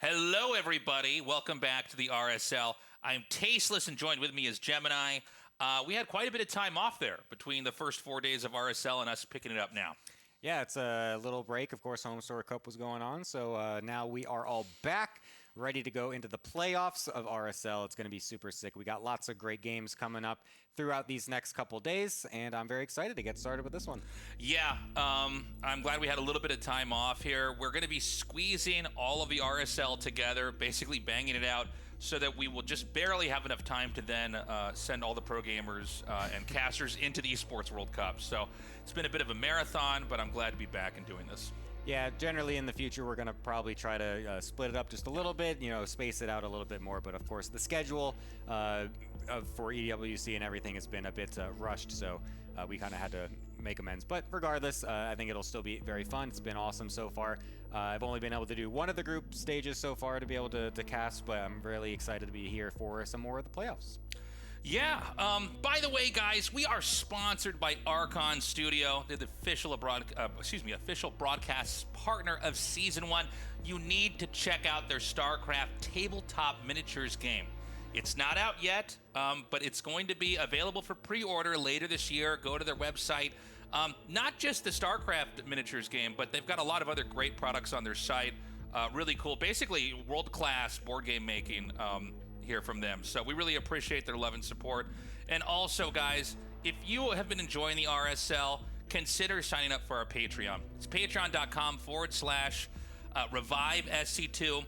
Hello, everybody. Welcome back to the RSL. I'm Tasteless, and joined with me is Gemini. We had quite a bit of time off there between the first 4 days of RSL and us picking it up now. Yeah, it's a little break. Of course, Home Store Cup was going on, so now we are all back, ready to go into the playoffs of RSL. It's going to be super sick. We got lots of great games coming up throughout these next couple days, and I'm very excited to get started with this one. Yeah, I'm glad we had a little bit of time off here. We're going to be squeezing all of the RSL together, basically banging it out, so that we will just barely have enough time to then send all the pro gamers and casters into the Esports World Cup. So it's been a bit of a marathon, but I'm glad to be back and doing this. Yeah, generally in the future, we're going to probably try to split it up just a little bit, space it out a little bit more. But of course, the schedule for EWC and everything has been a bit rushed, so we kind of had to make amends. But regardless, I think it'll still be very fun. It's been awesome so far. I've only been able to do one of the group stages so far to be able to cast, but I'm really excited to be here for some more of the playoffs. Yeah. By the way, guys, we are sponsored by Archon Studio. They're the official broadcast partner of Season 1. You need to check out their StarCraft tabletop miniatures game. It's not out yet, but it's going to be available for pre-order later this year. Go to their website. Not just the StarCraft miniatures game, but they've got a lot of other great products on their site. Really cool. Basically, world-class board game making here from them. So we really appreciate their love and support. And also, guys, if you have been enjoying the RSL, consider signing up for our Patreon. It's patreon.com/Revive SC2.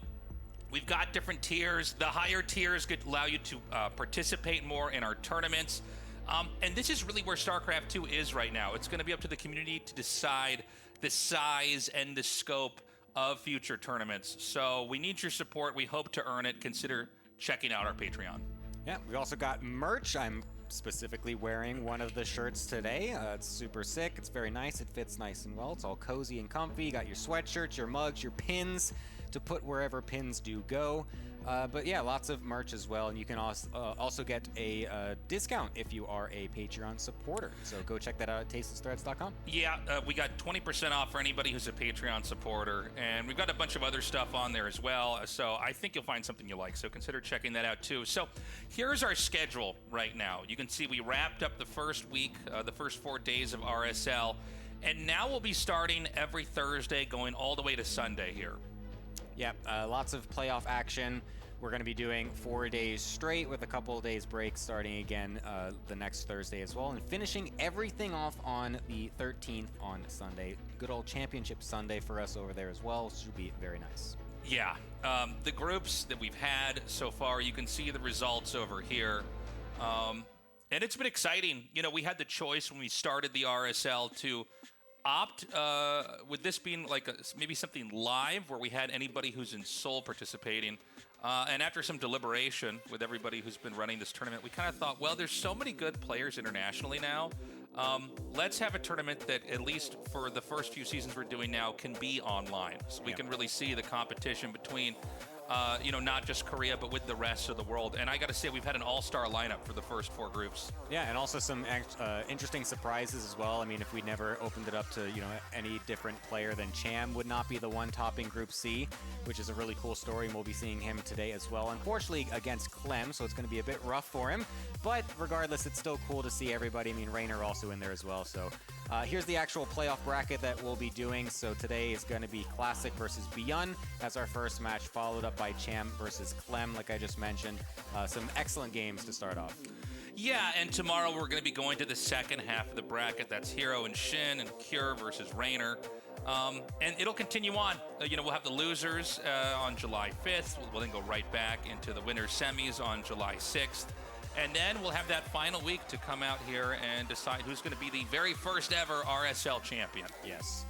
We've got different tiers. The higher tiers could allow you to participate more in our tournaments. And this is really where StarCraft II is right now. It's going to be up to the community to decide the size and the scope of future tournaments. So we need your support. We hope to earn it. Consider checking out our Patreon. Yeah, we also got merch. I'm specifically wearing one of the shirts today. It's super sick. It's very nice. It fits nice and well. It's all cozy and comfy. You got your sweatshirts, your mugs, your pins to put wherever pins do go. But yeah, lots of merch as well, and you can also get a discount if you are a Patreon supporter. So go check that out at tastelessthreads.com. Yeah, we got 20% off for anybody who's a Patreon supporter, and we've got a bunch of other stuff on there as well. So I think you'll find something you like. So consider checking that out too. So here's our schedule right now. You can see we wrapped up the first week, the first 4 days of RSL, and now we'll be starting every Thursday, going all the way to Sunday here. Yeah, lots of playoff action. We're going to be doing 4 days straight with a couple of days break starting again the next Thursday as well, and finishing everything off on the 13th on Sunday. Good old championship Sunday for us over there as well. Should be very nice. Yeah, the groups that we've had so far, you can see the results over here. And it's been exciting. We had the choice when we started the RSL to opt with this being like maybe something live where we had anybody who's in Seoul participating. And after some deliberation with everybody who's been running this tournament, we kind of thought, well, there's so many good players internationally now. Let's have a tournament that, at least for the first few seasons we're doing now, can be online. So we can really see the competition between not just Korea, but with the rest of the world. And I got to say, we've had an all-star lineup for the first 4 groups. Yeah, and also some interesting surprises as well. I mean, if we never opened it up to, any different player, then Cham would not be the one topping Group C, which is a really cool story, and we'll be seeing him today as well. Unfortunately, against Clem, so it's going to be a bit rough for him. But regardless, it's still cool to see everybody. I mean, Rainer also in there as well. So here's the actual playoff bracket that we'll be doing. So today is going to be Classic versus ByuN as our first match, followed up by Cham versus Clem, like I just mentioned. Some excellent games to start off. Yeah, and tomorrow we're going to be going to the second half of the bracket. That's Hero and Shin and Cure versus Rainer. And it'll continue on. We'll have the losers on July 5th. We'll then go right back into the winners semis on July 6th. And then we'll have that final week to come out here and decide who's going to be the very first ever RSL champion. Yes.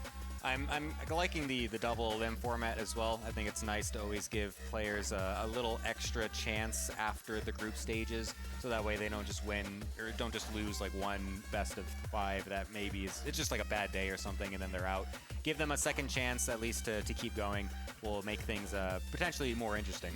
I'm liking the double limb format as well. I think it's nice to always give players a little extra chance after the group stages, so that way they don't just win or don't just lose like one best of 5 that maybe it's just like a bad day or something and then they're out. Give them a second chance at least to keep going. Will make things potentially more interesting.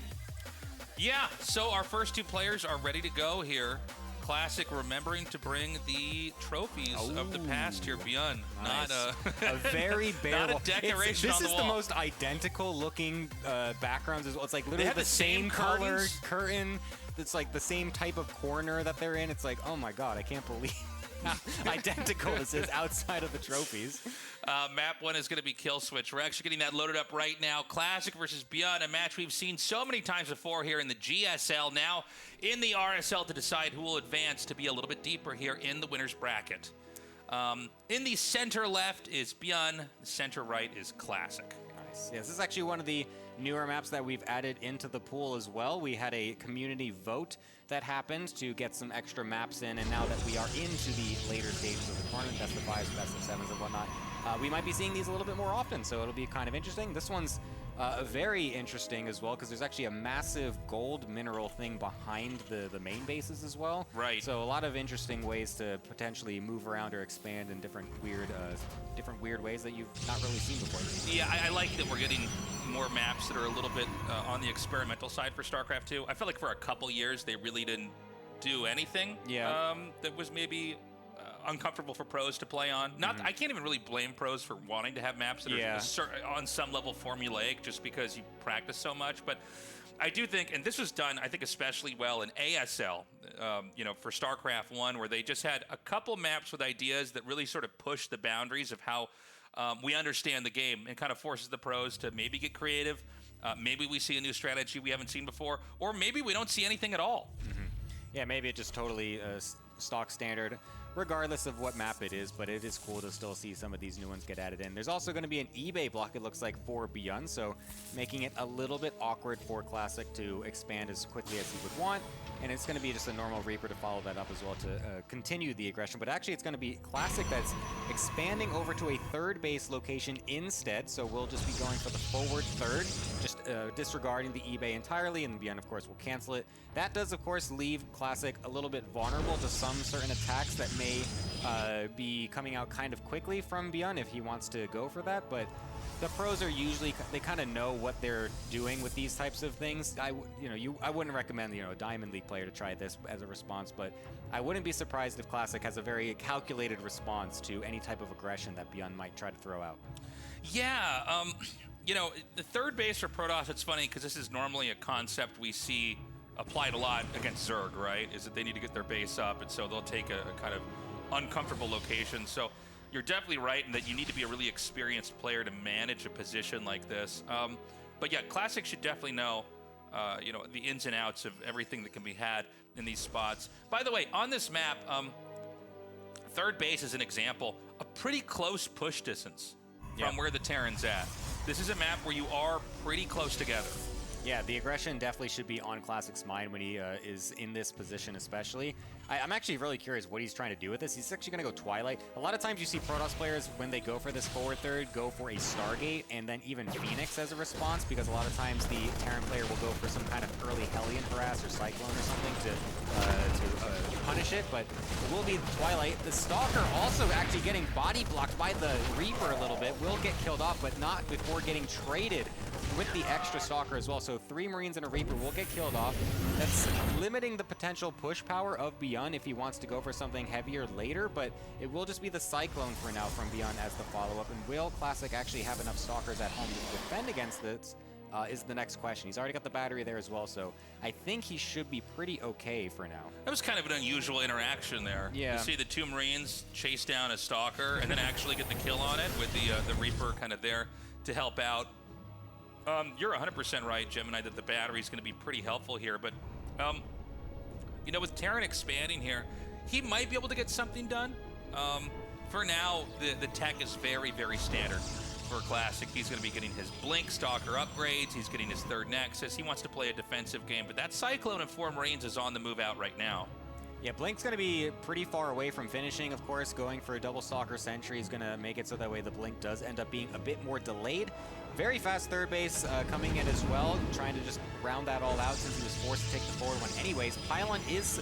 Yeah, so our first 2 players are ready to go here. Classic remembering to bring the trophies of the past here, ByuN. Nice. Not a very bare not a decoration this on the is wall. the most identical looking backgrounds as well. It's like They literally have the same color curtains. curtain. It's like the same type of corner that they're in. It's like, oh my god, I can't believe how identical this is outside of the trophies. Map 1 is going to be Kill Switch. We're actually getting that loaded up right now. Classic versus ByuN, a match we've seen so many times before here in the GSL. Now in the RSL to decide who will advance to be a little bit deeper here in the winner's bracket. In the center left is ByuN. The center right is Classic. Nice. Yes, this is actually one of the newer maps that we've added into the pool as well. We had a community vote that happened to get some extra maps in, and now that we are into the later stages of the tournament, best of 5s, best of 7s, and whatnot, we might be seeing these a little bit more often, so it'll be kind of interesting. This one's very interesting as well, because there's actually a massive gold mineral thing behind the main bases as well. Right. So a lot of interesting ways to potentially move around or expand in different weird ways that you've not really seen before. Yeah, I like that we're getting more maps that are a little bit on the experimental side for StarCraft II. I felt like for a couple years they really didn't do anything that was maybe uncomfortable for pros to play on. Not, I can't even really blame pros for wanting to have maps that are on some level formulaic just because you practice so much. But I do think, and this was done, I think, especially well in ASL, for StarCraft I, where they just had a couple maps with ideas that really sort of pushed the boundaries of how we understand the game and kind of forces the pros to maybe get creative. Maybe we see a new strategy we haven't seen before, or maybe we don't see anything at all. Yeah, maybe it just totally stock standard, regardless of what map it is, but it is cool to still see some of these new ones get added in. There's also going to be an eBay block, it looks like, for ByuN, so making it a little bit awkward for Classic to expand as quickly as he would want, and it's going to be just a normal Reaper to follow that up as well to continue the aggression. But actually, it's going to be Classic that's expanding over to a third base location instead, so we'll just be going for the forward third, just disregarding the eBay entirely, and ByuN, of course, will cancel it. That does, of course, leave Classic a little bit vulnerable to some certain attacks that may be coming out kind of quickly from ByuN if he wants to go for that, but the pros are usually, they kind of know what they're doing with these types of things. I wouldn't recommend, a Diamond League player to try this as a response, but I wouldn't be surprised if Classic has a very calculated response to any type of aggression that ByuN might try to throw out. Yeah, the third base for Protoss, it's funny because this is normally a concept we see applied a lot against Zerg, right? Is that they need to get their base up, and so they'll take a kind of uncomfortable location. So you're definitely right in that you need to be a really experienced player to manage a position like this. But yeah, Classic should definitely know, the ins and outs of everything that can be had in these spots. By the way, on this map, third base is an example, a pretty close push distance from where the Terran's at. This is a map where you are pretty close together. Yeah, the aggression definitely should be on Classic's mind when he is in this position especially. I'm actually really curious what he's trying to do with this. He's actually going to go Twilight. A lot of times you see Protoss players, when they go for this forward third, go for a Stargate and then even Phoenix as a response, because a lot of times the Terran player will go for some kind of early Hellion harass or Cyclone or something to punish it, but it will be Twilight. The Stalker also actually getting body blocked by the Reaper a little bit, will get killed off, but not before getting traded with the extra Stalker as well. So 3 Marines and a Reaper will get killed off. That's limiting the potential push power of ByuN if he wants to go for something heavier later, but it will just be the Cyclone for now from ByuN as the follow-up. And will Classic actually have enough Stalkers at home to defend against this is the next question. He's already got the battery there as well, so I think he should be pretty okay for now. That was kind of an unusual interaction there. Yeah. You see the 2 Marines chase down a Stalker and then actually get the kill on it with the Reaper kind of there to help out. You're 100% right, Gemini, that the battery is going to be pretty helpful here. But, with Terran expanding here, he might be able to get something done. For now, the tech is very, very standard for Classic. He's going to be getting his Blink Stalker upgrades. He's getting his 3rd Nexus. He wants to play a defensive game. But that Cyclone and 4 Marines is on the move out right now. Yeah, Blink's going to be pretty far away from finishing, of course. Going for a double stalker sentry is going to make it so that way the Blink does end up being a bit more delayed. Very fast third base coming in as well, trying to just round that all out since he was forced to take the forward one anyways. Pylon is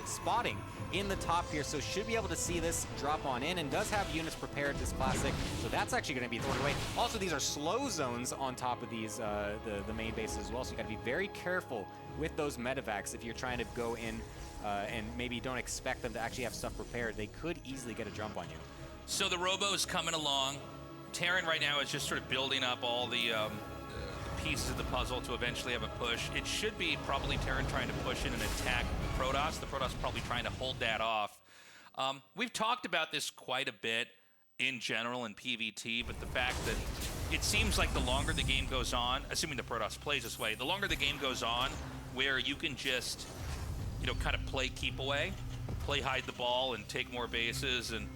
spotting in the top here, so should be able to see this drop on in, and does have units prepared this Classic, so that's actually going to be thrown away. Also, these are slow zones on top of these the main bases as well, so you got to be very careful with those medevacs if you're trying to go in and maybe don't expect them to actually have stuff prepared. They could easily get a jump on you. So the Robo's coming along. Terran right now is just sort of building up all the pieces of the puzzle to eventually have a push. It should be probably Terran trying to push in and attack Protoss. The Protoss probably trying to hold that off. We've talked about this quite a bit in general in PvT, but the fact that it seems like the longer the game goes on, assuming the Protoss plays this way, the longer the game goes on, where you can just, you know, kind of play keep away, play hide the ball and take more bases and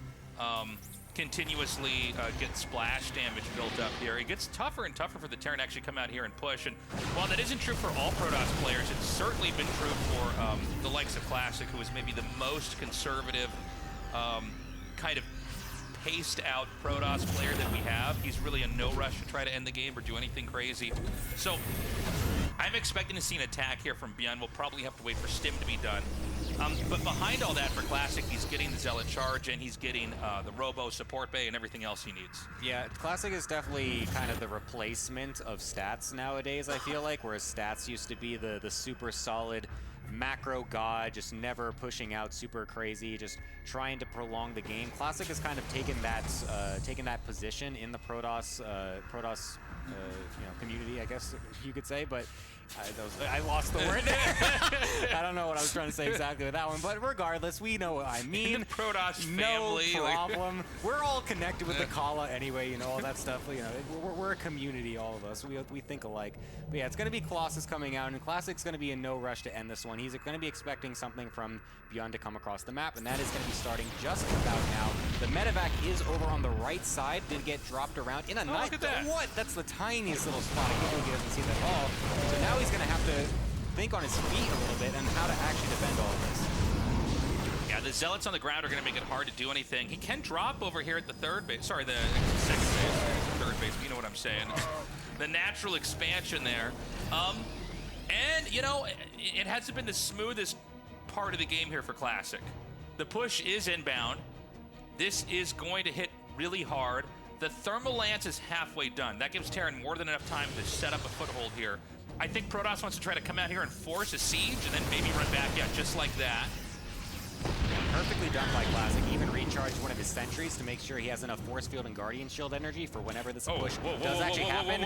continuously get splash damage built up here. It gets tougher and tougher for the Terran to actually come out here and push. And while that isn't true for all Protoss players, it's certainly been true for the likes of Classic, who is maybe the most conservative, kind of paced out Protoss player that we have. He's really in no rush to try to end the game or do anything crazy. So I'm expecting to see an attack here from ByuN. We'll probably have to wait for Stim to be done. But behind all that for Classic, he's getting the Zealot charge and he's getting the Robo support bay and everything else he needs. Yeah, Classic is definitely kind of the replacement of Stats nowadays, I feel like, whereas Stats used to be the super solid macro god, just never pushing out super crazy, just trying to prolong the game. Classic has kind of taken that position in the Protoss community, I guess you could say, but I lost the word there. I don't know what I was trying to say exactly with that one, but regardless, we know what I mean. In the Protoss family. No problem. We're all connected with the Kala anyway, you know, all that stuff. You know, we're a community, all of us. We think alike. But yeah, it's going to be Colossus coming out, and Classic's going to be in no rush to end this one. He's going to be expecting something from ByuN to come across the map, and that is going to be starting just about now. The medevac is over on the right side. Did get dropped around in a nice... Look at that. What? That's the tiniest little spot. I can't believe he doesn't see that at all. So now he's going to have to think on his feet a little bit and how to actually defend all of this. Yeah, the Zealots on the ground are going to make it hard to do anything. He can drop over here at the third base. Sorry, the second base, third base. You know what I'm saying. The natural expansion there. And, you know, it hasn't been the smoothest part of the game here for Classic. The push is inbound. This is going to hit really hard. The Thermal Lance is halfway done. That gives Terran more than enough time to set up a foothold here. I think Protoss wants to try to come out here and force a siege and then maybe run back, yeah, just like that. Perfectly done by Classic. Even recharged one of his sentries to make sure he has enough force field and guardian shield energy for whenever this push does actually happen.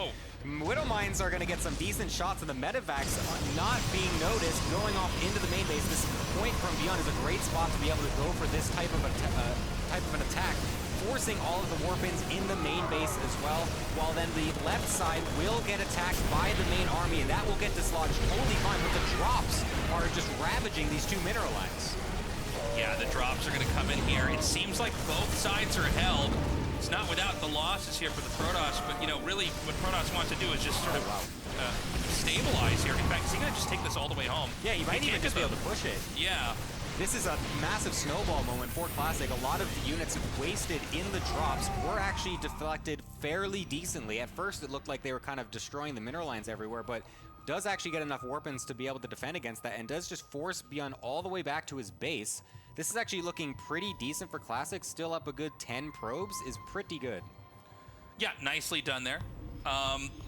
Widow Mines are going to get some decent shots, and the medevacs not being noticed, going off into the main base. This point from ByuN is a great spot to be able to go for this type of an attack, forcing all of the warpins in the main base as well, while then the left side will get attacked by the main army, and that will get dislodged totally fine, but the drops are just ravaging these two mineral lines. Yeah, the drops are going to come in here. It seems like both sides are held. It's not without the losses here for the Protoss, but, you know, really what Protoss wants to do is just sort of stabilize here. In fact, is he going to just take this all the way home? Yeah, he might even just be able to push it. Yeah. This is a massive snowball moment for Classic. A lot of the units wasted in the drops were actually deflected fairly decently. At first, it looked like they were kind of destroying the mineral lines everywhere, but does actually get enough warpins to be able to defend against that, and does just force ByuN all the way back to his base. This is actually looking pretty decent for Classic. Still up a good 10 probes is pretty good. Yeah, nicely done there.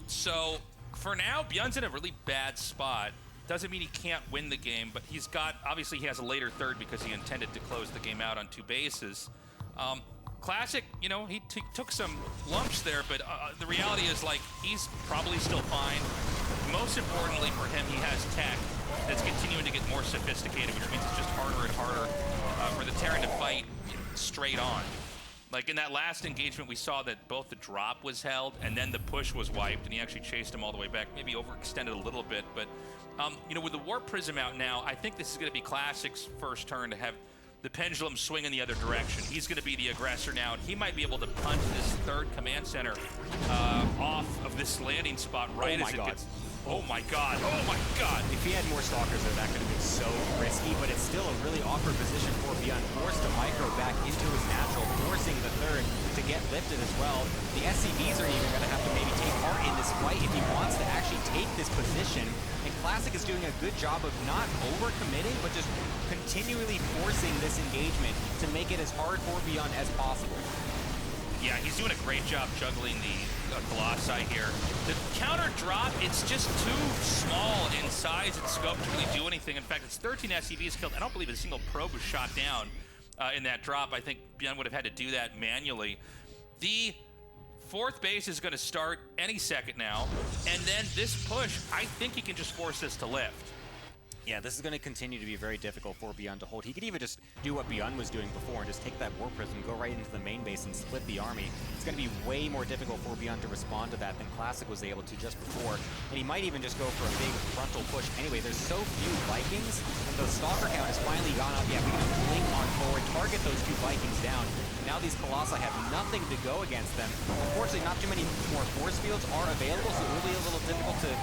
So for now, ByuN's in a really bad spot. Doesn't mean he can't win the game, but he's got, obviously he has a later third because he intended to close the game out on 2 bases. Classic, you know, he took some lumps there, but the reality is, like, he's probably still fine. Most importantly for him, he has tech that's continuing to get more sophisticated, which means it's just harder and harder for the Terran to fight straight on. Like in that last engagement, we saw that both the drop was held and then the push was wiped, and he actually chased him all the way back, maybe overextended a little bit. But, you know, with the Warp Prism out now, I think this is going to be Classic's first turn to have the pendulum swing in the other direction. He's going to be the aggressor now, and he might be able to punch this third command center off of this landing spot right as it gets... Oh my god. Oh my god. If he had more Stalkers there, that could have been so risky, but it's still a really awkward position for ByuN. Forced to micro back into his natural, forcing the third to get lifted as well. The SCVs are even going to have to maybe take part in this fight if he wants to actually take this position. And Classic is doing a good job of not over-committing, but just continually forcing this engagement to make it as hard for ByuN as possible. Yeah, he's doing a great job juggling the Colossi here. The counter drop, it's just too small in size and scope to really do anything. In fact, it's 13 SCVs killed. I don't believe a single probe was shot down in that drop. I think ByuN would have had to do that manually. The fourth base is going to start any second now, and then this push, I think he can just force this to lift. Yeah, this is going to continue to be very difficult for ByuN to hold. He could even just do what ByuN was doing before and just take that War Prism, go right into the main base and split the army. It's going to be way more difficult for ByuN to respond to that than Classic was able to just before. And he might even just go for a big frontal push. Anyway, there's so few Vikings, and the Stalker count has finally gone up. Yeah, we can blink on forward, target those two Vikings down. Now these Colossi have nothing to go against them. Unfortunately, not too many more force fields are available, so it will be a little difficult to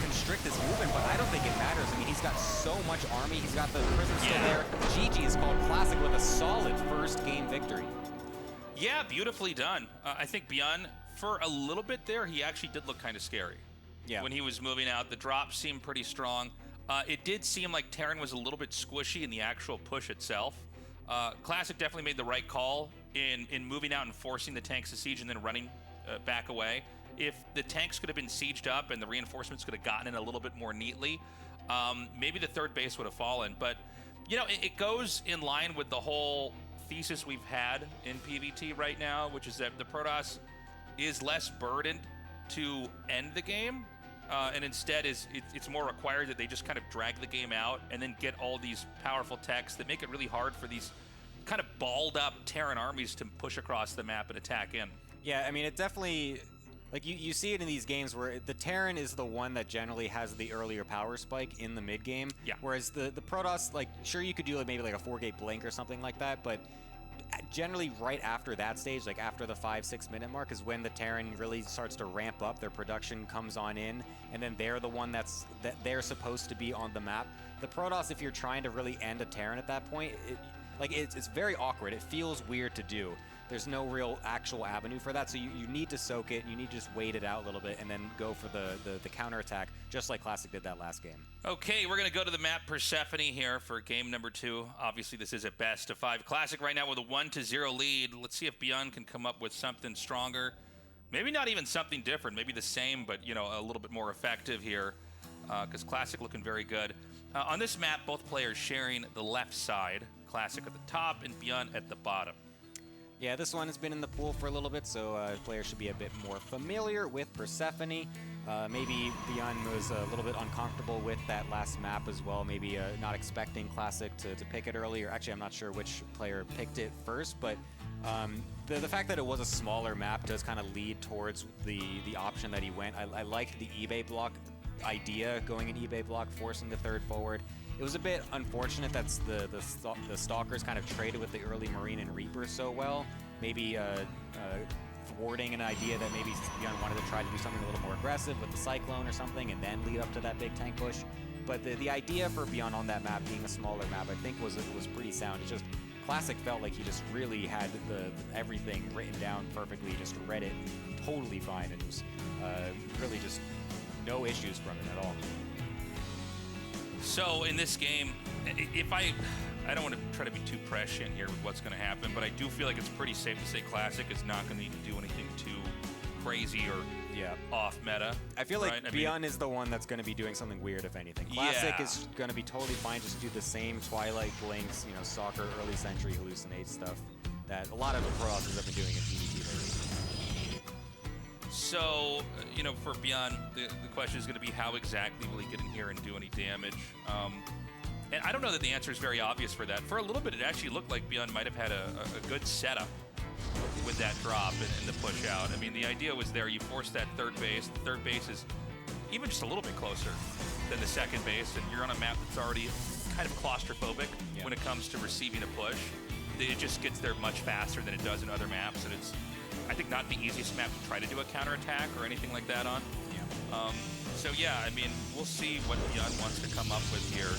constrict this movement, but I don't think it matters. I mean, he's got so much army. He's got the prism still there. GG is called Classic with a solid first game victory. Yeah, beautifully done. I think ByuN, for a little bit there, he actually did look kind of scary. Yeah. When he was moving out, the drop seemed pretty strong. It did seem like Terran was a little bit squishy in the actual push itself. Classic definitely made the right call in moving out and forcing the tanks to siege and then running back away. If the tanks could have been sieged up and the reinforcements could have gotten in a little bit more neatly, maybe the third base would have fallen. But, you know, it goes in line with the whole thesis we've had in PvT right now, which is that the Protoss is less burdened to end the game, and instead it's more required that they just kind of drag the game out and then get all these powerful techs that make it really hard for these kind of balled up Terran armies to push across the map and attack in. Yeah, I mean, it definitely... Like, you see it in these games where the Terran is the one that generally has the earlier power spike in the mid-game. Yeah. Whereas the Protoss, like, sure, you could do maybe like a 4-gate blink or something like that, but generally right after that stage, like after the 5-6 minute mark, is when the Terran really starts to ramp up, their production comes on in, and then they're the one that they're supposed to be on the map. The Protoss, if you're trying to really end a Terran at that point, it's very awkward. It feels weird to do. There's no real actual avenue for that, so you need to soak it, you need to just wait it out a little bit and then go for the counterattack, just like Classic did that last game. Okay, we're going to go to the map Persephone here for game number 2. Obviously, this is a best of 5. Classic right now with a 1-0 lead. Let's see if ByuN can come up with something stronger. Maybe not even something different, maybe the same, but, you know, a little bit more effective here, because Classic looking very good. On this map, both players sharing the left side. Classic at the top and ByuN at the bottom. Yeah, this one has been in the pool for a little bit, so players should be a bit more familiar with Persephone. Maybe ByuN was a little bit uncomfortable with that last map as well, maybe not expecting Classic to pick it earlier. Actually, I'm not sure which player picked it first, but the fact that it was a smaller map does kind of lead towards the option that he went. I liked the eBay block idea, going in eBay block, forcing the third forward. It was a bit unfortunate that the Stalkers kind of traded with the early Marine and Reaper so well. Maybe thwarting an idea that maybe ByuN wanted to try to do something a little more aggressive with the Cyclone or something and then lead up to that big tank push. But the idea for ByuN on that map being a smaller map, I think was pretty sound. It's just Classic felt like he just really had everything written down perfectly, just read it totally fine, and was really just no issues from it at all. So in this game, if I don't want to try to be too prescient here with what's going to happen, but I do feel like it's pretty safe to say Classic is not going to need to do anything too crazy or off meta. I feel like right? ByuN is the one that's going to be doing something weird, if anything. Classic is going to be totally fine, just do the same Twilight blinks, you know, Stalker, early century hallucinate stuff that a lot of the Protoss have been doing in PvT lately. So, you know, for ByuN, the question is going to be how exactly will he get in here and do any damage? And I don't know that the answer is very obvious for that. For a little bit, it actually looked like ByuN might have had a good setup with that drop and the push out. I mean, the idea was there. You force that third base. The third base is even just a little bit closer than the second base, and you're on a map that's already kind of claustrophobic when it comes to receiving a push. It just gets there much faster than it does in other maps, and it's, I think, not the easiest map to try to do a counterattack or anything like that on. So yeah, I mean, we'll see what ByuN wants to come up with here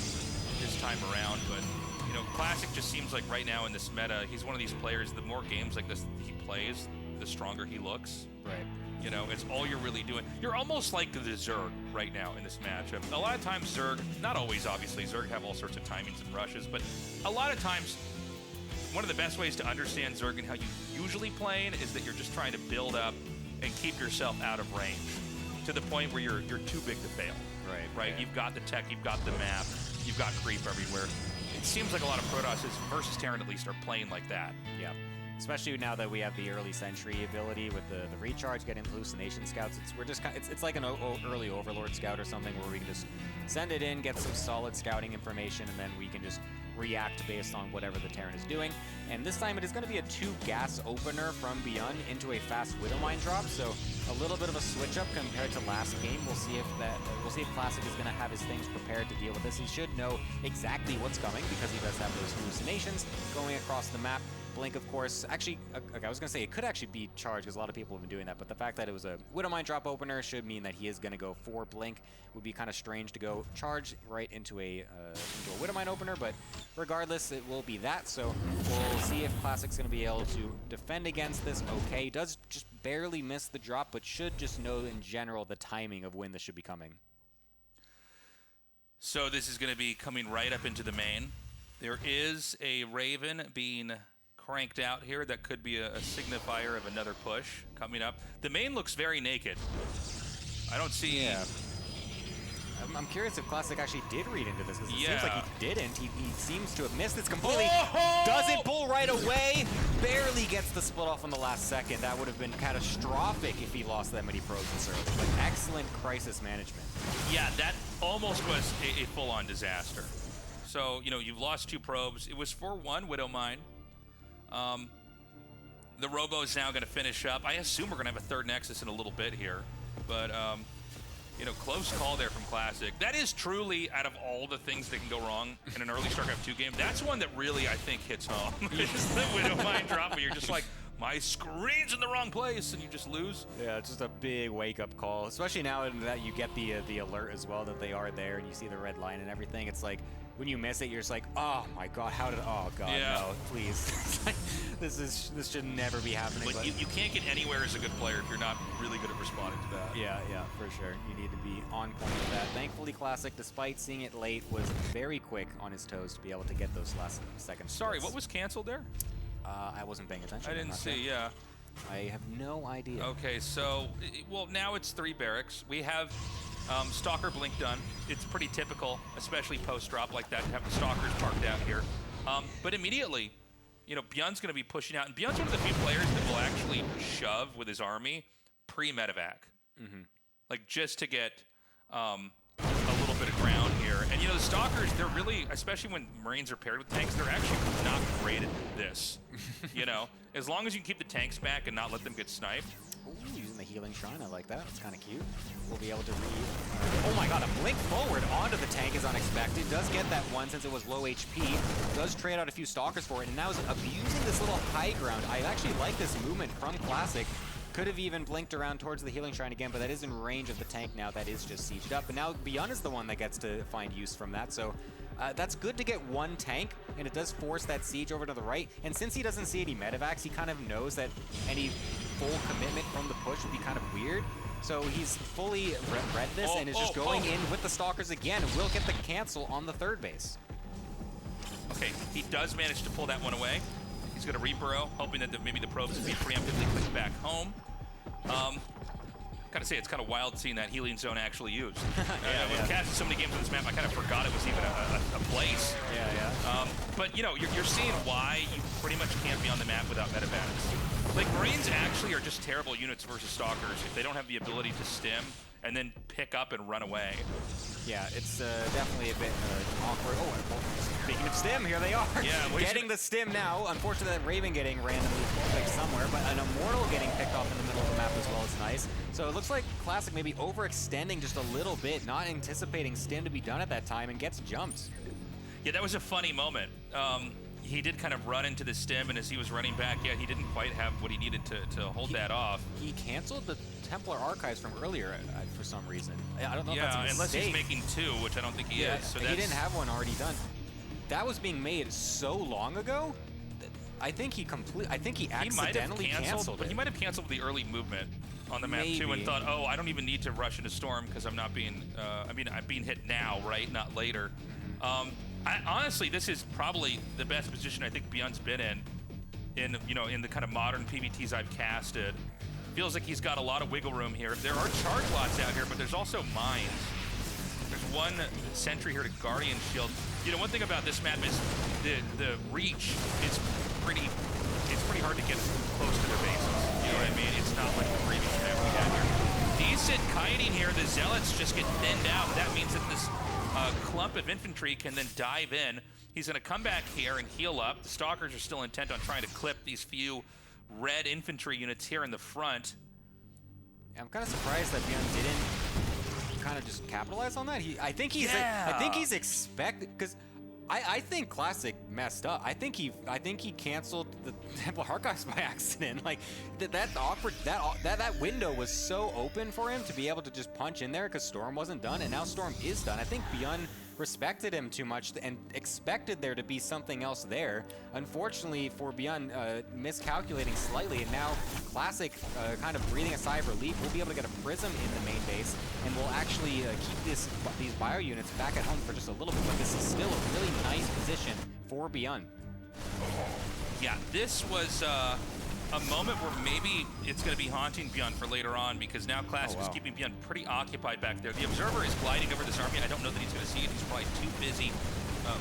this time around. But you know, Classic just seems like right now in this meta, he's one of these players. The more games like this he plays, the stronger he looks. Right. You know, it's all you're really doing. You're almost like the Zerg right now in this matchup. A lot of times Zerg, not always obviously, Zerg have all sorts of timings and rushes, but a lot of times one of the best ways to understand Zerg and how you usually play is that you're just trying to build up and keep yourself out of range to the point where you're too big to fail. Right? Yeah. You've got the tech, you've got the map, you've got creep everywhere. It seems like a lot of Protosses versus Terran at least are playing like that. Yeah. Especially now that we have the early sentry ability with the recharge, getting hallucination scouts. It's like an early Overlord scout or something where we can just send it in, get some solid scouting information, and then we can just react based on whatever the Terran is doing. And this time it is going to be a 2-gas opener from ByuN into a fast Widowmine drop, so a little bit of a switch up compared to last game. We'll see if Classic is going to have his things prepared to deal with this. He should know exactly what's coming because he does have those hallucinations going across the map. Blink, of course, actually, I was going to say it could actually be charged because a lot of people have been doing that, but the fact that it was a Widowmine drop opener should mean that he is going to go for Blink. Would be kind of strange to go charge right into a Widowmine opener, but regardless, it will be that, so we'll see if Classic's going to be able to defend against this okay. He does just barely miss the drop, but should just know in general the timing of when this should be coming. So this is going to be coming right up into the main. There is a Raven being cranked out here. That could be a signifier of another push coming up. The main looks very naked. I don't see... Yeah. I'm curious if Classic actually did read into this, because it seems like he didn't. He seems to have missed this completely. Oh! Doesn't pull right away. Barely gets the split off in the last second. That would have been catastrophic if he lost that many probes this early. But excellent crisis management. Yeah, that almost was a full-on disaster. So, you know, you've lost 2 probes. It was 4-1 Widowmine. The Robo is now going to finish up. I assume we're going to have a 3rd Nexus in a little bit here. But, you know, close call there from Classic. That is truly, out of all the things that can go wrong in an early StarCraft II game, that's one that really, I think, hits home. It's the Widowmine drop where you're just like, my screen's in the wrong place, and you just lose. Yeah, it's just a big wake-up call, especially now that you get the alert as well that they are there, and you see the red line and everything. It's like, when you miss it, you're just like, oh my god, oh god, no, please. This should never be happening. Like, you can't get anywhere as a good player if you're not really good at responding to that. Yeah, for sure. You need to be on point with that. Thankfully, Classic, despite seeing it late, was very quick on his toes to be able to get those last second Sorry, splits. what was canceled there? I wasn't paying attention. I didn't see, yeah. I have no idea. Okay, so, well, now it's 3 barracks. We have Stalker Blink done. It's pretty typical, especially post-drop like that, to have the Stalkers parked out here. But immediately, you know, ByuN's going to be pushing out. And ByuN's one of the few players that will actually shove with his army pre-medevac. Like, just to get a little bit of ground here. And, you know, the Stalkers, they're really, especially when Marines are paired with tanks, they're actually not great at this. You know, as long as you can keep the tanks back and not let them get sniped. Ooh, using the healing shrine, I like that. It's kind of cute. We'll be able to read. Oh my god, a blink forward onto the tank is unexpected. Does get that one since it was low HP. Does trade out a few Stalkers for it, and now is abusing this little high ground. I actually like this movement from Classic. Could have even blinked around towards the healing shrine again, but that is in range of the tank now. That is just sieged up. And now ByuN is the one that gets to find use from that. So that's good to get one tank, and it does force that siege over to the right. And since he doesn't see any medevacs, he kind of knows that any full commitment from the push would be kind of weird. So he's fully read this and is just going in with the Stalkers again, and will get the cancel on the 3rd base. Okay, he does manage to pull that one away. He's going to reburrow, hoping that maybe the probes will be preemptively clicked back home. Gotta say, it's kind of wild seeing that healing zone actually used. We've casted so many games on this map, I kind of forgot it was even a place. But, you know, you're seeing why you pretty much can't be on the map without medevacs. Like, Marines actually are just terrible units versus Stalkers if they don't have the ability to stim and then pick up and run away. Yeah, it's definitely a bit awkward. Oh, well, speaking of stim, here they are. Yeah, getting the stim now. Unfortunately, that Raven getting randomly picked somewhere, but an Immortal getting picked off in the middle of the map as well is nice. So it looks like Classic maybe overextending just a little bit, not anticipating stim to be done at that time, and gets jumped. Yeah, that was a funny moment. he did kind of run into the stem, and as he was running back, yeah, he didn't quite have what he needed to hold that off. He canceled the Templar archives from earlier for some reason. I don't know if Yeah, that's a unless he's mistake. making 2, which I don't think he is. So he didn't have one already done. That was being made so long ago. I think he accidentally canceled but it. he might have canceled the early movement on the map too, and thought, oh, I don't even need to rush into Storm because I'm not being. I'm being hit now, right? Not later. Honestly, this is probably the best position I think ByuN's been in the kind of modern PvTs I've casted. Feels like he's got a lot of wiggle room here. There are charge lots out here, but there's also mines. There's one sentry here to Guardian Shield. You know, one thing about this map is the reach is pretty hard to get close to their bases. You know what I mean? It's not like the previous map we had here. Decent kiting here. The Zealots just get thinned out. That means that this clump of infantry can then dive in. He's going to come back here and heal up. The Stalkers are still intent on trying to clip these few red infantry units here in the front. I'm kind of surprised that ByuN didn't kind of just capitalize on that. I think he's expected, because I think Classic messed up. I think he canceled the Templar Archives by accident. Like that window was so open for him to be able to just punch in there because Storm wasn't done, and now Storm is done. I think ByuN respected him too much and expected there to be something else there. Unfortunately for ByuN, miscalculating slightly, and now Classic kind of breathing a sigh of relief. We'll be able to get a Prism in the main base, and we'll actually keep these bio units back at home for just a little bit, but this is still a really nice position for ByuN. Yeah, this was a moment where maybe it's going to be haunting ByuN for later on, because now Classic is keeping ByuN pretty occupied back there. The Observer is gliding over this army. I don't know that he's going to see it. He's probably too busy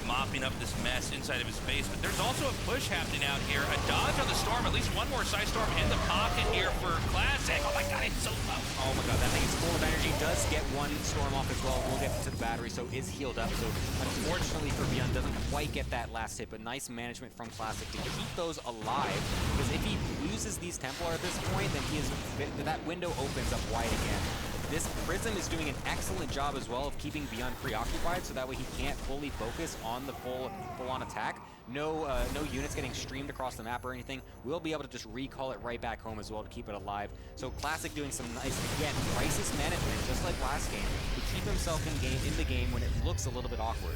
mopping up this mess inside of his base. But there's also a push happening out here. A dodge on the Storm. At least one more Side Storm in the pocket here for Classic. Oh my god, it's so low. Oh my god, that thing is full of energy. Does get one Storm off as well. We'll get to the battery, so is healed up. So unfortunately for ByuN, doesn't quite get that last hit, but nice management from Classic to keep those alive. Because if he loses these Templar at this point, then that window opens up wide again. This Prism is doing an excellent job as well of keeping ByuN preoccupied, so that way he can't fully focus on the full-on attack. No units getting streamed across the map or anything. We'll be able to just recall it right back home as well to keep it alive. So Classic doing some nice, again, crisis management, just like last game, to keep himself in the game when it looks a little bit awkward.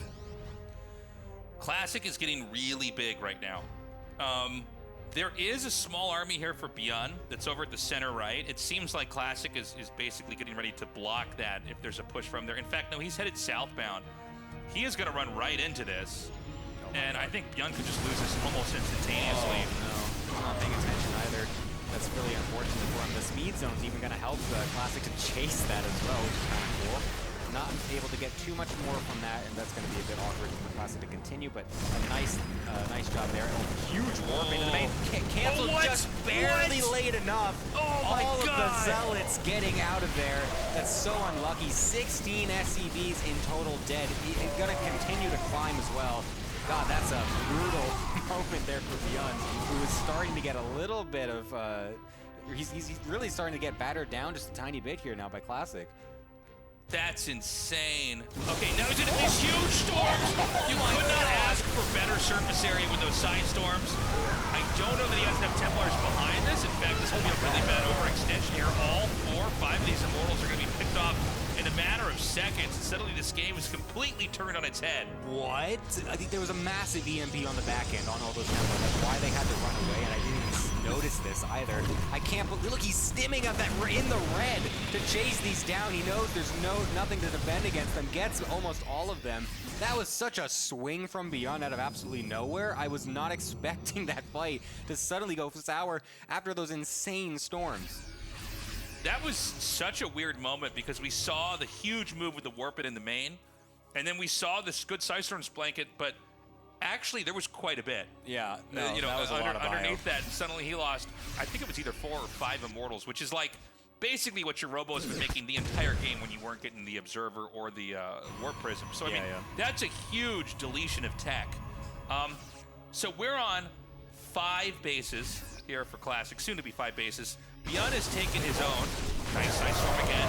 Classic is getting really big right now. There is a small army here for ByuN that's over at the center right. It seems like Classic is basically getting ready to block that if there's a push from there. In fact, no, he's headed southbound. He is going to run right into this. And I think ByuN could just lose this almost instantaneously. Oh, no. He's not paying attention either. That's really unfortunate for him. The speed zone's even going to help Classic to chase that as well, which is kind of cool. Not able to get too much more from that, and that's going to be a bit awkward for Classic to continue, but a nice job there. Oh, huge warp into the main. Canceled just barely late enough. Oh my All God. of the Zealots getting out of there. That's so unlucky. 16 SCVs in total dead. He's going to continue to climb as well. God, that's a brutal moment there for ByuN, who was starting to get a little bit of... he's really starting to get battered down just a tiny bit here now by Classic. That's insane. Okay, now he's into these huge storms. You could not ask for better surface area with those side storms. I don't know that he has enough Templars behind this. In fact, this will be a really bad overextension here. All 4 or 5 of these Immortals are going to be picked off in a matter of seconds. And suddenly this game is completely turned on its head. What? I think there was a massive EMP on the back end on all those Templars. That's why they had to run away, and I didn't even notice this either. I can't believe, look, he's stimming up that in the red to chase these down. He knows there's nothing to defend against them, gets almost all of them. That was such a swing from ByuN out of absolutely nowhere. I was not expecting that fight to suddenly go sour after those insane storms. That was such a weird moment because we saw the huge move with the Warp It in the main, and then we saw this good Side Storms blanket, but actually there was quite a bit. Yeah, no, that was a lot of underneath that, and suddenly he lost, I think it was either 4 or 5 Immortals, which is like basically what your Robo's been making the entire game when you weren't getting the Observer or the Warp Prism. So, I mean, that's a huge deletion of tech. So we're on 5 bases here for Classic, soon to be 5 bases. ByuN has taken his own. Nice Side Storm again.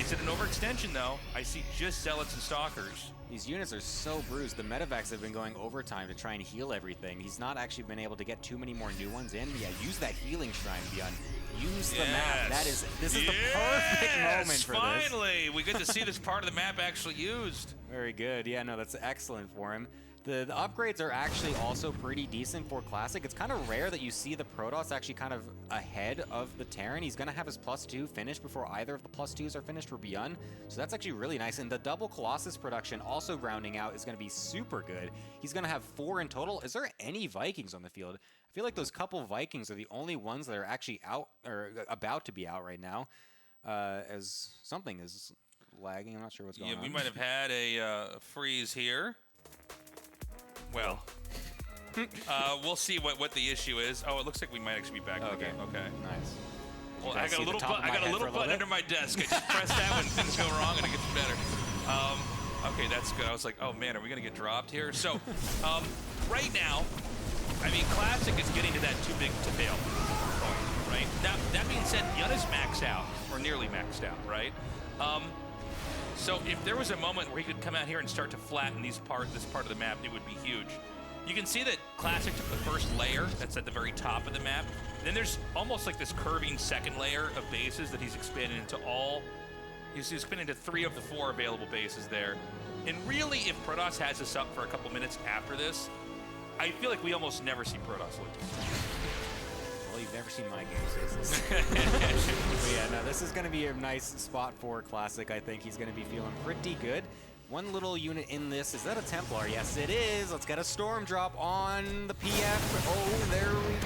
Is it an overextension, though? I see just Zealots and Stalkers. These units are so bruised. The medevacs have been going overtime to try and heal everything. He's not actually been able to get too many more new ones in. Yeah, use that healing shrine, ByuN. Use the map. This is the perfect moment for this. Finally, we get to see this part of the map actually used. Very good. Yeah, no, that's excellent for him. The upgrades are actually also pretty decent for Classic. It's kind of rare that you see the Protoss actually kind of ahead of the Terran. He's going to have his +2 finished before either of the +2s are finished for ByuN. So that's actually really nice. And the double Colossus production also rounding out is going to be super good. He's going to have 4 in total. Is there any Vikings on the field? I feel like those couple Vikings are the only ones that are actually out or about to be out right now, as something is lagging. I'm not sure what's going on. Yeah, we might have had a freeze here. Well, we'll see what the issue is. Oh, it looks like we might actually be back. Okay. Okay. Nice. Well, I got a little button under my desk. I just press that when things go wrong and it gets better. Okay, that's good. I was like, oh man, are we gonna get dropped here? So, right now, I mean, Classic is getting to that too big to fail point, right? Now, that being said, ByuN is maxed out, or nearly maxed out, right? So if there was a moment where he could come out here and start to flatten this part of the map, it would be huge. You can see that Classic took the first layer, that's at the very top of the map. Then there's almost like this curving second layer of bases that he's expanded into he's expanded into 3 of the 4 available bases there. And really, if Protoss has us up for a couple minutes after this, I feel like we almost never see Protoss lose. Well, you've never seen my game, Stasis. But yeah, no, this is going to be a nice spot for Classic. I think he's going to be feeling pretty good. One little unit in this. Is that a Templar? Yes, it is. Let's get a Storm drop on the PF. Oh, there we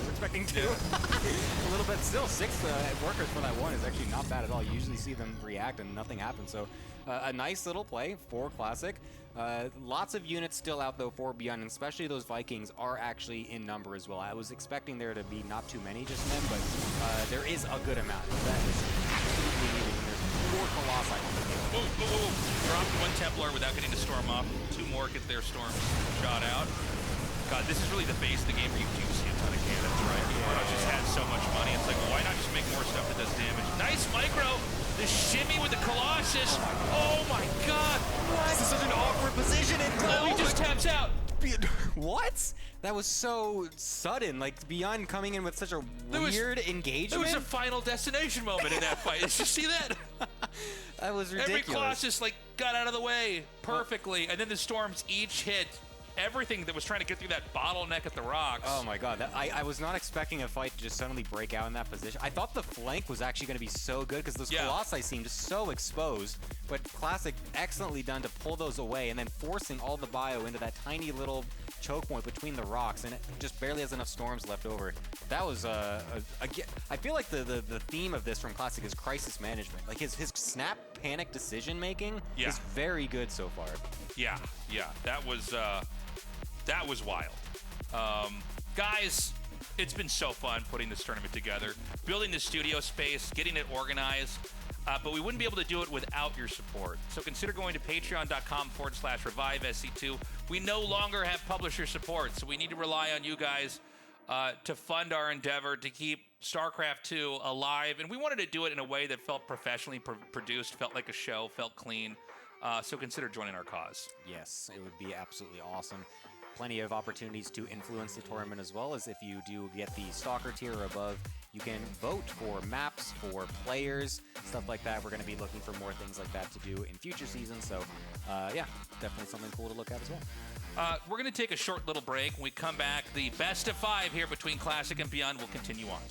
We're expecting 2. A little bit still. 6 workers for that 1 is actually not bad at all. You usually see them react and nothing happens. So a nice little play for Classic. Lots of units still out though for ByuN, and especially those Vikings are actually in number as well. I was expecting there to be not too many just then, but there is a good amount. That is absolutely needed. There's 4 Colossi on the field. Dropped 1 Templar without getting the Storm off. 2 more get their Storms shot out. God, this is really the phase of the game where you do see a ton of cannons, right? Protoss just has so much money. It's like, well, why not just make more stuff that does damage? Nice micro! The shimmy with the Colossus. Oh my God! What? This is such an awkward position. And he just taps out. What? That was so sudden. Like ByuN coming in with such a weird engagement. There was a final destination moment in that fight. Did you see that? That was ridiculous. Every Colossus like got out of the way perfectly, and then the Storms each hit everything that was trying to get through that bottleneck at the rocks. Oh my God, I was not expecting a fight to just suddenly break out in that position. I thought the flank was actually going to be so good because those Colossi seemed so exposed, but Classic excellently done to pull those away and then forcing all the bio into that tiny little choke point between the rocks, and it just barely has enough Storms left over. That was I feel like the theme of this from Classic is crisis management. Like his snap panic decision making is very good so far. Yeah, that was wild. Guys, it's been so fun putting this tournament together, building the studio space, getting it organized, but we wouldn't be able to do it without your support. So consider going to patreon.com/revive SC2. We no longer have publisher support, so we need to rely on you guys to fund our endeavor to keep StarCraft II alive. And we wanted to do it in a way that felt professionally produced, felt like a show, felt clean. So consider joining our cause. Yes, it would be absolutely awesome. Plenty of opportunities to influence the tournament, as well as if you do get the Stalker tier or above, you can vote for maps, for players, stuff like that. We're going to be looking for more things like that to do in future seasons. So, yeah, definitely something cool to look at as well. We're going to take a short little break. When we come back, the best of 5 here between Classic and ByuN will continue on.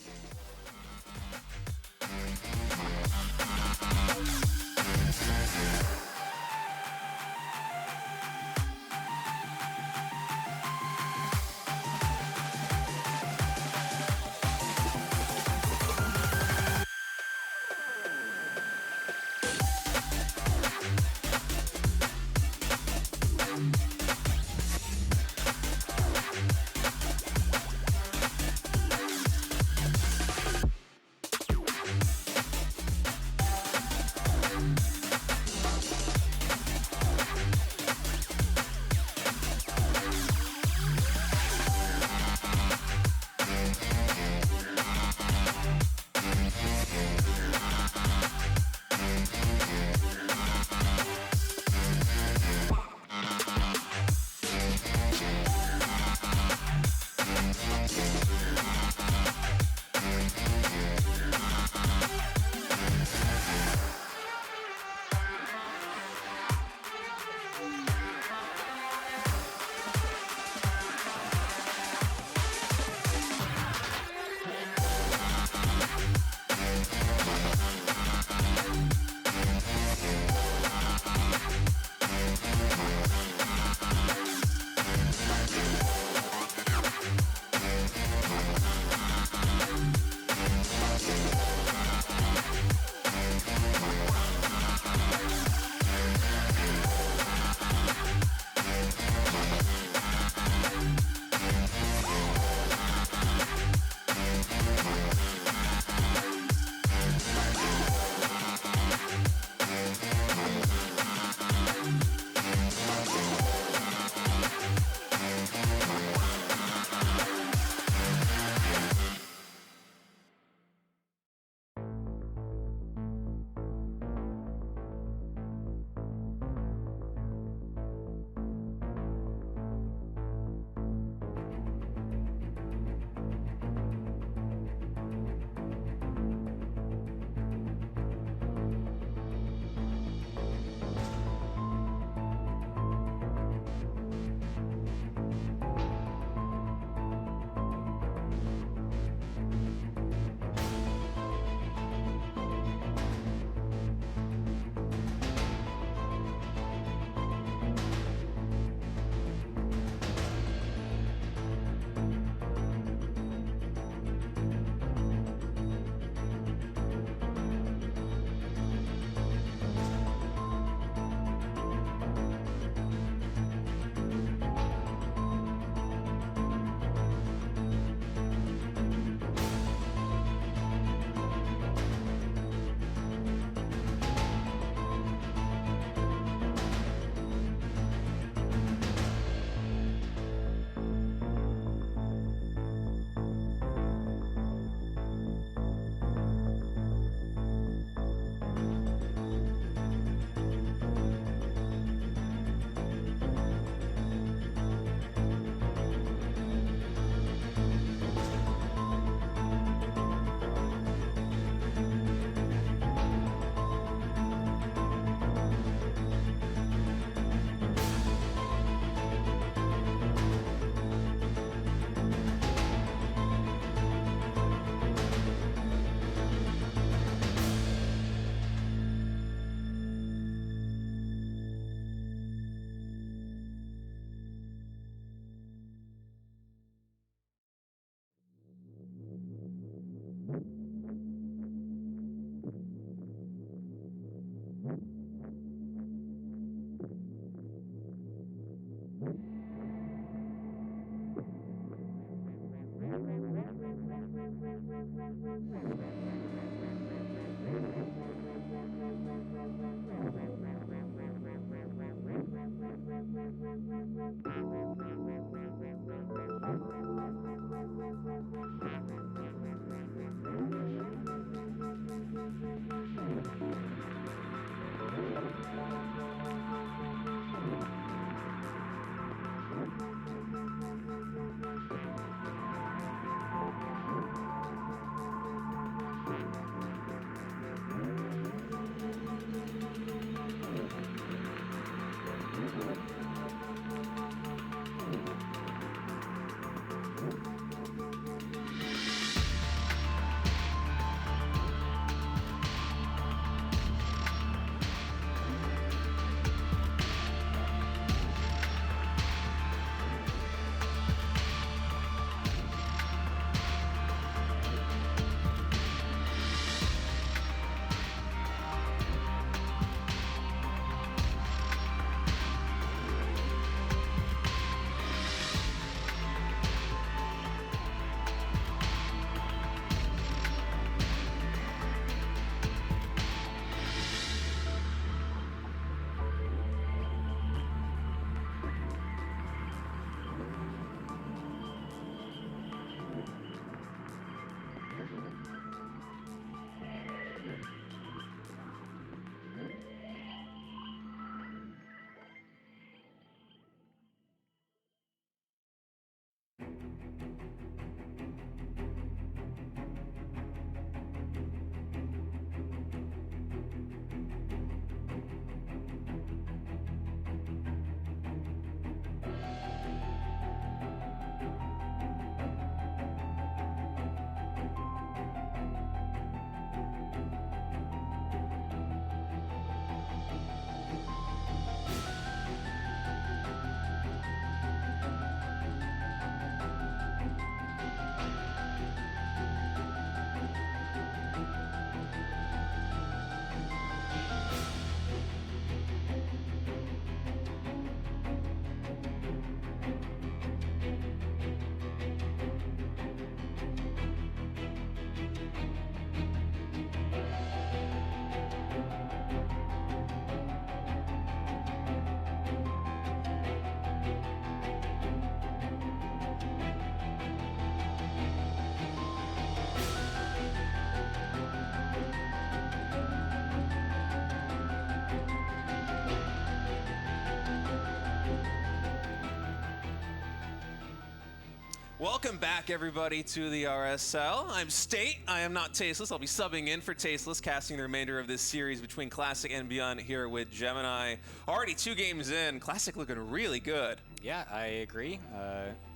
Welcome back, everybody, to the RSL. I'm State. I am not Tasteless. I'll be subbing in for Tasteless, casting the remainder of this series between Classic and ByuN here with Gemini. Already 2 games in. Classic looking really good. Yeah, I agree.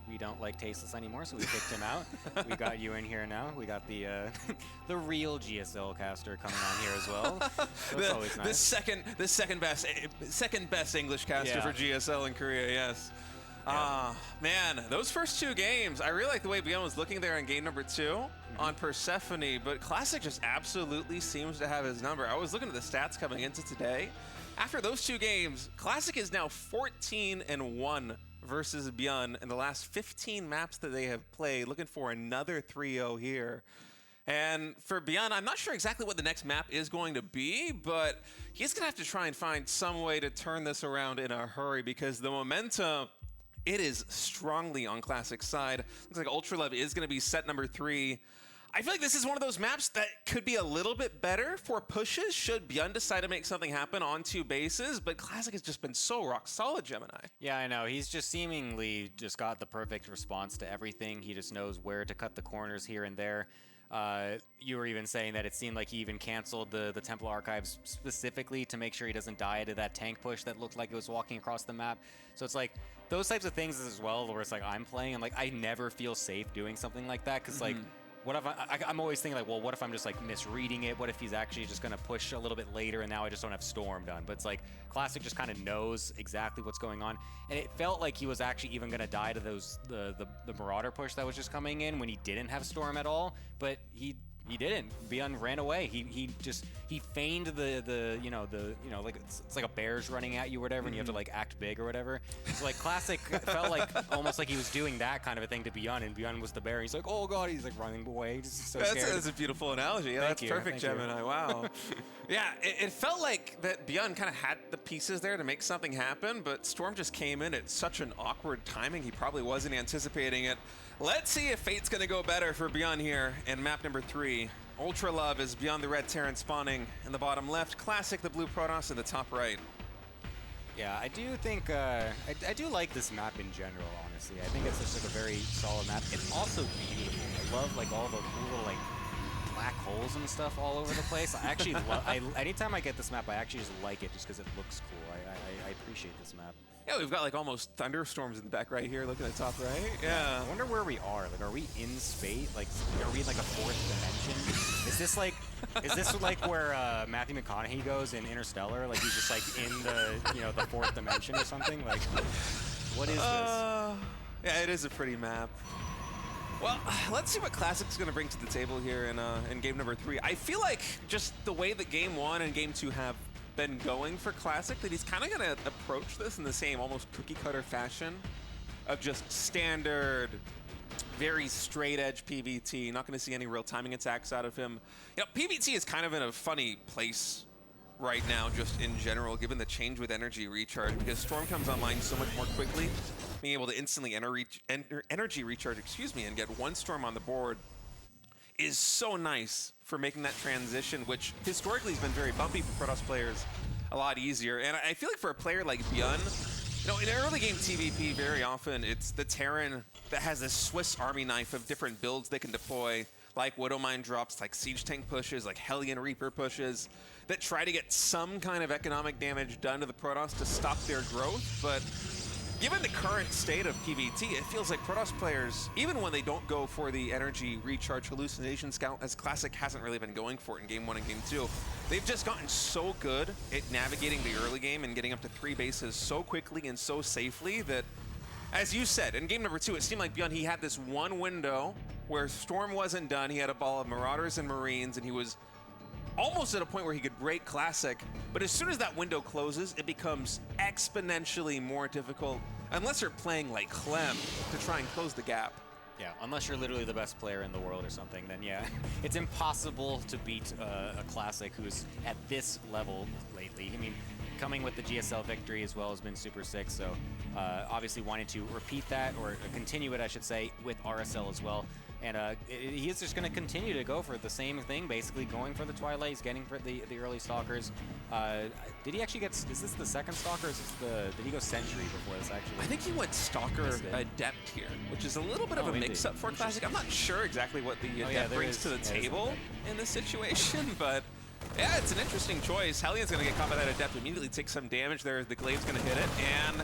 We don't like Tasteless anymore, so we kicked him out. We got you in here now. We got the the real GSL caster coming on here as well. So it's always nice. The second best English caster for GSL in Korea. Yes. Man, those first 2 games, I really like the way ByuN was looking there in game number 2 on Persephone, but Classic just absolutely seems to have his number. I was looking at the stats coming into today. After those 2 games, Classic is now 14-1 versus ByuN in the last 15 maps that they have played, looking for another 3-0 here. And for ByuN, I'm not sure exactly what the next map is going to be, but he's going to have to try and find some way to turn this around in a hurry because the momentum, it is strongly on Classic's side. Looks like Ultralev is going to be set number 3. I feel like this is one of those maps that could be a little bit better for pushes should ByuN decide to make something happen on 2 bases, but Classic has just been so rock solid, Gemini. Yeah, I know. He's just seemingly just got the perfect response to everything. He just knows where to cut the corners here and there. You were even saying that it seemed like he even canceled the Temple Archives specifically to make sure he doesn't die to that tank push that looked like it was walking across the map. So it's like those types of things as well, where it's like I'm playing and like I never feel safe doing something like that because like what if I'm always thinking like, well, what if I'm just like misreading it? What if he's actually just gonna push a little bit later and now I just don't have Storm done? But it's like Classic just kind of knows exactly what's going on, and it felt like he was actually even gonna die to those the Marauder push that was just coming in when he didn't have Storm at all. But he He didn't. ByuN ran away. He feigned like it's like a bear's running at you or whatever, and you have to like act big or whatever. So like Classic felt like almost like he was doing that kind of a thing to ByuN, and ByuN was the bear. He's like, oh god, he's like running away, just so scared. That's a beautiful analogy. Yeah, that's perfect, Gemini. Wow. Yeah, it felt like that ByuN kind of had the pieces there to make something happen, but Storm just came in at such an awkward timing. He probably wasn't anticipating it. Let's see if Fate's going to go better for ByuN here in map number 3. Ultra Love is beyond the red Terran spawning in the bottom left. Classic, the blue Protoss in the top right. Yeah, I do think, I do like this map in general, honestly. I think it's just like a very solid map. It's also beautiful. I love like all the cool little like black holes and stuff all over the place. I actually anytime I get this map, I actually just like it just because it looks cool. I appreciate this map. Yeah, we've got like almost thunderstorms in the back right here. Look at the top right. Yeah. I wonder where we are. Like, are we in space? Like, are we in like a 4th dimension? Is this like where Matthew McConaughey goes in Interstellar? Like he's just like in the the 4th dimension or something? Like, what is this? Yeah, it is a pretty map. Well, let's see what Classic's going to bring to the table here in game number 3. I feel like just the way that game 1 and game 2 have been going for Classic, that he's kind of going to approach this in the same almost cookie cutter fashion of just standard, very straight edge PvT. Not going to see any real timing attacks out of him. PvT is kind of in a funny place right now, just in general, given the change with energy recharge, because Storm comes online so much more quickly. Being able to instantly energy recharge, and get one Storm on the board is so nice for making that transition, which historically has been very bumpy for Protoss players, a lot easier. And I feel like for a player like ByuN, in early game TVP, very often it's the Terran that has this Swiss Army knife of different builds they can deploy, like Widowmine drops, like Siege Tank pushes, like Hellion Reaper pushes, that try to get some kind of economic damage done to the Protoss to stop their growth. But given the current state of PvT, it feels like Protoss players, even when they don't go for the energy recharge hallucination scout, as Classic hasn't really been going for it in game 1 and game 2, they've just gotten so good at navigating the early game and getting up to 3 bases so quickly and so safely that, as you said, in game number 2, it seemed like ByuN, he had this one window where Storm wasn't done. He had a ball of Marauders and Marines, and he was almost at a point where he could break Classic, but as soon as that window closes, it becomes exponentially more difficult, unless you're playing like Clem, to try and close the gap. Yeah, unless you're literally the best player in the world or something, then yeah, it's impossible to beat a Classic who's at this level lately. I mean, coming with the GSL victory as well has been super sick, so obviously wanting to repeat that, or continue it, I should say, with RSL as well. And he is just going to continue to go for the same thing, basically going for the Twilight. He's getting for the early Stalkers. Did he actually get, is this the second Stalker, or is this did he go Sentry before this actually? I think he went Stalker Adept here, which is a little bit of a mix-up for Classic. I'm not sure exactly what the Adept brings to the table in this situation, but yeah, it's an interesting choice. Hellion's going to get caught by that Adept, immediately take some damage there. The Glaive's going to hit it, and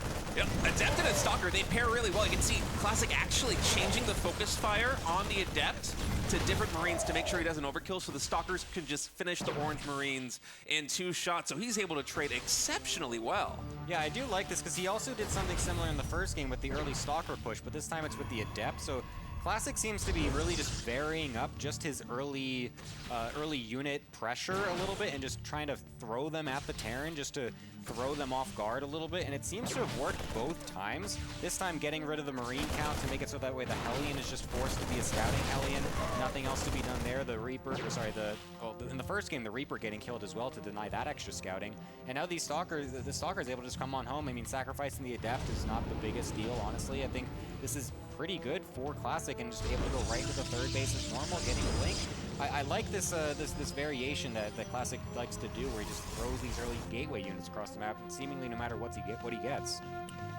Adept and a Stalker, they pair really well. You can see Classic actually changing the focus fire on the Adept to different Marines to make sure he doesn't overkill, so the Stalkers can just finish the Orange Marines in 2 shots, so he's able to trade exceptionally well. Yeah, I do like this, because he also did something similar in the first game with the early Stalker push, but this time it's with the Adept, so Classic seems to be really just varying up just his early unit pressure a little bit and just trying to throw them at the Terran just to throw them off guard a little bit, and it seems to have worked both times. This time getting rid of the Marine count to make it so that way the Hellion is just forced to be a scouting Hellion. Nothing else to be done there. The Reaper, in the first game, the Reaper getting killed as well to deny that extra scouting. And now these Stalkers, the Stalker is able to just come on home. I mean, sacrificing the Adept is not the biggest deal, honestly. I think this is pretty good for Classic and just able to go right to the 3rd base as normal, getting a Blink. I like this this variation that Classic likes to do, where he just throws these early gateway units across the map, and seemingly no matter what he gets.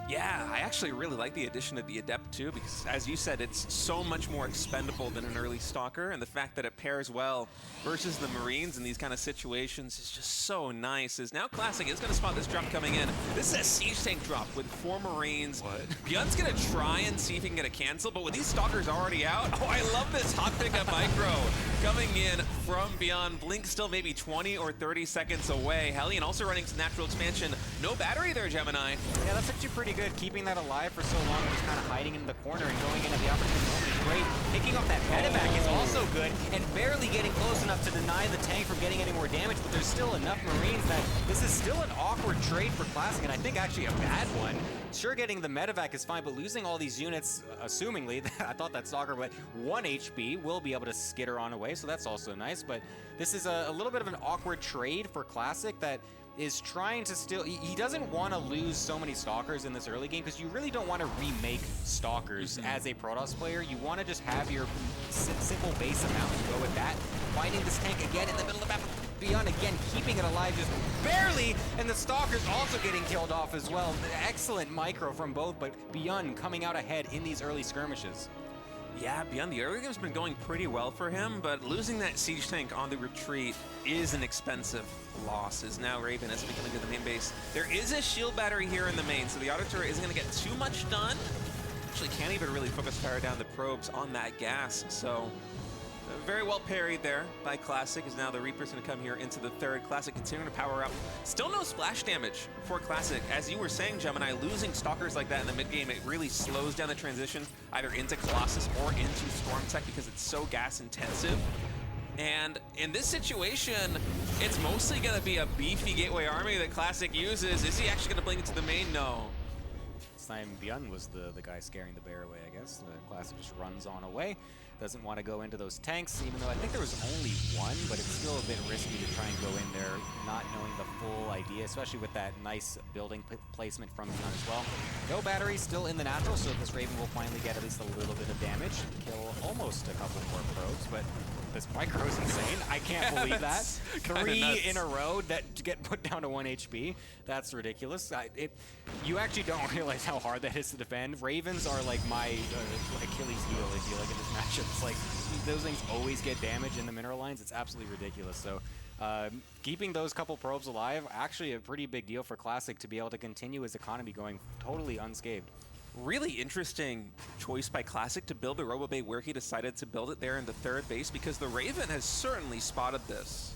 Yeah, I actually really like the addition of the Adept too, because as you said, it's so much more expendable than an early Stalker, and the fact that it pairs well versus the Marines in these kind of situations is just so nice. As now Classic is going to spot this drop coming in. This is a Siege Tank drop with 4 Marines. ByuN's going to try and see if he can get a cancel, but with these Stalkers already out, oh, I love this hot pickup micro coming in from ByuN. Blink still maybe 20 or 30 seconds away. Hellion also running some natural expansion. No battery there, Gemini. Yeah, that's actually pretty good. Keeping that alive for so long, just kind of hiding in the corner and going in at the opportune moment is great. Picking up that medevac is also good, and barely getting close enough to deny the tank from getting any more damage, but there's still enough Marines that this is still an awkward trade for Classic, and I think actually a bad one. Sure, getting the medevac is fine, but losing all these units, assumingly, I thought that Stalker, but 1 HP will be able to skitter on away, so that's also nice, but this is a little bit of an awkward trade for Classic that is trying to still, he doesn't want to lose so many Stalkers in this early game because you really don't want to remake Stalkers as a Protoss player. You want to just have your simple base amount and go with that. Finding this tank again in the middle of the map, ByuN again keeping it alive just barely, and the Stalkers also getting killed off as well. Excellent micro from both, but ByuN coming out ahead in these early skirmishes. Yeah, ByuN, the early game's been going pretty well for him, but losing that siege tank on the retreat is an expensive loss, as now Raven is becoming to the main base. There is a shield battery here in the main, so the auto turret isn't going to get too much done. Actually can't even really focus fire down the probes on that gas, so very well parried there by Classic, as now the Reaper's going to come here into the third. Classic continuing to power up. Still no splash damage for Classic. As you were saying, Gemini, losing Stalkers like that in the mid game, it really slows down the transition either into Colossus or into Storm Tech because it's so gas intensive. And in this situation, it's mostly going to be a beefy gateway army that Classic uses. Is he actually going to blink into the main? No. This time ByuN was the guy scaring the bear away, I guess. The Classic just runs on away. Doesn't want to go into those tanks, even though I think there was only one, but it's still a bit risky to try and go in there not knowing the full idea, especially with that nice building placement from ByuN as well. No battery, still in the natural, so this Raven will finally get at least a little bit of damage. Kill almost a couple more probes, but this micro is insane. I can't believe that. 3 in a row that get put down to 1 HP. That's ridiculous. You actually don't realize how hard that is to defend. Ravens are like my Achilles heel, I feel like, in this matchup. It's like those things always get damage in the mineral lines. It's absolutely ridiculous. So keeping those couple probes alive, actually a pretty big deal for Classic to be able to continue his economy going totally unscathed. Really interesting choice by Classic to build the Robo Bay where he decided to build it there in the third base, because the Raven has certainly spotted this.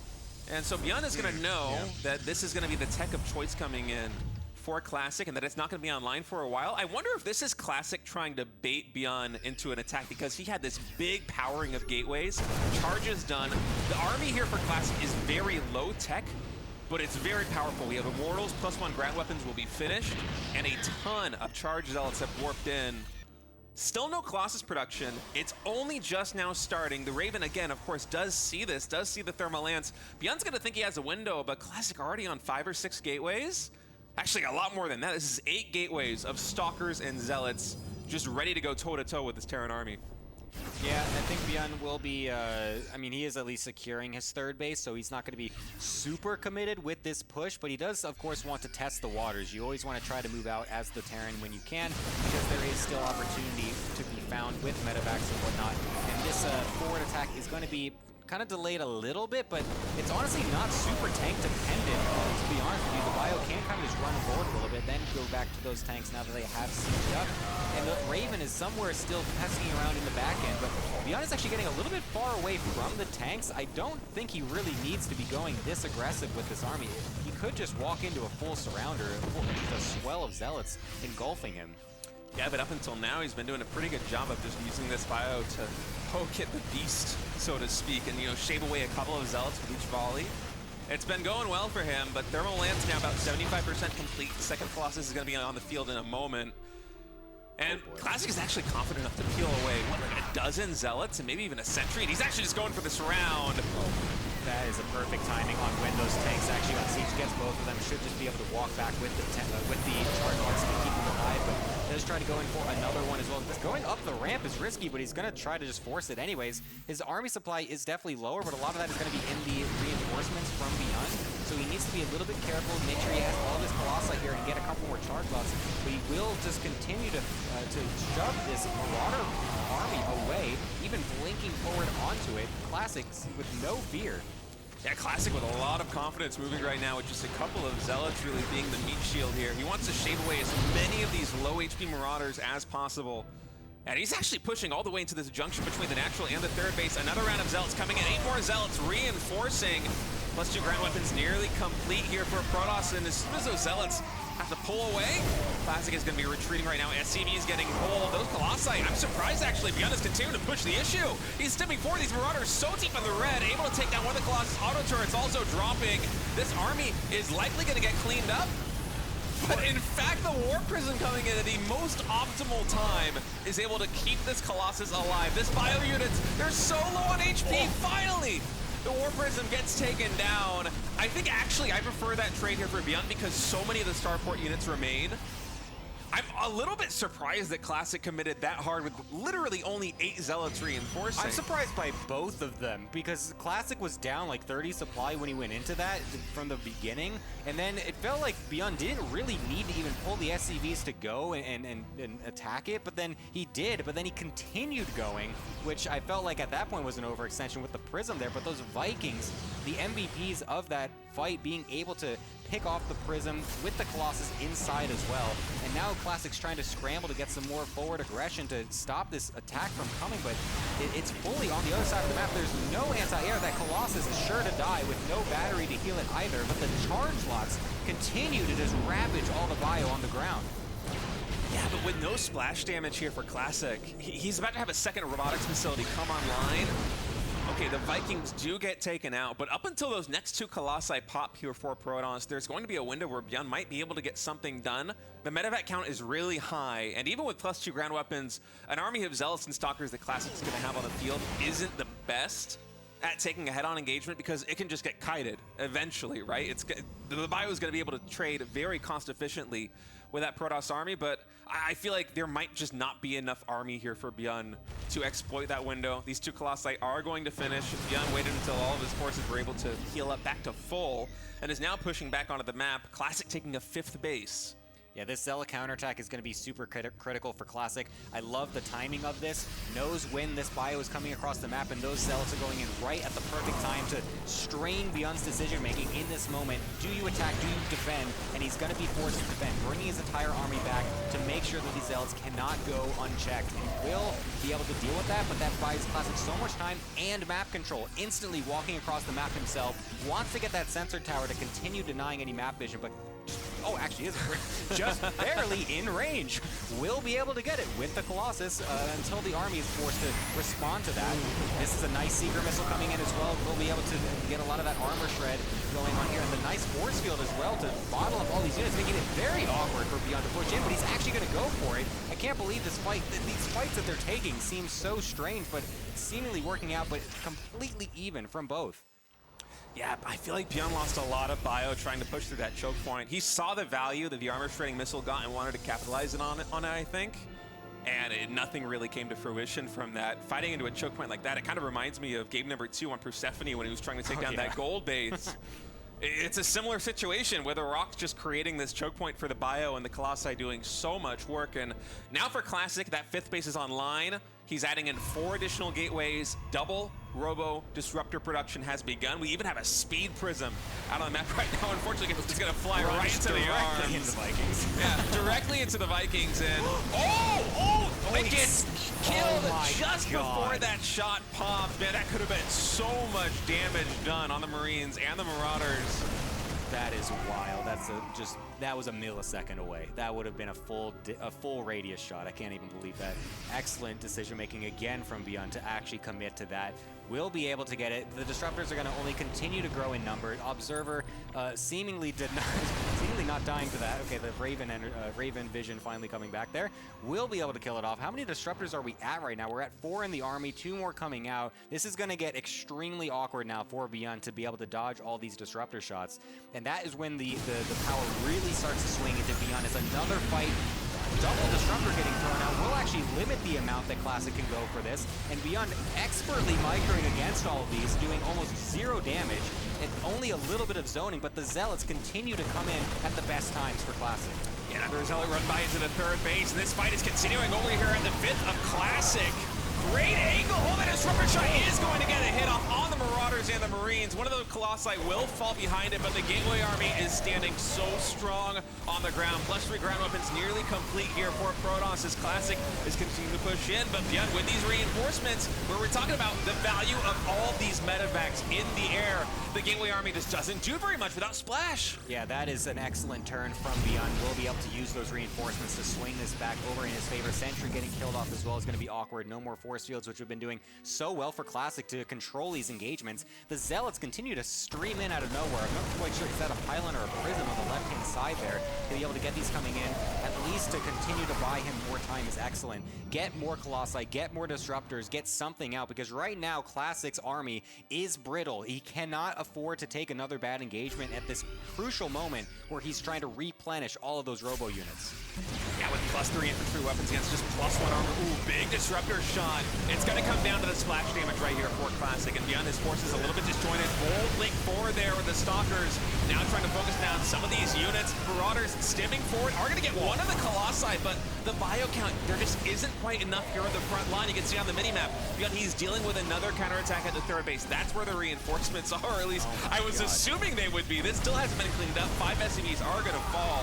And so ByuN is going to know that this is going to be the tech of choice coming in for Classic and that it's not going to be online for a while. I wonder if this is Classic trying to bait ByuN into an attack because he had this big powering of gateways. Charges done. The army here for Classic is very low tech, but it's very powerful. We have Immortals, +1 ground weapons will be finished, and a ton of Charge Zealots have warped in. Still no Colossus production. It's only just now starting. The Raven, again, of course, does see this, does see the Thermal Lance. ByuN's gonna think he has a window, but Classic already on 5 or 6 gateways? Actually, a lot more than that. This is 8 gateways of Stalkers and Zealots just ready to go toe-to-toe with this Terran army. Yeah, I think ByuN will be, I mean, he is at least securing his third base, so he's not going to be super committed with this push, but he does, of course, want to test the waters. You always want to try to move out as the Terran when you can, because there is still opportunity to be found with medevacs and whatnot. And this forward attack is going to be kind of delayed a little bit, but it's honestly not super tank dependent, to be honest with you. The Bio can kind of just run forward a little bit, then go back to those tanks now that they have sieged up. And the Raven is somewhere still pesking around in the back end, but ByuN is actually getting a little bit far away from the tanks. I don't think he really needs to be going this aggressive with this army. He could just walk into a full surrounder, a swell of Zealots engulfing him. Yeah, but up until now, he's been doing a pretty good job of just using this bio to poke at the beast, so to speak, and, you know, shave away a couple of Zealots with each volley. It's been going well for him, but Thermal Lance now about 75% complete. The second Colossus is going to be on the field in a moment. And Classic is actually confident enough to peel away, what, like a dozen Zealots and maybe even a Sentry, and he's actually just going for this round. That is a perfect timing on when those tanks actually on siege. Gets both of them. Should just be able to walk back with the charge arcs to keep them alive, but does try to go in for another one as well. Going up the ramp is risky, but he's going to try to just force it anyways. His army supply is definitely lower, but a lot of that is going to be in the reinforcements from ByuN, so he needs to be a little bit careful, make sure he has all of his Colossi here and get a couple more charge bots, but he will just continue to shove this Marauder army away, even blinking forward onto it. Classics with no fear. Yeah, Classic with a lot of confidence moving right now with just a couple of Zealots really being the meat shield here. He wants to shave away as many of these low HP Marauders as possible. And he's actually pushing all the way into this junction between the natural and the third base. Another round of Zealots coming in. 8 more Zealots reinforcing. +2 ground weapons nearly complete here for Protoss. And as soon as those Zealots have to pull away, Classic is going to be retreating right now. SCV is getting pulled. Those Colossi, I'm surprised actually ByuN is continuing to push the issue. He's stepping forward. These Marauders so deep in the red, able to take down one of the Colossus auto turrets, also dropping. This army is likely going to get cleaned up. But in fact, the War Prism coming in at the most optimal time is able to keep this Colossus alive. This bio units, they're so low on HP. Finally, the War Prism gets taken down. I think actually I prefer that trade here for ByuN because so many of the Starport units remain. I'm a little bit surprised that Classic committed that hard with literally only 8 Zealots reinforcing. I'm surprised by both of them because Classic was down like 30 supply when he went into that from the beginning, and then it felt like ByuN didn't really need to even pull the SCVs to go and attack it, but then he did, but then he continued going, which I felt like at that point was an overextension with the Prism there, but those Vikings, the MVPs of that fight, being able to pick off the Prism with the Colossus inside as well. And now Classic's trying to scramble to get some more forward aggression to stop this attack from coming, but it's fully on the other side of the map. There's no anti-air. That Colossus is sure to die with no battery to heal it either, but the charge lots continue to just ravage all the bio on the ground. Yeah, but with no splash damage here for Classic, he's about to have a second robotics facility come online. Okay, the Vikings do get taken out, but up until those next 2 Colossi pop here for Protoss, there's going to be a window where ByuN might be able to get something done. The medevac count is really high, and even with +2 ground weapons, an army of Zealots and Stalkers that Classic's going to have on the field isn't the best at taking a head-on engagement because it can just get kited eventually, right? The bio is going to be able to trade very cost efficiently with that Protoss army, but I feel like there might just not be enough army here for ByuN to exploit that window. These 2 Colossi are going to finish. ByuN waited until all of his forces were able to heal up back to full and is now pushing back onto the map. Classic taking a 5th base. Yeah, this Zealot counterattack is going to be super critical for Classic. I love the timing of this. Knows when this bio is coming across the map, and those Zealots are going in right at the perfect time to strain ByuN's decision-making in this moment. Do you attack? Do you defend? And he's going to be forced to defend, bringing his entire army back to make sure that these Zealots cannot go unchecked. He will be able to deal with that, but that buys Classic so much time and map control. Instantly walking across the map himself, wants to get that sensor tower to continue denying any map vision, but oh, actually is just barely in range. Will be able to get it with the Colossus until the army is forced to respond to that. This is a nice Seeker missile coming in as well. We'll be able to get a lot of that armor shred going on here. And the nice force field as well to bottle up all these units, making it very awkward for ByuN to push in, but he's actually going to go for it. I can't believe this fight. These fights that they're taking seem so strange, but seemingly working out, but completely even from both. Yeah, I feel like ByuN lost a lot of bio trying to push through that choke point. He saw the value that the armor shredding missile got and wanted to capitalize on it, I think. And nothing really came to fruition from that. Fighting into a choke point like that, it kind of reminds me of game number 2 on Persephone when he was trying to take down that gold base. It's a similar situation where the Rock's just creating this choke point for the bio and the Colossi doing so much work. And now for Classic, that 5th base is online. He's adding in 4 additional gateways. Double Robo Disruptor production has begun. We even have a Speed Prism out on the map right now. Unfortunately, it's going to fly right into the arms. Into the Vikings. Yeah, directly into the Vikings. And it gets killed just before that shot popped. Man, that could have been so much damage done on the Marines and the Marauders. That is wild. That was a millisecond away. That would have been a full radius shot. I can't even believe that. Excellent decision making again from ByuN to actually commit to that. Will be able to get it. The disruptors are going to only continue to grow in number. Observer seemingly not dying to that. Okay, the Raven vision finally coming back there. Will be able to kill it off. How many disruptors are we at right now? We're at 4 in the army, 2 more coming out. This is going to get extremely awkward now for ByuN to be able to dodge all these disruptor shots. And that is when the power really starts to swing into ByuN as another fight. Double disruptor getting thrown out will actually limit the amount that Classic can go for this. And ByuN expertly microing against all of these, doing almost 0 damage and only a little bit of zoning, but the Zealots continue to come in at the best times for Classic. Yeah, another Zealot run by into the 3rd base, and this fight is continuing over here at the 5th of Classic. Great angle. Oh, that disruptor shot is going to get a hit off on the Marauders and the Marines. One of the Colossi will fall behind it, but the Gateway Army is standing so strong on the ground. +3 ground weapons nearly complete here for Protoss as Classic is continuing to push in. But ByuN, with these reinforcements, where we're talking about the value of all these medevacs in the air, the Gateway Army just doesn't do very much without Splash. Yeah, that is an excellent turn from ByuN. We'll be able to use those reinforcements to swing this back over in his favor. Sentry getting killed off as well is going to be awkward. No more force fields, which have been doing so well for Classic to control these engagements. The Zealots continue to stream in out of nowhere. I'm not quite sure, is that a pylon or a prism on the left-hand side there? To be able to get these coming in, at least to continue to buy him more time is excellent. Get more Colossi, get more Disruptors, get something out, because right now Classic's army is brittle. He cannot afford to take another bad engagement at this crucial moment where he's trying to replenish all of those robo units. Yeah, with +3 infantry weapons against just +1 armor. Ooh, big disruptor shot. It's going to come down to the splash damage right here for Classic, and ByuN, his forces a little bit disjointed. Bold link forward there with the Stalkers. Now trying to focus down some of these units. Marauders stimming forward are going to get one of the Colossi, but the bio count, there just isn't quite enough here on the front line. You can see on the minimap, ByuN, he's dealing with another counterattack at the third base. That's where the reinforcements are, or at least I was assuming they would be. This still hasn't been cleaned up. 5 SCVs are going to fall.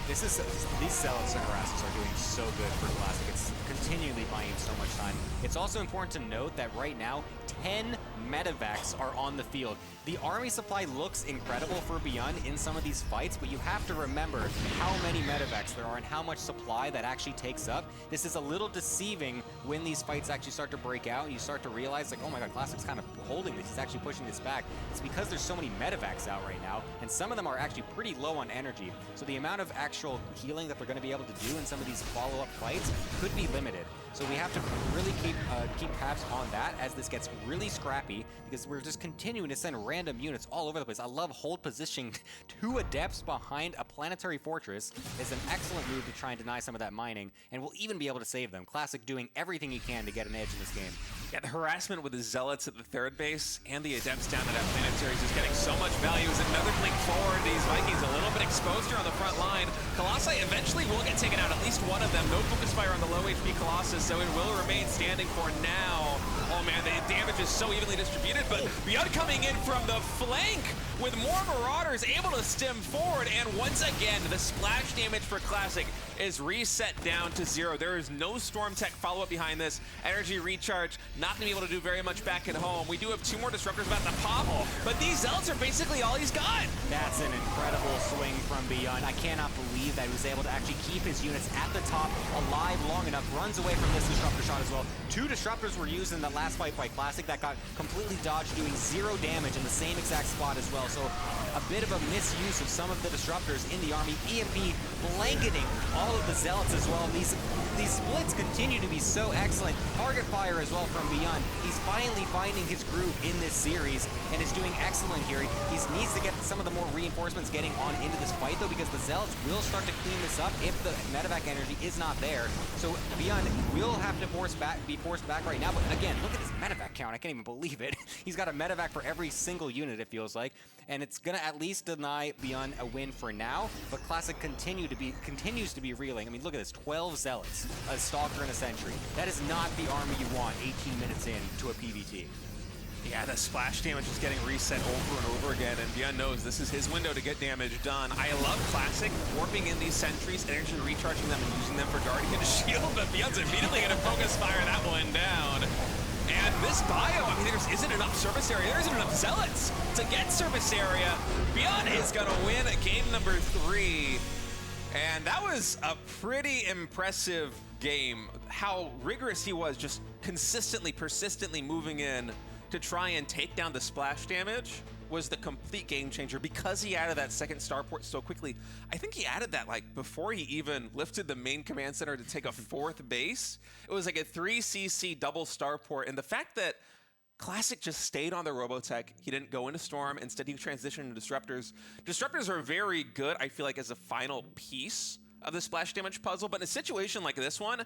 These Zealots and Harasses are doing so good for Classic. It's continually buying so much time. It's also important to note that right now, 10 medevacs are on the field. The army supply looks incredible for ByuN in some of these fights, but you have to remember how many medevacs there are and how much supply that actually takes up. This is a little deceiving when these fights actually start to break out and you start to realize, like, oh my god, Classic's kind of holding this. He's actually pushing this back. It's because there's so many medevacs out right now, and some of them are actually pretty low on energy. So the amount of actual healing that they're going to be able to do in some of these follow-up fights could be limited. So we have to really keep tabs on that as this gets really scrappy, because we're just continuing to send random units all over the place. I love hold positioning 2 adepts behind a planetary fortress. Is an excellent move to try and deny some of that mining, and we'll even be able to save them. Classic doing everything he can to get an edge in this game. Yeah, the harassment with the Zealots at the third base and the Adepts down to that planetary is just getting so much value. As another blink forward, these Vikings a little bit exposed here on the front line. Colossi eventually will get taken out, at least one of them. No focus fire on the low HP Colossus, so it will remain standing for now. Oh man, the damage is so evenly distributed, but ByuN coming in from the flank with more Marauders able to stem forward, and once again, the splash damage for Classic is reset down to 0. There is no Storm Tech follow-up behind this. Energy recharge, not going to be able to do very much back at home. We do have 2 more Disruptors about to pop, but these Zealots are basically all he's got. That's an incredible swing from ByuN. I cannot believe that he was able to actually keep his units at the top alive long enough. Runs away from this Disruptor shot as well. 2 Disruptors were used in the last fight by Classic that got completely dodged, doing 0 damage in the same exact spot as well. So a bit of a misuse of some of the Disruptors in the army. EMP blanketing all of the Zealots as well. These splits continue to be so excellent. Target fire as well from ByuN. He's finally finding his groove in this series and is doing excellent here. He needs to get some of the more reinforcements getting on into this fight though, because the Zealots will start to clean this up if the medevac energy is not there. So ByuN will have to be forced back right now. But again, look at this medevac count. I can't even believe it. He's got a medevac for every single unit, it feels like. And it's going to at least deny ByuN a win for now. But Classic continues to be reeling. I mean, look at this. 12 Zealots, a Stalker, and a Sentry. That is not the army you want 18 minutes in to a PvT. Yeah, the splash damage is getting reset over and over again, and ByuN knows this is his window to get damage done. I love Classic warping in these sentries, energy recharging them and using them for Guardian Shield, but ByuN's immediately going to focus fire that one down. And this bio, I mean, there isn't enough service area. There isn't enough Zealots to get service area. ByuN is going to win game number 3. And that was a pretty impressive game. How rigorous he was, just consistently, persistently moving in to try and take down the splash damage was the complete game changer because he added that second starport so quickly. I think he added that like before he even lifted the main command center to take a 4th base. It was like a 3cc double starport, and the fact that Classic just stayed on the Robotech. He didn't go into Storm. Instead, he transitioned to Disruptors. Disruptors are very good, I feel like, as a final piece of the splash damage puzzle. But in a situation like this one,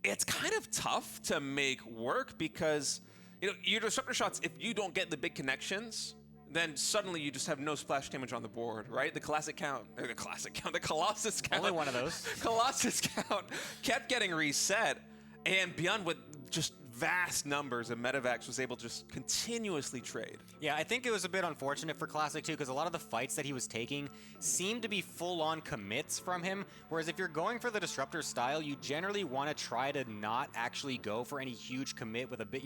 it's kind of tough to make work because, you know, your Disruptor shots, if you don't get the big connections, then suddenly you just have no splash damage on the board, right? The Colossus count, the Colossus count. Only one of those. Colossus count kept getting reset, and ByuN with just vast numbers, and Medevacs was able to just continuously trade. Yeah, I think it was a bit unfortunate for Classic too, because a lot of the fights that he was taking seemed to be full-on commits from him, whereas if you're going for the Disruptor style, you generally want to try to not actually go for any huge commit with a bit,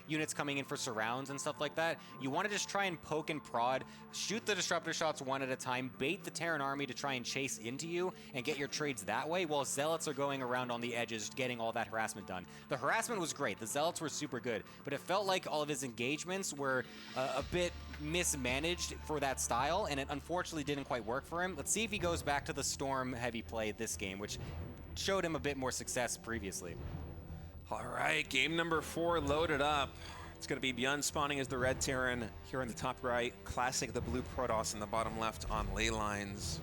units coming in for surrounds and stuff like that. You want to just try and poke and prod, shoot the Disruptor shots one at a time, bait the Terran army to try and chase into you, and get your trades that way, while Zealots are going around on the edges getting all that harassment done. The harassment was great, the Zealots were super good, but it felt like all of his engagements were a bit mismanaged for that style, and it unfortunately didn't quite work for him. Let's see if he goes back to the Storm heavy play this game, which showed him a bit more success previously. All right, game number 4 loaded up. It's going to be ByuN spawning as the red Terran here in the top right. Classic, the blue Protoss in the bottom left on ley lines.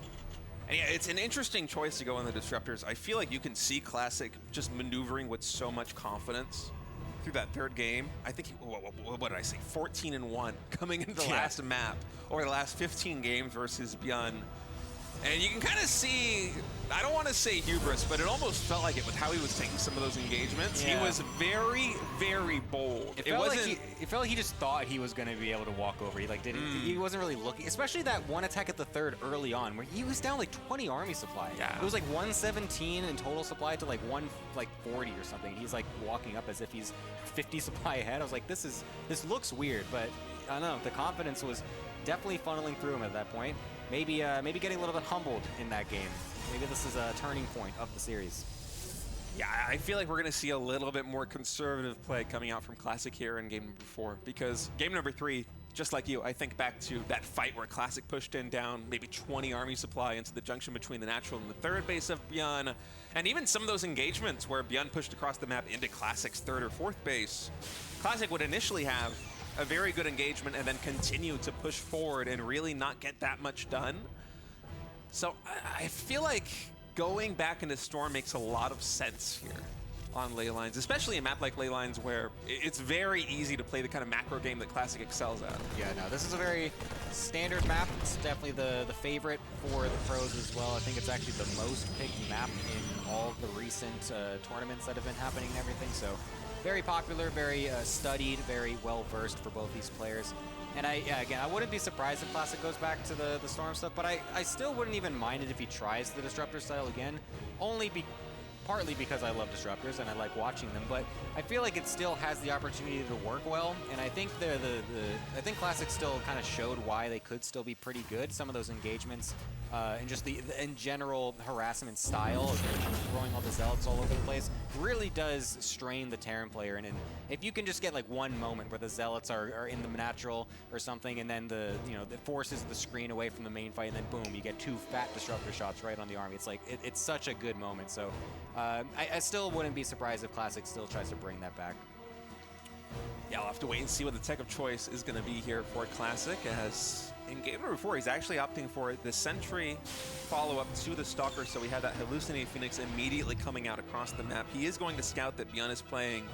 And yeah, it's an interesting choice to go in the Disruptors. I feel like you can see Classic just maneuvering with so much confidence through that third game. I think, what did I say, 14-1 coming into the last map, or the last 15 games versus ByuN. And you can kind of see, I don't want to say hubris, but it almost felt like it with how he was taking some of those engagements. Yeah. He was very, very bold. It felt like he just thought he was going to be able to walk over. He he wasn't really looking, especially that one attack at the third early on, where he was down like 20 army supply. Yeah. It was like 117 in total supply to like 140 or something. He's like walking up as if he's 50 supply ahead. I was like, this looks weird, but I don't know. The confidence was definitely funneling through him at that point. Maybe getting a little bit humbled in that game. Maybe this is a turning point of the series. Yeah, I feel like we're going to see a little bit more conservative play coming out from Classic here in game number 4, because game number 3, just like you, I think back to that fight where Classic pushed in down maybe 20 army supply into the junction between the natural and the third base of ByuN, and even some of those engagements where ByuN pushed across the map into Classic's third or fourth base. Classic would initially have a very good engagement and then continue to push forward and really not get that much done. So I feel like going back into Storm makes a lot of sense here on ley lines, especially a map like ley lines where it's very easy to play the kind of macro game that Classic excels at. Yeah, no, this is a very standard map. It's definitely the favorite for the pros as well. I think it's actually the most picked map in all of the recent tournaments that have been happening and everything. So very popular, very studied, very well-versed for both these players. And again, I wouldn't be surprised if Classic goes back to the Storm stuff, but I still wouldn't even mind it if he tries the Disruptor style again, partly because I love Disruptors and I like watching them, but I feel like it still has the opportunity to work well, and I think I think Classic still kind of showed why they could still be pretty good. Some of those engagements and just the in general harassment style of throwing all the Zealots all over the place really does strain the Terran player, and if you can just get like one moment where the Zealots are in the natural or something, and then that forces the screen away from the main fight, and then boom, you get 2 fat Disruptor shots right on the army. It's like it's such a good moment. So I still wouldn't be surprised if Classic still tries to bring that back. Yeah, I'll have to wait and see what the tech of choice is going to be here for Classic, as in game number 4, he's actually opting for the Sentry follow-up to the Stalker, so we have that Hallucinating Phoenix immediately coming out across the map. He is going to scout that ByuN is playing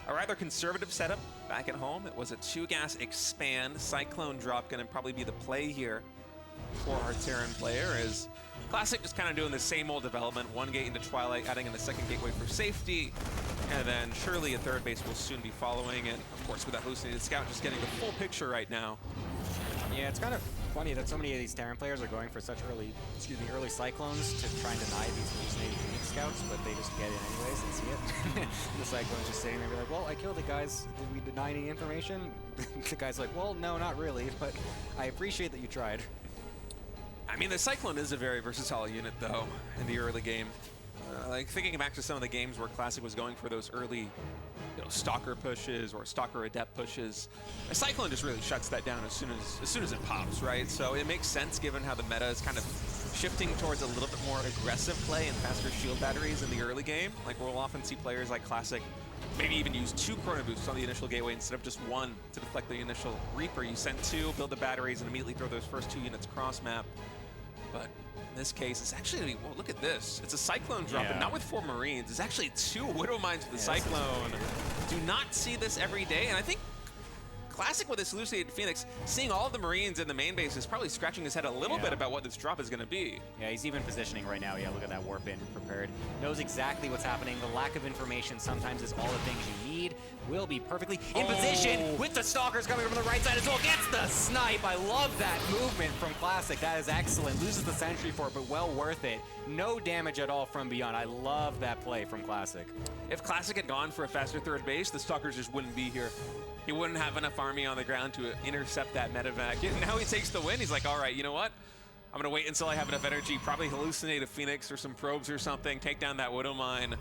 a rather conservative setup back at home. It was a 2-gas expand. Cyclone drop going to probably be the play here for our Terran player, as Classic just kind of doing the same old development. 1 gate into Twilight, adding in the 2nd gateway for safety, and then surely a 3rd base will soon be following, and of course with that Hallucinated Scout just getting the full picture right now. Yeah, it's kind of funny that so many of these Terran players are going for such early Cyclones to try and deny these Hallucinated Phoenix Scouts, but they just get it anyways and see it. The Cyclone's just sitting there and be like, well, I killed the guys. Did we deny any information? The guy's like, well, no, not really, but I appreciate that you tried. I mean, the Cyclone is a very versatile unit, though, in the early game. Like, thinking back to some of the games where Classic was going for those early Stalker pushes or Stalker Adept pushes, a Cyclone just really shuts that down as soon as it pops, right? So it makes sense given how the meta is kind of shifting towards a little bit more aggressive play and faster shield batteries in the early game. Like, we'll often see players like Classic maybe even use 2 Chrono Boosts on the initial gateway instead of just 1 to deflect the initial Reaper. You send 2, build the batteries, and immediately throw those first 2 units cross map. But in this case, it's actually, well, look at this. It's a Cyclone drop, but not with 4 Marines. It's actually 2 Widow Mines with the Cyclone. Do not see this every day, and I think Classic with this Elucidated Phoenix, seeing all of the Marines in the main base is probably scratching his head a little bit about what this drop is going to be. Yeah, he's even positioning right now. Yeah, look at that warp in prepared. Knows exactly what's happening. The lack of information sometimes is all the things you need. Will be perfectly in position with the Stalkers coming from the right side as well. Gets the snipe. I love that movement from Classic. That is excellent. Loses the sentry for it, but well worth it. No damage at all from ByuN. I love that play from Classic. If Classic had gone for a faster third base, the Stalkers just wouldn't be here. He wouldn't have enough army on the ground to intercept that medevac. And now he takes the win. He's like, all right, you know what? I'm going to wait until I have enough energy, probably hallucinate a Phoenix or some probes or something, take down that Widow Mine.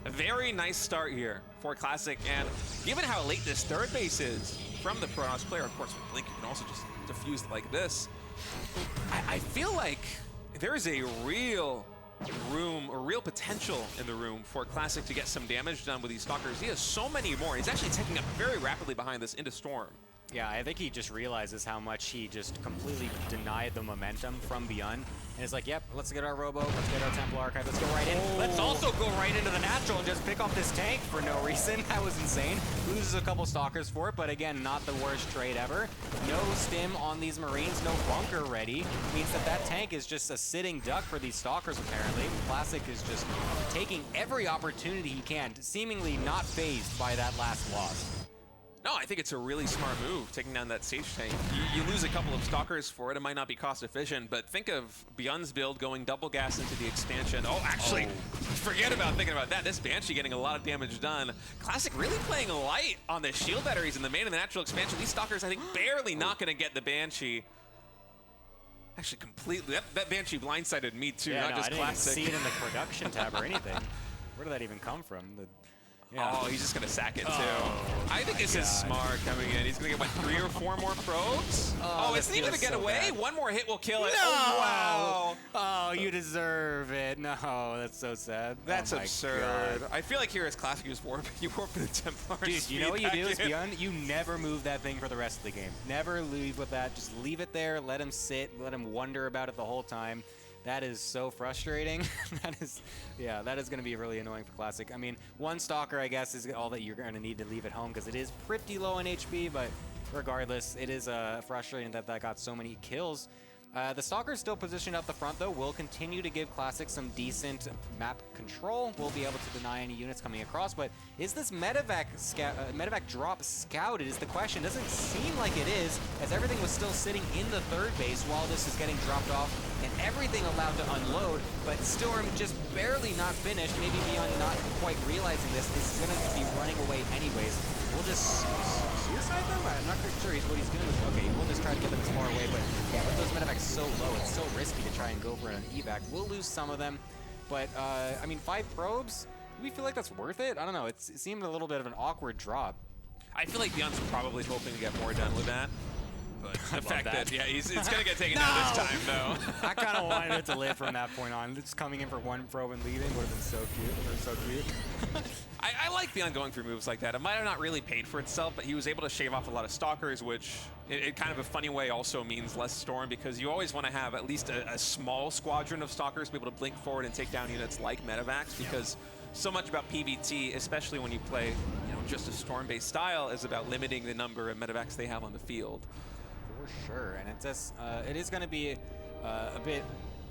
A very nice start here for Classic, and given how late this third base is from the Protoss player, of course, with Blink, you can also just defuse it like this. I feel like there is a real room, or real potential in the room for Classic to get some damage done with these Stalkers. He has so many more. He's actually taking up very rapidly behind this into Storm. Yeah, I think he just realizes how much he just completely denied the momentum from ByuN. And it's like, yep, let's get our Robo, let's get our Templar Archive, let's go right in. Let's also go right into the natural and just pick off this tank for no reason. That was insane. Loses a couple Stalkers for it, but again, not the worst trade ever. No stim on these Marines, no bunker ready. Means that that tank is just a sitting duck for these Stalkers, apparently. Classic is just taking every opportunity he can, seemingly not fazed by that last loss. No, I think it's a really smart move, taking down that Sage tank. You lose a couple of Stalkers for it. It might not be cost efficient, but think of ByuN's build going double gas into the expansion. Oh, actually, forget about thinking about that. This Banshee getting a lot of damage done. Classic really playing light on the shield batteries in the main and the natural expansion. These Stalkers, I think, barely not going to get the Banshee. Actually, completely. That Banshee blindsided me, too, not just Classic. I didn't even see it in the production tab or anything. Where did that even come from? Yeah. Oh, he's just going to sack it, too. I think this is smart coming in. He's going to get, what, 3 or 4 more probes? Oh, isn't he going to get away? Bad. One more hit will kill it. No! Oh, wow. Oh, you deserve it. No, that's so sad. That's absurd. God. I feel like here as Classic, you warp the Templars. Dude, you know what you do is ByuN? You never move that thing for the rest of the game. Never leave with that. Just leave it there. Let him sit. Let him wonder about it the whole time. That is so frustrating. That is going to be really annoying for Classic. I mean, 1 Stalker, I guess, is all that you're going to need to leave at home because it is pretty low in HP, but regardless, it is frustrating that got so many kills. The Stalker's still positioned up the front, though. Will continue to give Classic some decent map control. We'll be able to deny any units coming across, but is this medevac drop scouted is the question. Doesn't seem like it is, as everything was still sitting in the third base while this is getting dropped off and everything allowed to unload, but Storm just barely not finished. Maybe ByuN not quite realizing this. This is going to be running away anyways. We'll just suicide them? I'm not quite sure what he's doing. Okay, we'll just try to get them as far away, but yeah, with those medevacs so low, it's so risky to try and go for an evac. We'll lose some of them, but I mean, 5 probes? Do we feel like that's worth it? I don't know. It seemed a little bit of an awkward drop. I feel like ByuN's probably hoping to get more done with that. But the fact that it's going to get taken down this time, though. I kind of wanted it to live from that point on. Just coming in for 1 probe and leaving would have been so cute. So cute. I like ByuN going through moves like that. It might have not really paid for itself, but he was able to shave off a lot of Stalkers, which it kind of a funny way also means less Storm, because you always want to have at least a small squadron of Stalkers be able to blink forward and take down units like medevacs, because so much about PvT, especially when you play just a Storm-based style, is about limiting the number of medevacs they have on the field. For sure, and it is going to be a bit.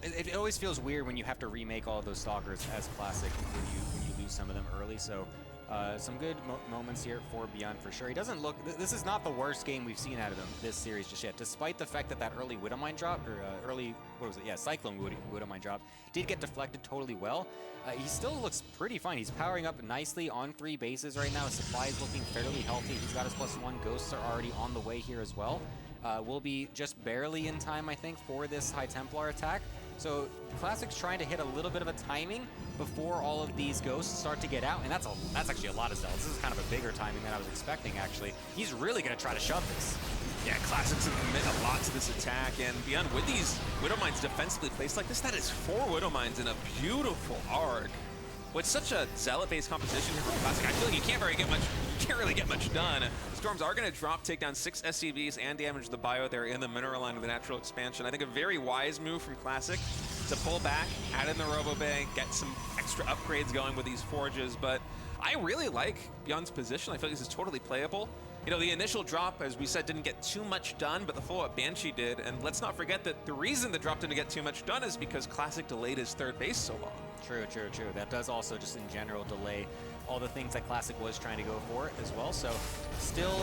It always feels weird when you have to remake all of those Stalkers as Classic when you lose some of them early. So some good moments here for ByuN for sure. He doesn't look. This is not the worst game we've seen out of him this series just yet, despite the fact that early Widow Mine drop or early Cyclone Widow Mine drop did get deflected totally well. He still looks pretty fine. He's powering up nicely on 3 bases right now. His supply is looking fairly healthy. He's got his +1. Ghosts are already on the way here as well. Will be just barely in time, I think, for this High Templar attack. So Classic's trying to hit a little bit of a timing before all of these ghosts start to get out, and that's actually a lot of zealots. This is kind of a bigger timing than I was expecting, actually. He's really going to try to shove this. Yeah, Classic's going to commit a lot to this attack, and ByuN, with these Widow Mines defensively placed like this, that is 4 Widow Mines in a beautiful arc. With such a zealot-based composition here from Classic, I feel like you can't really get much done. The Storms are going to take down 6 SCVs and damage the bio there in the mineral line of the natural expansion. I think a very wise move from Classic to pull back, add in the Robo Bay, get some extra upgrades going with these forges. But I really like ByuN's position. I feel like this is totally playable. You know, the initial drop, as we said, didn't get too much done, but the follow-up Banshee did. And let's not forget that the reason the drop didn't get too much done is because Classic delayed his third base so long. True, true, true. That does also just in general delay all the things that Classic was trying to go for as well. So still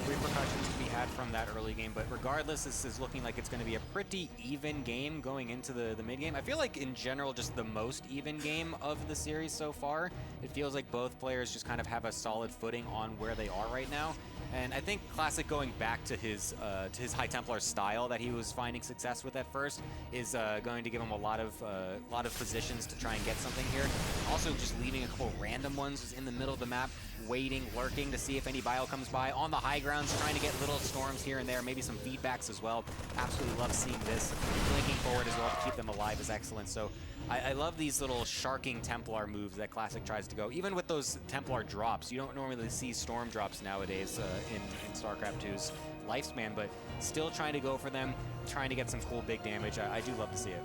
repercussions to be had from that early game. But regardless, this is looking like it's going to be a pretty even game going into the mid-game. I feel like in general, just the most even game of the series so far. It feels like both players just kind of have a solid footing on where they are right now. And I think Classic going back to his High Templar style that he was finding success with at first is going to give him a lot of positions to try and get something here. Also, just leaving a couple random ones in the middle of the map, waiting, lurking to see if any bio comes by on the high grounds, trying to get little storms here and there, maybe some feedbacks as well. Absolutely love seeing this. Blinking forward as well to keep them alive is excellent. So I love these little sharking Templar moves that Classic tries to go. Even with those Templar drops, you don't normally see storm drops nowadays in StarCraft II's lifespan, but still trying to go for them, trying to get some cool big damage. I do love to see it.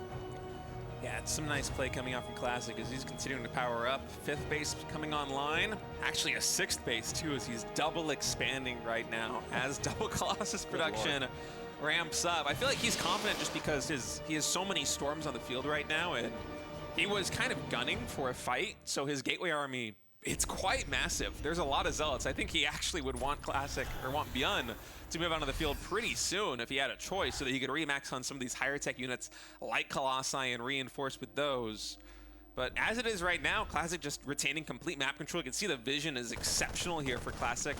Yeah, it's some nice play coming out from Classic as he's continuing to power up. 5th base coming online. Actually a 6th base too, as he's double expanding right now as Double Colossus production ramps up. I feel like he's confident just because he has so many storms on the field right now, and he was kind of gunning for a fight, so his Gateway army, it's quite massive. There's a lot of zealots. I think he actually would want Classic, or want ByuN to move onto the field pretty soon if he had a choice, so that he could remax on some of these higher tech units like Colossi and reinforce with those. But as it is right now, Classic just retaining complete map control. You can see the vision is exceptional here for Classic.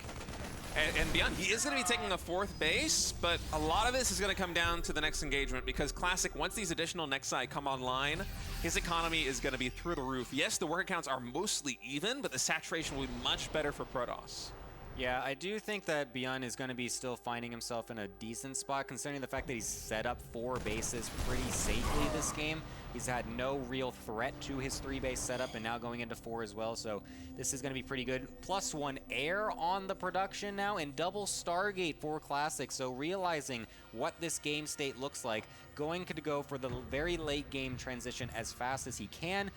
And ByuN, he is going to be taking a 4th base, but a lot of this is going to come down to the next engagement because Classic, once these additional Nexi come online, his economy is going to be through the roof. Yes, the worker counts are mostly even, but the saturation will be much better for Protoss. Yeah, I do think that ByuN is going to be still finding himself in a decent spot, considering the fact that he's set up 4 bases pretty safely this game. He's had no real threat to his 3-base setup, and now going into 4 as well, so this is going to be pretty good. +1 air on the production now, and double Stargate for Classic, so realizing what this game state looks like, going to go for the very late game transition as fast as he can,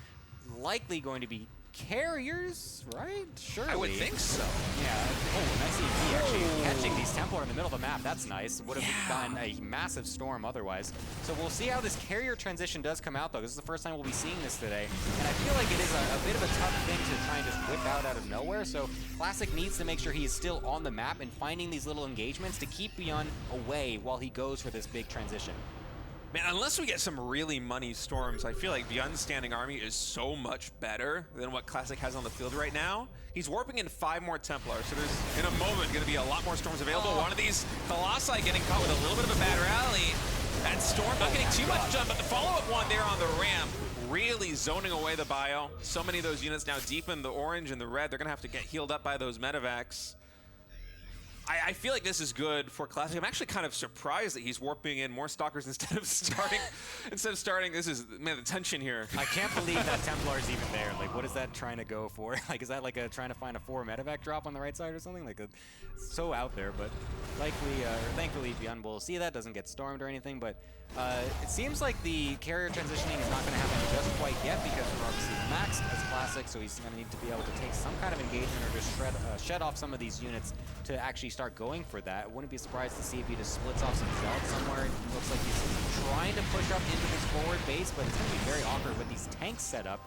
likely going to be carriers, right? Surely. I would think so. Yeah. Oh, nice EV actually catching these Templar in the middle of the map. That's nice. Would have gotten a massive storm otherwise. So we'll see how this carrier transition does come out, though. This is the first time we'll be seeing this today. And I feel like it is a bit of a tough thing to try and just whip out of nowhere. So Classic needs to make sure he is still on the map and finding these little engagements to keep ByuN away while he goes for this big transition. Man, unless we get some really money storms, I feel like ByuN's standing army is so much better than what Classic has on the field right now. He's warping in 5 more Templars, so there's, in a moment, going to be a lot more storms available. One of these Colossi getting caught with a little bit of a bad rally. That storm not getting too much done, but the follow-up one there on the ramp, really zoning away the bio. So many of those units now deep in the orange and the red. They're going to have to get healed up by those medevacs. I feel like this is good for Classic. I'm actually kind of surprised that he's warping in more Stalkers instead of starting. This is, man, the tension here. I can't believe that Templar is even there. Like, what is that trying to go for? Like, is that like trying to find a 4 medevac drop on the right side or something? Like, so out there, but thankfully ByuN will see that, doesn't get stormed or anything, but it seems like the carrier transitioning is not going to happen just quite yet because we're obviously maxed as Classic, so he's going to need to be able to take some kind of engagement or just shed off some of these units to actually start going for that. Wouldn't be surprised to see if he just splits off some zealots somewhere. It looks like he's trying to push up into his forward base, but it's going to be very awkward with these tanks set up.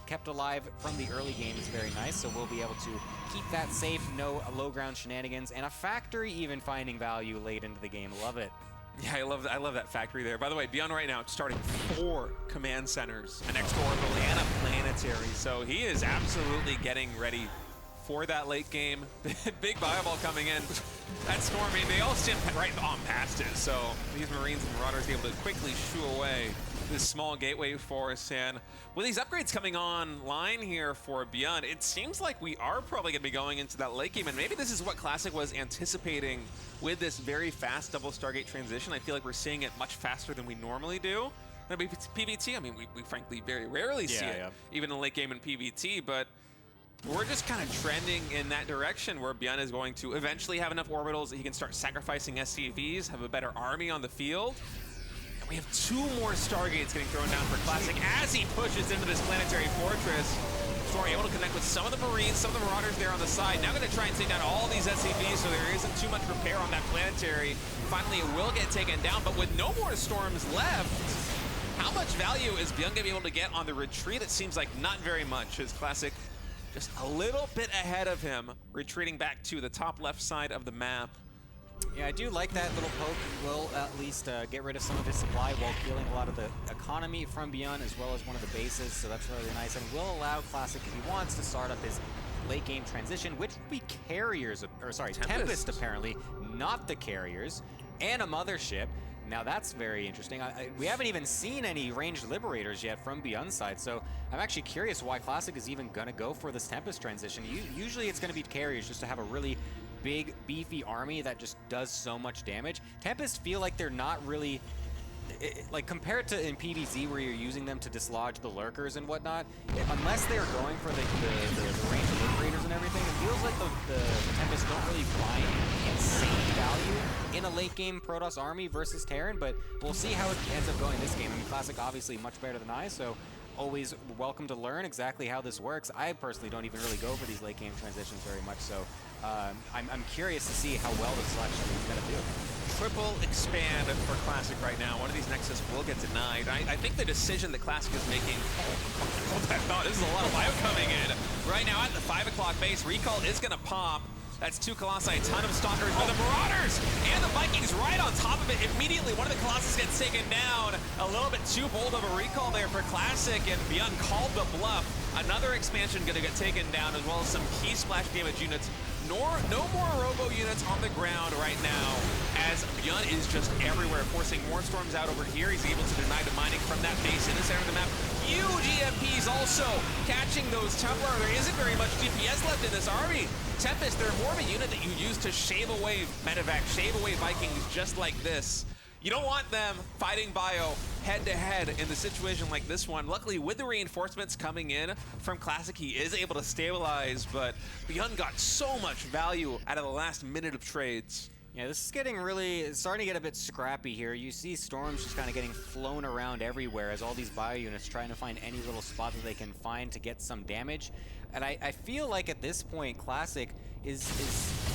Kept alive from the early game is very nice, so we'll be able to keep that safe, no low ground shenanigans, and a factory even finding value late into the game. Love it. Yeah, I love that factory there. By the way, ByuN right now starting 4 command centers, an extra-orbital and a planetary. So he is absolutely getting ready for that late game. Big fireball coming in. That storm, I mean, they all stand right on past it. So these Marines and Marauders able to quickly shoo away this small gateway force. And with these upgrades coming online here for ByuN, it seems like we are probably going to be going into that late game. And maybe this is what Classic was anticipating with this very fast double Stargate transition. I feel like we're seeing it much faster than we normally do. Maybe PvT, I mean, we frankly very rarely see it, even in late game in PvT, but we're just kind of trending in that direction where ByuN is going to eventually have enough orbitals that he can start sacrificing SCVs, have a better army on the field. And we have 2 more Stargates getting thrown down for Classic as he pushes into this planetary fortress. Storm, able to connect with some of the Marines, some of the Marauders there on the side. Now going to try and take down all these SCVs, so there isn't too much repair on that planetary. Finally, it will get taken down, but with no more Storms left, how much value is ByuN going to be able to get on the retreat? It seems like not very much. His Classic just a little bit ahead of him, retreating back to the top left side of the map. Yeah, I do like that little poke. Will at least get rid of some of his supply while killing a lot of the economy from ByuN, as well as one of the bases, so that's really nice. And will allow Classic, if he wants, to start up his late game transition, which will be carriers, or sorry, Tempest apparently, not the carriers, and a mothership. Now that's very interesting. We haven't even seen any ranged liberators yet from ByuN's side, so I'm actually curious why Classic is even going to go for this Tempest transition. Usually it's going to be carriers just to have a really big, beefy army that just does so much damage. Tempest feel like they're not really, like compared to in PvZ where you're using them to dislodge the lurkers and whatnot, unless they're going for the range of liberators and everything, it feels like the Tempest don't really find insane value in a late game Protoss army versus Terran, but we'll see how it ends up going this game. I mean, Classic obviously much better than I, so always welcome to learn exactly how this works. I personally don't even really go for these late game transitions very much, so I'm curious to see how well this selection is going to do. Triple expand for Classic right now. One of these Nexus will get denied. I think the decision that Classic is making, hold that thought, this is a lot of bio coming in. Right now at the 5 o'clock base, Recall is going to pop. That's 2 Colossi, a ton of Stalkers, but the Marauders and the Vikings right on top of it. Immediately, one of the Colossus gets taken down. A little bit too bold of a recall there for Classic, and ByuN called the bluff. Another expansion going to get taken down, as well as some key splash damage units. No more robo units on the ground right now, as ByuN is just everywhere, forcing more Storms out over here. He's able to deny the mining from that base in the center of the map. Huge EMPs also catching those Templar. There isn't very much DPS left in this army. Tempest, they're more of a unit that you use to shave away medevac, shave away Vikings just like this. You don't want them fighting Bio head-to-head in the situation like this one. Luckily, with the reinforcements coming in from Classic, he is able to stabilize, but ByuN got so much value out of the last minute of trades. Yeah, this is getting really, starting to get a bit scrappy here. You see Storms just kind of getting flown around everywhere as all these bio units trying to find any little spot that they can find to get some damage. And I feel like at this point, Classic is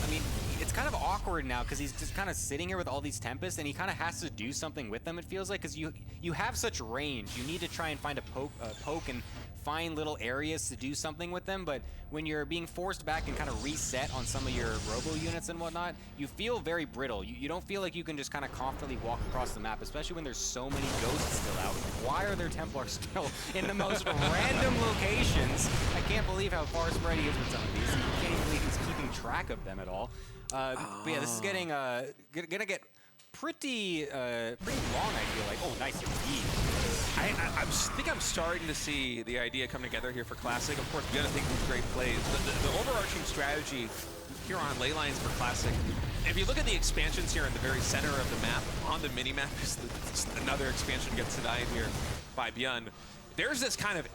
I mean, it's kind of awkward now because he's just kind of sitting here with all these Tempests and he kind of has to do something with them, it feels like, because you have such range. You need to try and find a poke and find little areas to do something with them, but when you're being forced back and kind of reset on some of your robo units and whatnot, you feel very brittle. You don't feel like you can just kind of confidently walk across the map, especially when there's so many ghosts still out. Why are there Templars still in the most random locations? I can't believe how far spread he is with some of these. I can't even believe he's keeping track of them at all. But yeah, this is getting gonna get pretty long, I feel like. Oh, nice indeed. I think I'm starting to see the idea come together here for Classic. Of course, ByuN think these great plays. The overarching strategy here on ley lines for Classic, if you look at the expansions here in the very center of the map, on the mini-map, another expansion gets denied here by ByuN. There's this kind of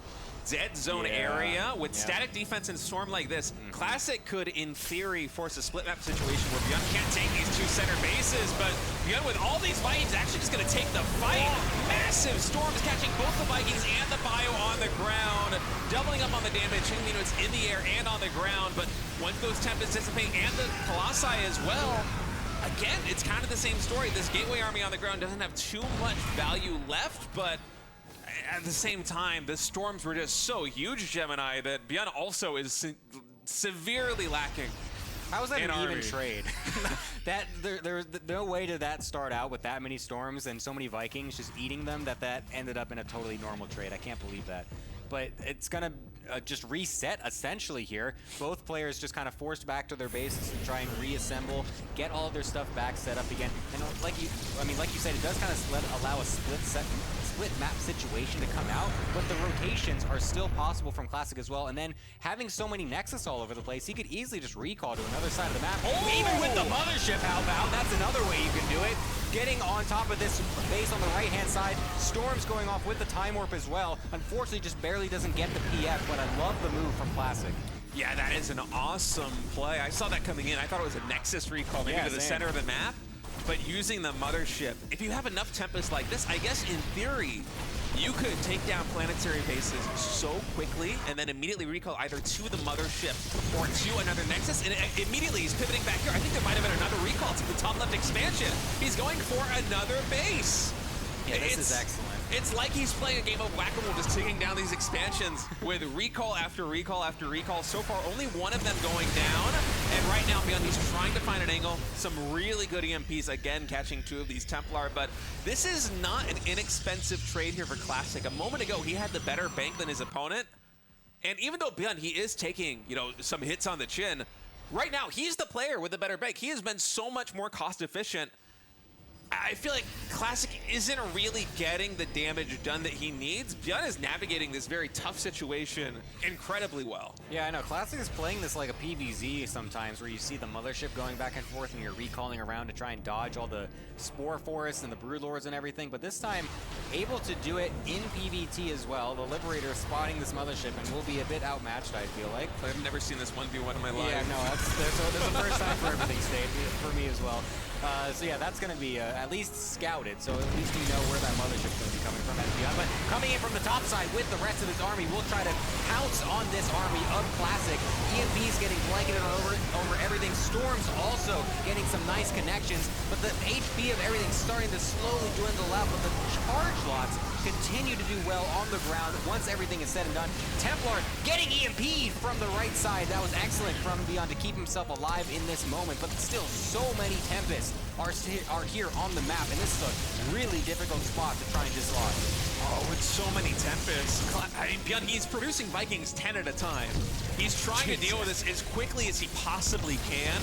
dead zone area with static defense and Storm like this. Classic could, in theory, force a split map situation where ByuN can't take these two center bases, but ByuN with all these Vikings actually just gonna take the fight. Massive Storms catching both the Vikings and the Bio on the ground, doubling up on the damage, hitting units in the air and on the ground, but once those Tempests dissipate and the Colossi as well, again, it's kind of the same story. This Gateway army on the ground doesn't have too much value left, but at the same time, the Storms were just so huge, Gemini, that ByuN also is severely lacking. How was that an even trade? There's no way to that start out with that many Storms and so many Vikings just eating them that ended up in a totally normal trade. I can't believe that. But it's gonna just reset essentially here. Both players just kind of forced back to their bases to try and reassemble, get all of their stuff back set up again. And like you said, it does kind of allow a split map situation to come out, but the rotations are still possible from Classic as well. And then having so many Nexus all over the place, he could easily just recall to another side of the map. Oh! Even with the mothership, how about? That's another way you can do it. Getting on top of this base on the right-hand side, Storm's going off with the Time Warp as well. Unfortunately, just barely doesn't get the PF, but I love the move from Classic. Yeah, that is an awesome play. I saw that coming in. I thought it was a Nexus recall, maybe to the center of the map. But using the mothership, if you have enough Tempest like this, I guess in theory, you could take down planetary bases so quickly and then immediately recall either to the mothership or to another nexus, and immediately he's pivoting back here. I think there might have been another recall to the top left expansion. He's going for another base. Yeah, this is excellent. It's like he's playing a game of whack-a-mole, just taking down these expansions with recall after recall after recall. So far, only one of them going down. And right now, ByuN, he's trying to find an angle. Some really good EMPs, again, catching 2 of these Templar. But this is not an inexpensive trade here for Classic. A moment ago, he had the better bank than his opponent. And even though ByuN, he is taking, you know, some hits on the chin, right now, he's the player with the better bank. He has been so much more cost-efficient. I feel like Classic isn't really getting the damage done that he needs. ByuN is navigating this very tough situation incredibly well. Yeah, I know. Classic is playing this like a PvZ sometimes, where you see the mothership going back and forth and you're recalling around to try and dodge all the Spore Forests and the Broodlords and everything. But this time, able to do it in PvT as well. The Liberator is spotting this mothership and will be a bit outmatched, I feel like. I've never seen this 1v1 in my life. Yeah, no, there's a first time for everything, State, for me as well. So yeah, that's going to be at least scouted, so at least we know where that mothership's going to be coming from as ByuN. But coming in from the top side with the rest of his army, we'll try to pounce on this army of Classic. EMP's getting blanketed over everything. Storm's also getting some nice connections, but the HP of everything's starting to slowly dwindle out, but the charge lots continue to do well on the ground once everything is said and done. Templar getting EMP'd from the right side. That was excellent from ByuN to keep himself alive in this moment, but still so many Tempests are here on the map, and this is a really difficult spot to try and dislodge. Oh, with so many Tempests. I mean, ByuN, he's producing Vikings 10 at a time. He's trying to deal with this as quickly as he possibly can,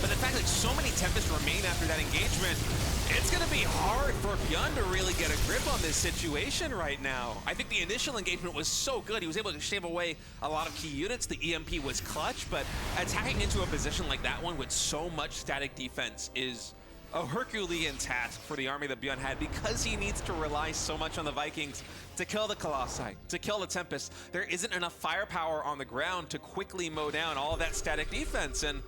but the fact that so many Tempests remain after that engagement, it's going to be hard for ByuN to really get a grip on this situation right now. I think the initial engagement was so good. He was able to shave away a lot of key units. The EMP was clutch, but attacking into a position like that one with so much static defense is a Herculean task for the army that ByuN had, because he needs to rely so much on the Vikings to kill the Colossi, to kill the Tempest. There isn't enough firepower on the ground to quickly mow down all of that static defense. And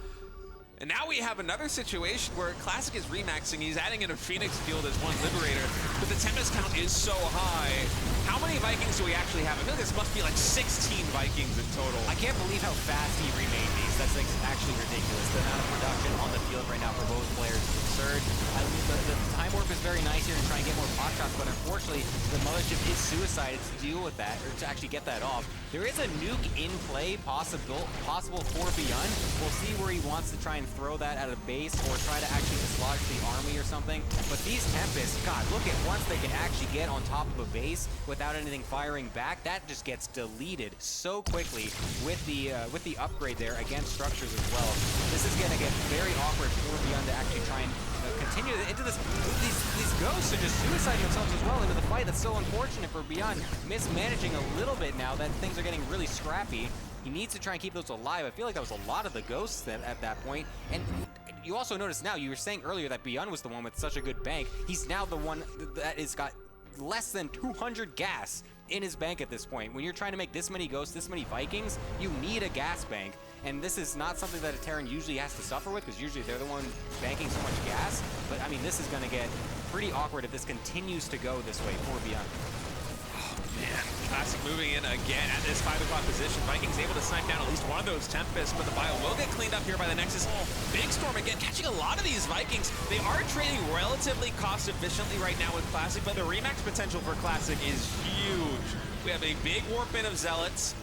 now we have another situation where Classic is remaxing. He's adding in a Phoenix Field as one Liberator, but the Tempest count is so high. How many Vikings do we actually have? I feel like this must be like 16 Vikings in total. I can't believe how fast he remade these. That's like actually ridiculous. The amount of production on the field right now for both players is absurd. The time warp is very nice here to try and get more pot shots, but unfortunately, the mothership is suicided to deal with that, or to actually get that off. There is a nuke in play possible for ByuN. We'll see where he wants to try and throw that at a base or try to actually dislodge the army or something. But these Tempests, God, look at once they can actually get on top of a base without anything firing back, that just gets deleted so quickly with the upgrade there against structures as well. This is going to get very awkward for ByuN to actually try and continue into this. These ghosts are just suiciding themselves as well into the fight. That's so unfortunate for ByuN, mismanaging a little bit now that things are getting really scrappy. He needs to try and keep those alive. I feel like that was a lot of the ghosts at that point. And you also notice now, you were saying earlier that ByuN was the one with such a good bank. He's now the one that has got less than 200 gas in his bank at this point. When you're trying to make this many ghosts, this many Vikings, you need a gas bank. And this is not something that a Terran usually has to suffer with, because usually they're the one banking so much gas. But I mean, this is going to get pretty awkward if this continues to go this way for ByuN. Man, Classic moving in again at this 5 o'clock position. Vikings able to snipe down at least one of those Tempests, but the bio will get cleaned up here by the Nexus. Big Storm again, catching a lot of these Vikings. They are trading relatively cost efficiently right now with Classic, but the remax potential for Classic is huge. We have a big warp in of Zealots.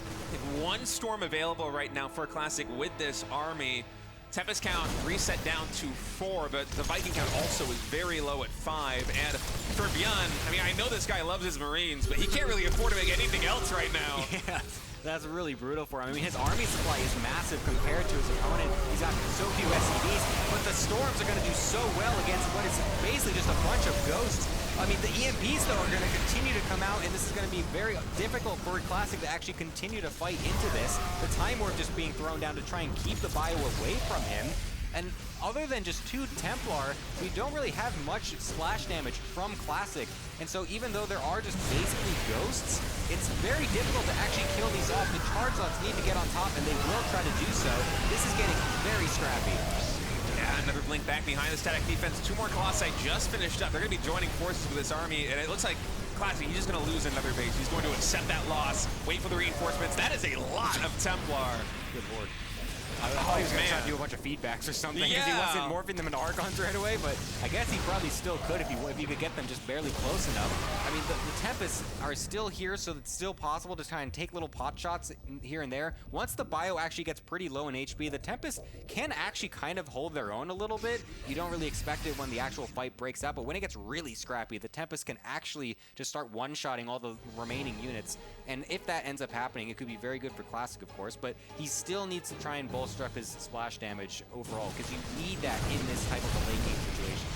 One Storm available right now for Classic with this army. Tempest count reset down to 4, but the Viking count also is very low at 5. And for ByuN, I mean, I know this guy loves his Marines, but he can't really afford to make anything else right now. Yeah, that's really brutal for him. I mean, his army supply is massive compared to his opponent. He's got so few SCVs, but the Storms are going to do so well against what is basically just a bunch of ghosts. I mean, the EMPs, though, are going to continue to come out, and this is going to be very difficult for Classic to actually continue to fight into this. The Time Warp just being thrown down to try and keep the bio away from him. And other than just 2 Templar, we don't really have much splash damage from Classic. And so even though there are just basically ghosts, it's very difficult to actually kill these off. The charge lots need to get on top, and they will try to do so. This is getting very scrappy. Another blink back behind the static defense. 2 more Colossi just finished up. They're going to be joining forces with this army, and it looks like Classic, he's just going to lose another base. He's going to accept that loss, wait for the reinforcements. That is a lot of Templar. Good lord. I thought he was going to try to do a bunch of feedbacks or something because he wasn't morphing them into Archons right away, but I guess he probably still could if he could get them just barely close enough. I mean, the Tempests are still here, so it's still possible to try and take little pot shots here and there. Once the bio actually gets pretty low in HP, the Tempests can actually kind of hold their own a little bit. You don't really expect it when the actual fight breaks out, but when it gets really scrappy, the Tempest can actually just start one-shotting all the remaining units. And if that ends up happening, it could be very good for Classic, of course, but he still needs to try and bolster up his splash damage overall, because you need that in this type of a late game situation.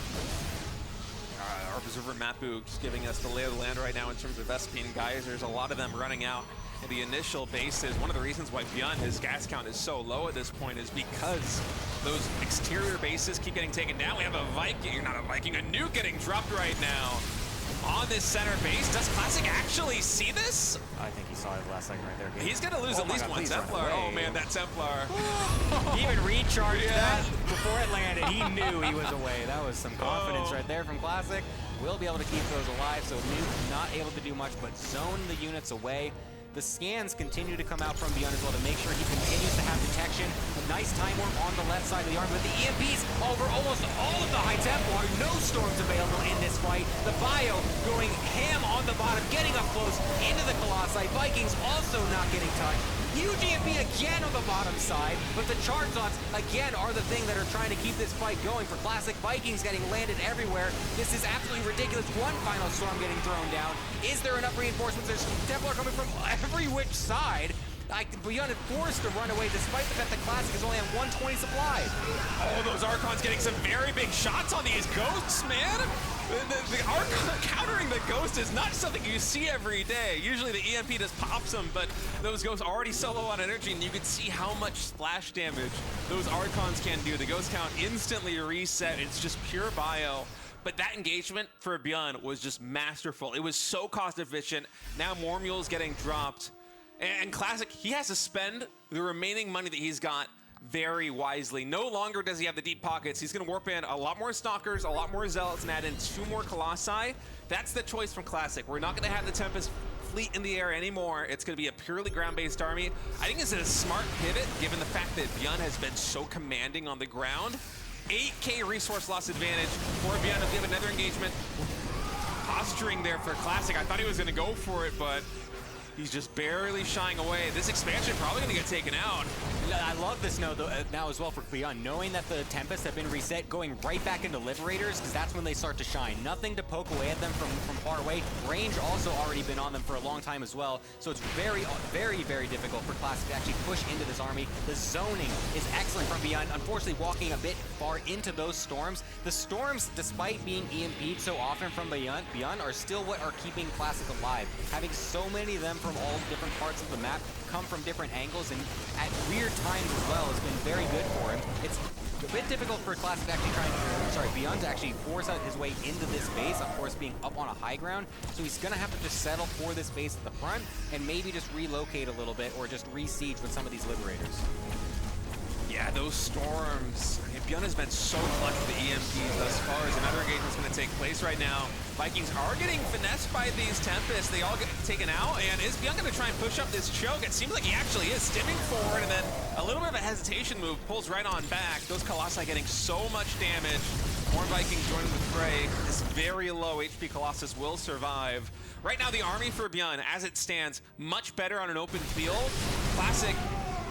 Our Observer Mapu just giving us the lay of the land right now in terms of SP and Geysers. A lot of them running out in the initial bases. One of the reasons why ByuN, his gas count is so low at this point is because those exterior bases keep getting taken down. We have a Viking, not a Viking, a nuke getting dropped right now on this center base. Does Classic actually see this? I think he saw it last second right there. He's going to lose at least one Templar. Oh man, that Templar. He even recharged that before it landed. He knew he was away. That was some confidence right there from Classic. Will be able to keep those alive, so Nuke not able to do much but zone the units away. The scans continue to come out from ByuN as well to make sure he continues to have detection. A nice time warp on the left side of the arm, but the EMPs over almost all of the High Templar. No storms available in this fight. The bio going ham on the bottom, getting up close into the Colossi. Vikings also not getting touched. Huge EMP again on the bottom side, but the charge lots again are the thing that are trying to keep this fight going for Classic. Vikings getting landed everywhere. This is absolutely ridiculous. One final storm getting thrown down. Is there enough reinforcements? There's Templar coming from every which side. ByuN is forced to run away despite the fact that Classic is only on 120 supplies. Oh, those Archons getting some very big shots on these ghosts, man. The Archon countering the ghost is not something you see every day. Usually the EMP just pops them, but those ghosts already so low on energy, and you can see how much splash damage those Archons can do. The ghost count instantly reset. It's just pure bio. But that engagement for ByuN was just masterful. It was so cost efficient. Now more mules getting dropped. And Classic, he has to spend the remaining money that he's got very wisely. No longer does he have the deep pockets. He's going to warp in a lot more Stalkers, a lot more Zealots, and add in 2 more Colossi. That's the choice from Classic. We're not going to have the Tempest fleet in the air anymore. It's going to be a purely ground-based army. I think this is a smart pivot, given the fact that ByuN has been so commanding on the ground. 8K resource loss advantage for ByuN. If we have another engagement, posturing there for Classic. I thought he was going to go for it, but he's just barely shying away. This expansion probably going to get taken out. I love this now as well for ByuN, knowing that the Tempests have been reset, going right back into Liberators, because that's when they start to shine. Nothing to poke away at them from far away. Range also already been on them for a long time as well, so it's very, very, very difficult for Classic to actually push into this army. The zoning is excellent from ByuN. Unfortunately, walking a bit far into those storms. The storms, despite being EMP'd so often from ByuN, are still what are keeping Classic alive. Having so many of them from all different parts of the map, come from different angles and at weird times as well has been very good for him. It's a bit difficult for Classic to actually ByuN to actually force out his way into this base, of course being up on a high ground, so he's gonna have to just settle for this base at the front and maybe just relocate a little bit or just re-siege with some of these Liberators. Yeah, those storms. I mean, ByuN has been so clutch with the EMPs thus far as another engagement's going to take place right now. Vikings are getting finessed by these Tempests. They all get taken out, and is ByuN going to try and push up this choke? It seems like he actually is stimming forward, and then a little bit of a hesitation move pulls right on back. Those Colossi getting so much damage. More Vikings joining the fray. This very low HP Colossus will survive. Right now, the army for ByuN, as it stands, much better on an open field. Classic.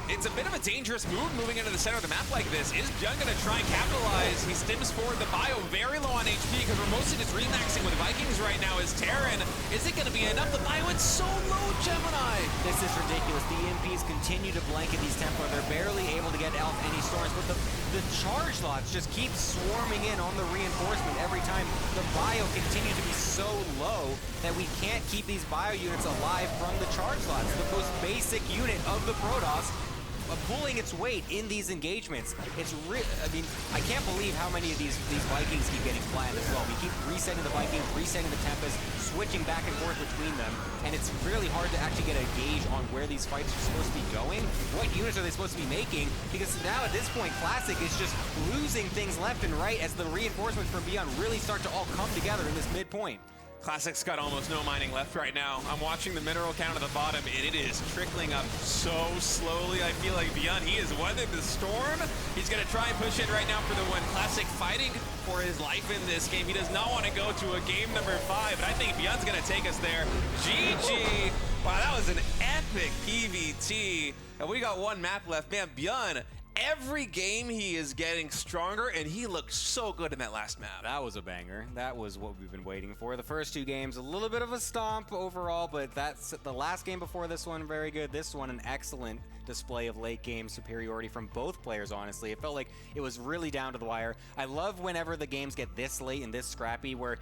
It's a bit of a dangerous move moving into the center of the map like this. Is ByuN going to try and capitalize? He stims forward. The bio very low on HP because we're mostly just remaxing with Vikings right now as Terran. Is it going to be enough? The bio, it's so low, Gemini. This is ridiculous. The EMPs continue to blanket these Templar. They're barely able to get out any storms, but the charge lots just keep swarming in on the reinforcement every time. The bio continues to be so low that we can't keep these bio units alive from the charge lots. The most basic unit of the Protoss pulling its weight in these engagements. It's I mean, I can't believe how many of these Vikings keep getting flattened as well. We keep resetting the Vikings, resetting the Tempest, switching back and forth between them, and it's really hard to actually get a gauge on where these fights are supposed to be going. What units are they supposed to be making? Because now at this point, Classic is just losing things left and right as the reinforcements from ByuN really start to all come together in this midpoint. Classic's got almost no mining left right now. I'm watching the mineral count at the bottom, and it is trickling up so slowly. I feel like ByuN, he has weathered the storm. He's going to try and push in right now for the win. Classic fighting for his life in this game. He does not want to go to a game number 5, but I think ByuN's going to take us there. GG. Wow, that was an epic PVT. And we got one map left. Man, ByuN, every game he is getting stronger, and he looked so good in that last map. That was a banger. That was what we've been waiting for. The first 2 games, a little bit of a stomp overall, but that's the last game before this one, very good. This one, an excellent display of late game superiority from both players, honestly. It felt like it was really down to the wire. I love whenever the games get this late and this scrappy, where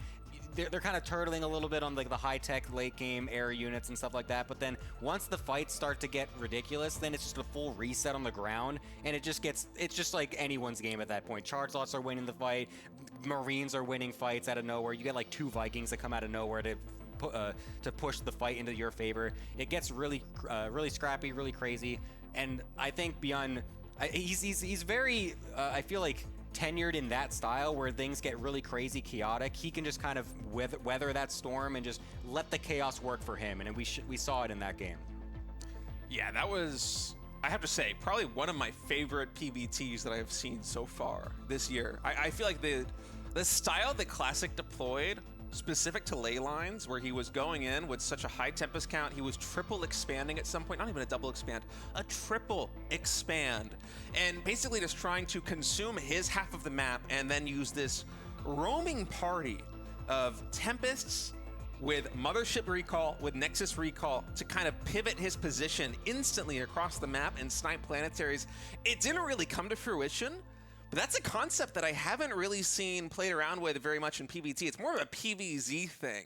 they're kind of turtling a little bit on like the high-tech late game air units and stuff like that, but then once the fights start to get ridiculous, then it's just a full reset on the ground, and it's just like anyone's game at that point. Charge lots are winning the fight, Marines are winning fights out of nowhere. You get like 2 Vikings that come out of nowhere to push the fight into your favor. It gets really scrappy, really crazy, and I think ByuN, he's very, I feel like, tenured in that style where things get really crazy chaotic. He can just kind of weather that storm and just let the chaos work for him, and we saw it in that game. Yeah, that was, I have to say, probably one of my favorite PVTs that I have seen so far this year. I feel like the style that Classic deployed, specific to ley lines, where he was going in with such a high Tempest count, he was triple expanding at some point, not even a double expand, a triple expand, and basically just trying to consume his half of the map and then use this roaming party of Tempests with Mothership Recall, with Nexus Recall, to kind of pivot his position instantly across the map and snipe planetaries. It didn't really come to fruition, but that's a concept that I haven't really seen played around with very much in PvT. It's more of a PvZ thing.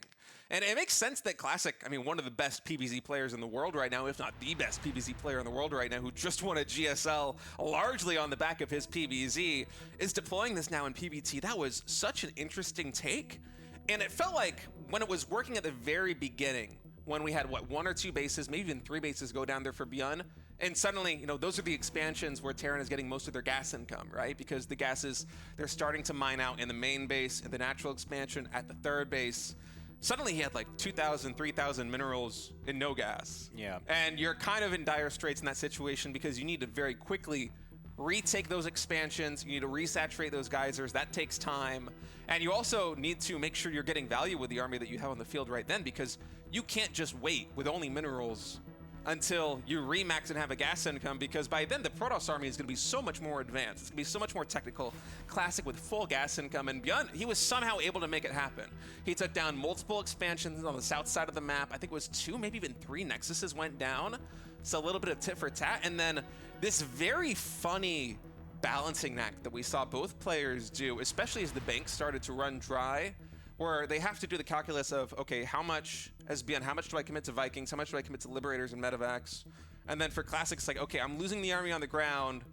And it makes sense that Classic, I mean, one of the best PvZ players in the world right now, if not the best PvZ player in the world right now, who just won a GSL largely on the back of his PvZ, is deploying this now in PvT. That was such an interesting take. And it felt like when it was working at the very beginning, when we had, what, 1 or 2 bases, maybe even 3 bases go down there for ByuN, and suddenly, you know, those are the expansions where Terran is getting most of their gas income, right? Because the gases, they're starting to mine out in the main base, in the natural expansion, at the 3rd base. Suddenly he had like 2,000, 3,000 minerals and no gas. Yeah. And you're kind of in dire straits in that situation because you need to very quickly retake those expansions. You need to resaturate those geysers. That takes time. And you also need to make sure you're getting value with the army that you have on the field right then, because you can't just wait with only minerals until you remax and have a gas income, because by then the Protoss army is going to be so much more advanced. It's going to be so much more technical. Classic with full gas income, and ByuN, he was somehow able to make it happen. He took down multiple expansions on the south side of the map. I think it was 2, maybe even 3 Nexuses went down. So a little bit of tit for tat, and then this very funny balancing act that we saw both players do, especially as the bank started to run dry, where they have to do the calculus of, okay, how much, as ByuN, how much do I commit to Vikings? How much do I commit to Liberators and Medevacs? And then for Classic, it's like, okay, I'm losing the army on the ground,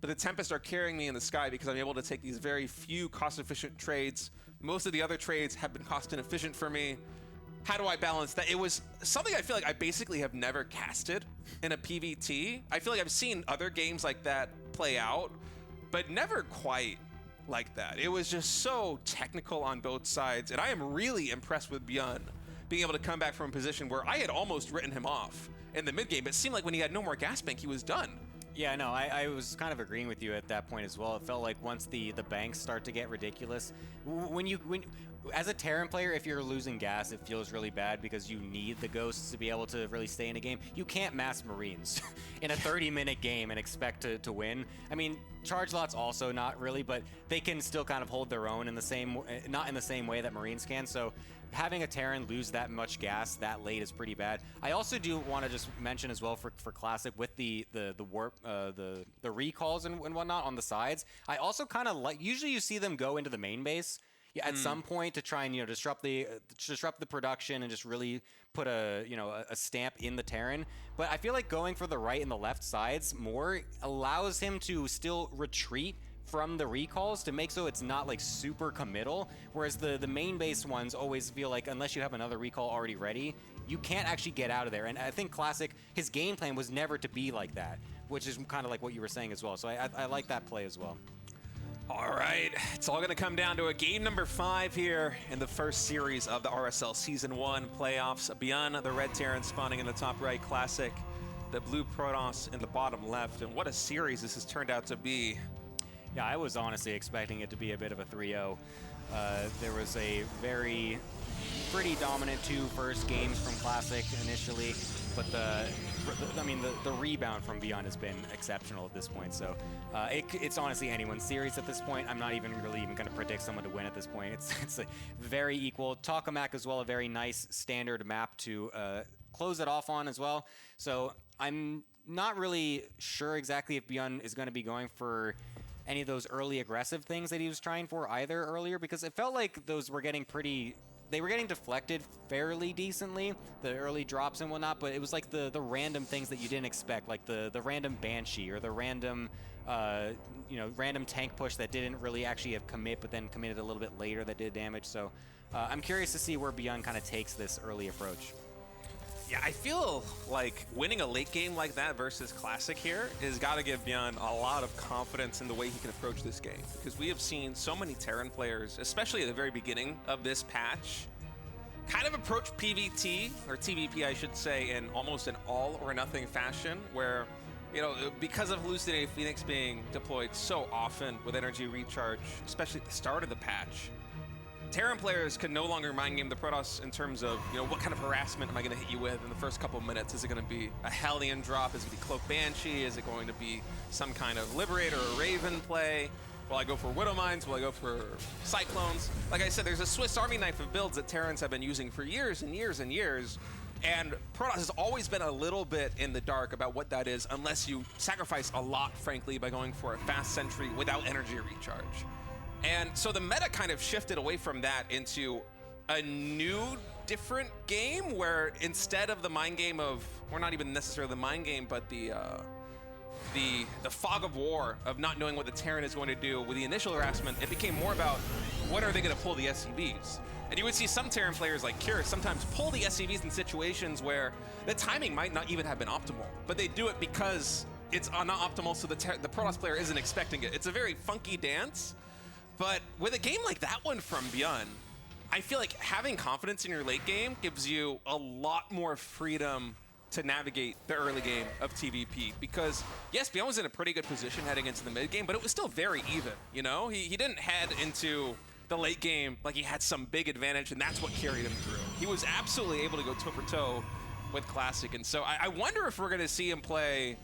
but the Tempests are carrying me in the sky because I'm able to take these very few cost-efficient trades. Most of the other trades have been cost-inefficient for me. How do I balance that? It was something I feel like I basically have never casted in a PvT. I feel like I've seen other games like that play out, but never quite like that. It was just so technical on both sides, and I am really impressed with ByuN being able to come back from a position where I had almost written him off in the mid game. It seemed like when he had no more gas bank, he was done. Yeah, no, I was kind of agreeing with you at that point as well. It felt like once the banks start to get ridiculous, as a Terran player, if you're losing gas, it feels really bad because you need the ghosts to be able to really stay in a game. You can't mass Marines in a 30-minute game and expect to win. I mean, charge lots also not really, but they can still kind of hold their own in the same, not in the same way that Marines can. So having a Terran lose that much gas that late is pretty bad. I also do want to just mention as well for Classic with the warp, the recalls and whatnot on the sides. I also kind of like, usually you see them go into the main base at some point to try and, you know, disrupt the production and just really put a stamp in the Terran. But I feel like going for the right and the left sides more allows him to still retreat from the recalls to make so it's not like super committal, whereas the main base ones always feel like unless you have another recall already ready, you can't actually get out of there. And I think Classic, his game plan was never to be like that, which is kind of like what you were saying as well. So I like that play as well. All right, it's all going to come down to a game number 5 here in the first series of the RSL Season 1 playoffs. ByuN, the red Terran spawning in the top right, Classic, the blue Protoss in the bottom left. And what a series this has turned out to be. Yeah, I was honestly expecting it to be a bit of a 3-0. There was a pretty dominant 2 first games from Classic initially, but the rebound from ByuN has been exceptional at this point. So it's honestly anyone's series at this point. I'm not even going to predict someone to win at this point. It's very equal. Tokamak as well, a very nice standard map to close it off on as well. So I'm not really sure exactly if ByuN is going to be going for any of those early aggressive things that he was trying for either earlier, because it felt like those were getting they were getting deflected fairly decently, the early drops and whatnot, but it was like the random things that you didn't expect, like the random Banshee or the random random tank push that didn't really actually have commit, but then committed a little bit later that did damage. So I'm curious to see where ByuN kind of takes this early approach. Yeah, I feel like winning a late game like that versus Classic here has got to give ByuN a lot of confidence in the way he can approach this game. Because we have seen so many Terran players, especially at the very beginning of this patch, kind of approach PvT, or TVP I should say, in almost an all or nothing fashion, where, you know, because of Hallucinating Phoenix being deployed so often with energy recharge, especially at the start of the patch, Terran players can no longer mind game the Protoss in terms of, you know, what kind of harassment am I going to hit you with in the first couple of minutes? Is it going to be a Hellion drop? Is it going to be Cloak Banshee? Is it going to be some kind of Liberator or Raven play? Will I go for Widow Mines? Will I go for Cyclones? Like I said, there's a Swiss Army knife of builds that Terrans have been using for years and years and years. And Protoss has always been a little bit in the dark about what that is, unless you sacrifice a lot, frankly, by going for a fast sentry without energy recharge. And so the meta kind of shifted away from that into a new, different game where instead of the mind game of, or not even necessarily the mind game, but the fog of war of not knowing what the Terran is going to do with the initial harassment, it became more about when are they going to pull the SCVs. And you would see some Terran players like Curious sometimes pull the SCVs in situations where the timing might not even have been optimal, but they do it because it's not optimal, so the Protoss player isn't expecting it. It's a very funky dance. But with a game like that one from ByuN, I feel like having confidence in your late game gives you a lot more freedom to navigate the early game of TVP. Because, yes, ByuN was in a pretty good position heading into the mid game, but it was still very even, you know? He didn't head into the late game like he had some big advantage, and that's what carried him through. He was absolutely able to go toe-for-toe with Classic. And so I wonder if we're going to see him play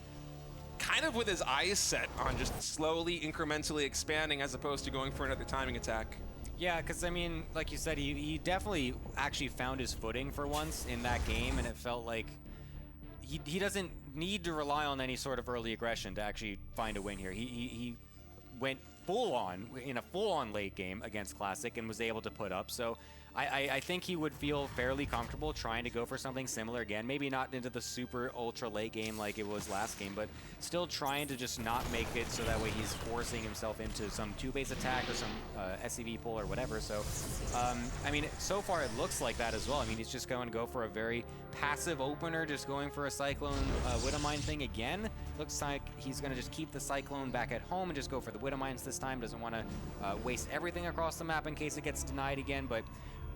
kind of with his eyes set on just slowly, incrementally expanding as opposed to going for another timing attack. Yeah, because, I mean, like you said, he definitely actually found his footing for once in that game, and it felt like he doesn't need to rely on any sort of early aggression to actually find a win here. He went full-on, in a full-on late game against Classic and was able to put up, so I think he would feel fairly comfortable trying to go for something similar again. Maybe not into the super ultra late game like it was last game, but still trying to just not make it so that way he's forcing himself into some 2-base attack or some SCV pull or whatever. So, I mean, so far it looks like that as well. I mean, he's just going to go for a very passive opener, just going for a Cyclone Widowmine thing again. Looks like he's going to just keep the Cyclone back at home and just go for the Widowmines this time. Doesn't want to waste everything across the map in case it gets denied again, but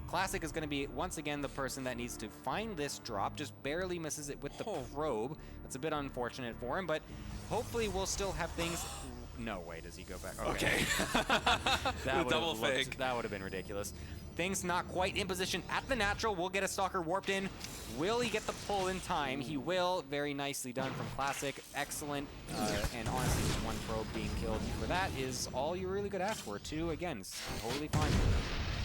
Classic is going to be, once again, the person that needs to find this drop. Just barely misses it with the probe. That's a bit unfortunate for him, but hopefully we'll still have things... No way does he go back. Okay. That double fake. That would have been ridiculous. Things not quite in position at the natural. We'll get a Stalker warped in. Will he get the pull in time? He will. Very nicely done from Classic. Excellent. And honestly, just one probe being killed for that is all you really could ask for. 2, again, is totally fine.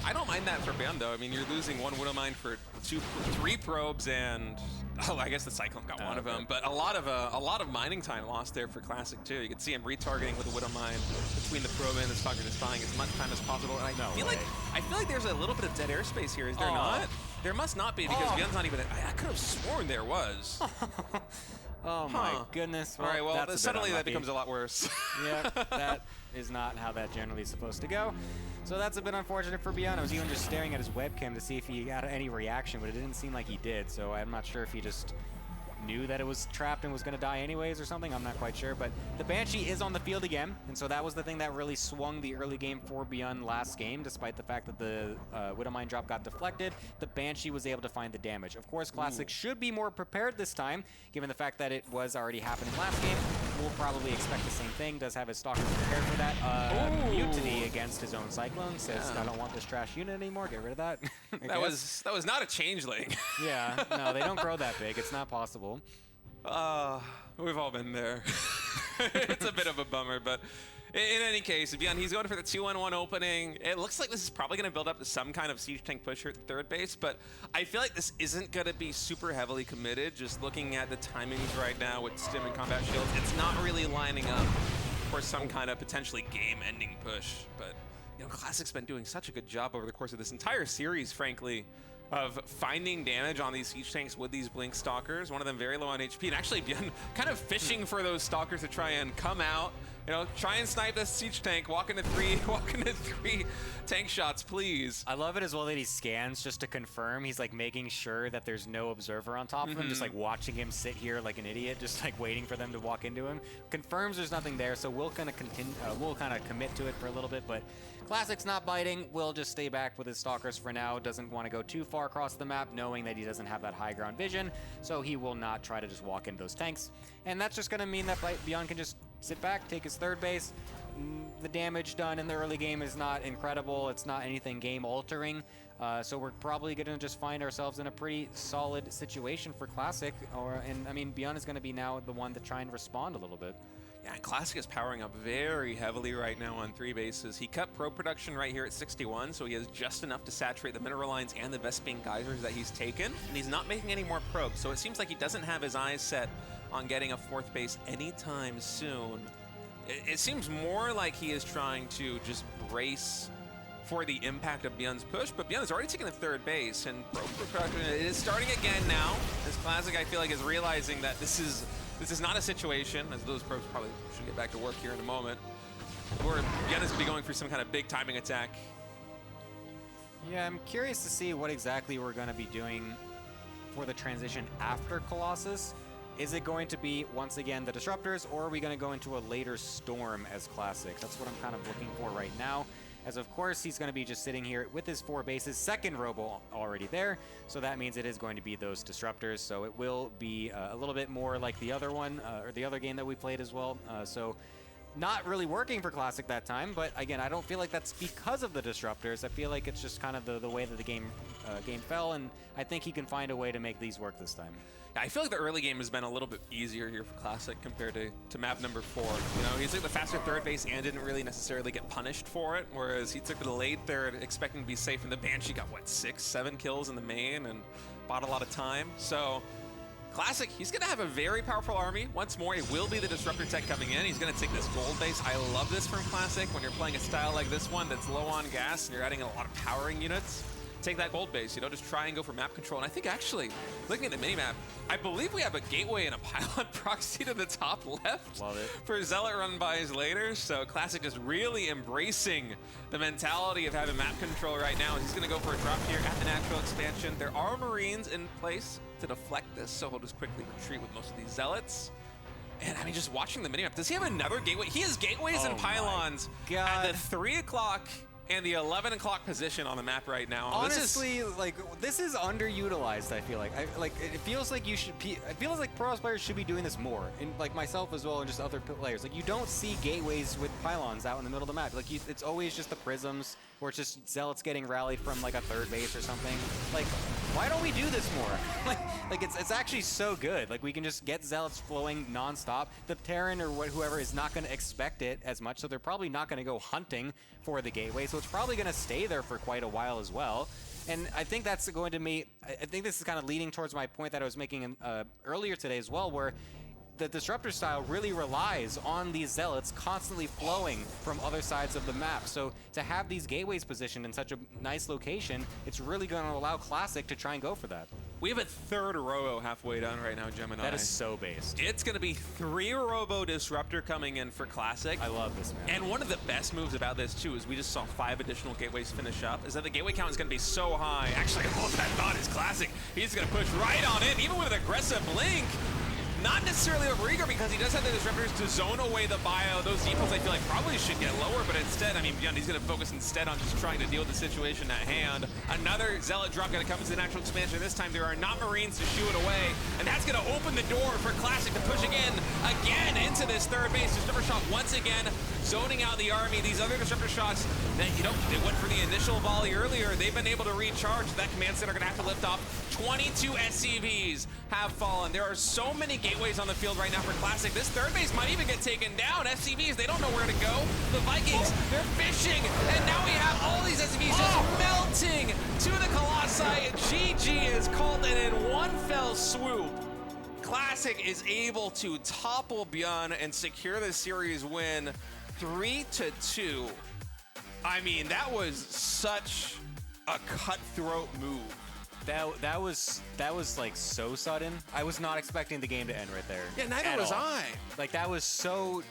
I don't mind that for ByuN, though. I mean, you're losing 1 Widowmine for 3 probes, and I guess the Cyclone got one of them. But a lot of mining time lost there for Classic too. You can see him retargeting with a Widowmine between the probe and the Stalker, just buying as much time as possible. And I feel like there's a little bit of dead airspace here. Is there not? There must not be, because ByuN's not even. I could have sworn there was. Oh my goodness. Well, all right, well, suddenly that becomes a lot worse. Yeah, that is not how that generally is supposed to go. So that's a bit unfortunate for ByuN. I was even just staring at his webcam to see if he got any reaction, but it didn't seem like he did, so I'm not sure if he just knew that it was trapped and was going to die anyways or something. I'm not quite sure, but the Banshee is on the field again, and so that was the thing that really swung the early game for ByuN last game. Despite the fact that the Widowmine drop got deflected, the Banshee was able to find the damage. Of course, Classic should be more prepared this time, given the fact that it was already happening last game. We'll probably expect the same thing. Does have his Stalker prepared for that. Mutiny against his own Cyclone. Says, I don't want this trash unit anymore. Get rid of that. That was not a changeling. Yeah, no, they don't grow that big. It's not possible. We've all been there. It's a bit of a bummer, but in any case, ByuN, he's going for the 2-1-1 opening. It looks like this is probably going to build up to some kind of siege tank push here at the third base, but I feel like this isn't going to be super heavily committed. Just looking at the timings right now with Stim and Combat Shields, it's not really lining up for some kind of potentially game-ending push. But you know, Classic's been doing such a good job over the course of this entire series, frankly, of finding damage on these siege tanks with these Blink Stalkers. One of them very low on HP, and actually ByuN kind of fishing for those Stalkers to try and come out, you know, try and snipe this siege tank, walk into three tank shots, please. I love it as well that he scans just to confirm. He's like making sure that there's no observer on top of him, just like watching him sit here like an idiot, just like waiting for them to walk into him. Confirms there's nothing there, so we'll kind of continue, we'll kind of commit to it for a little bit, but Classic's not biting. We'll just stay back with his Stalkers for now. Doesn't want to go too far across the map, knowing that he doesn't have that high ground vision, so he will not try to just walk into those tanks. And that's just going to mean that ByuN can just sit back, take his third base. The damage done in the early game is not incredible. It's not anything game altering. So we're probably going to just find ourselves in a pretty solid situation for Classic. And I mean, ByuN is going to be now the one to try and respond a little bit. Yeah, and Classic is powering up very heavily right now on 3 bases. He cut probe production right here at 61, so he has just enough to saturate the mineral lines and the Vespene geysers that he's taken, and he's not making any more probes, so it seems like he doesn't have his eyes set on getting a 4th base anytime soon. It seems more like he is trying to just brace for the impact of ByuN's push, but ByuN has already taken the 3rd base, and probe production is starting again now. This Classic, I feel like, is realizing that this is not a situation, as those probes probably should get back to work here in a moment, where ByuN is going to be going for some kind of big timing attack. Yeah, I'm curious to see what exactly we're going to be doing for the transition after Colossus. Is it going to be, once again, the Disruptors, or are we going to go into a later Storm as Classic? That's what I'm kind of looking for right now. As of course, he's going to be just sitting here with his 4 bases, 2nd Robo already there, so that means it is going to be those Disruptors, so it will be a little bit more like the other one, or the other game that we played as well, so not really working for Classic that time, but again, I don't feel like that's because of the Disruptors. I feel like it's just kind of the way that the game fell, and I think he can find a way to make these work this time. I feel like the early game has been a little bit easier here for Classic compared to map number 4. You know, he took the faster 3rd base and didn't really necessarily get punished for it, whereas he took the late 3rd expecting to be safe, and the Banshee got, what, 6, 7 kills in the main and bought a lot of time. So Classic, he's going to have a very powerful army. Once more, it will be the Disruptor tech coming in. He's going to take this gold base. I love this from Classic when you're playing a style like this one that's low on gas and you're adding a lot of powering units. Take that gold base, you know, just try and go for map control. And I think actually, looking at the minimap, I believe we have a gateway and a pylon proxy to the top left. Love it. For Zealot run-bys later. So Classic just really embracing the mentality of having map control right now. He's going to go for a drop here at the natural expansion. There are Marines in place to deflect this, so he'll just quickly retreat with most of these Zealots. And I mean, just watching the minimap, does he have another gateway? He has gateways and pylons at the 3 o'clock and the 11 o'clock position on the map right now. Honestly, this is underutilized. I feel like, it feels like it feels like pro players should be doing this more, and like myself as well, and just other players. Like, you don't see gateways with pylons out in the middle of the map. Like, it's always just the prisms, or it's just Zealots getting rallied from like a 3rd base or something. Like, why don't we do this more? like it's actually so good. Like, we can just get Zealots flowing nonstop. The Terran or whoever is not going to expect it as much, so they're probably not going to go hunting for the gateway. So it's probably going to stay there for quite a while as well. And I think that's going to be, I think this is kind of leading towards my point that I was making earlier today as well, where the Disruptor style really relies on these Zealots constantly flowing from other sides of the map. So to have these gateways positioned in such a nice location, it's really going to allow Classic to try and go for that. We have a 3rd Robo halfway done right now, Gemini. That is so based. It's going to be 3 Robo Disruptor coming in for Classic. I love this, man. And one of the best moves about this, too, is we just saw 5 additional gateways finish up, is that the gateway count is going to be so high. Actually, hold that thought is Classic. He's going to push right on in, even with an aggressive blink. Not necessarily overeager because he does have the disruptors to zone away the bio. Those defaults I feel like probably should get lower, but instead, I mean, ByuN, he's going to focus instead on just trying to deal with the situation at hand. Another Zealot drop going to come into the natural expansion. This time there are not Marines to shoo it away, and that's going to open the door for Classic to push again into this third base. Disruptor shot once again, zoning out the army. These other disruptor shots, that, you know, they went for the initial volley earlier. They've been able to recharge. That command center going to have to lift off. 22 SCVs have fallen. There are so many gateways on the field right now for Classic. This third base might even get taken down. SCVs, they don't know where to go. The Vikings, they're fishing, and now we have all these SCVs just melting to the Colossi. GG is called in one fell swoop. Classic is able to topple ByuN and secure the series win 3-2. I mean, that was such a cutthroat move. That was like so sudden. I was not expecting the game to end right there. Yeah, neither was I. Like, that was so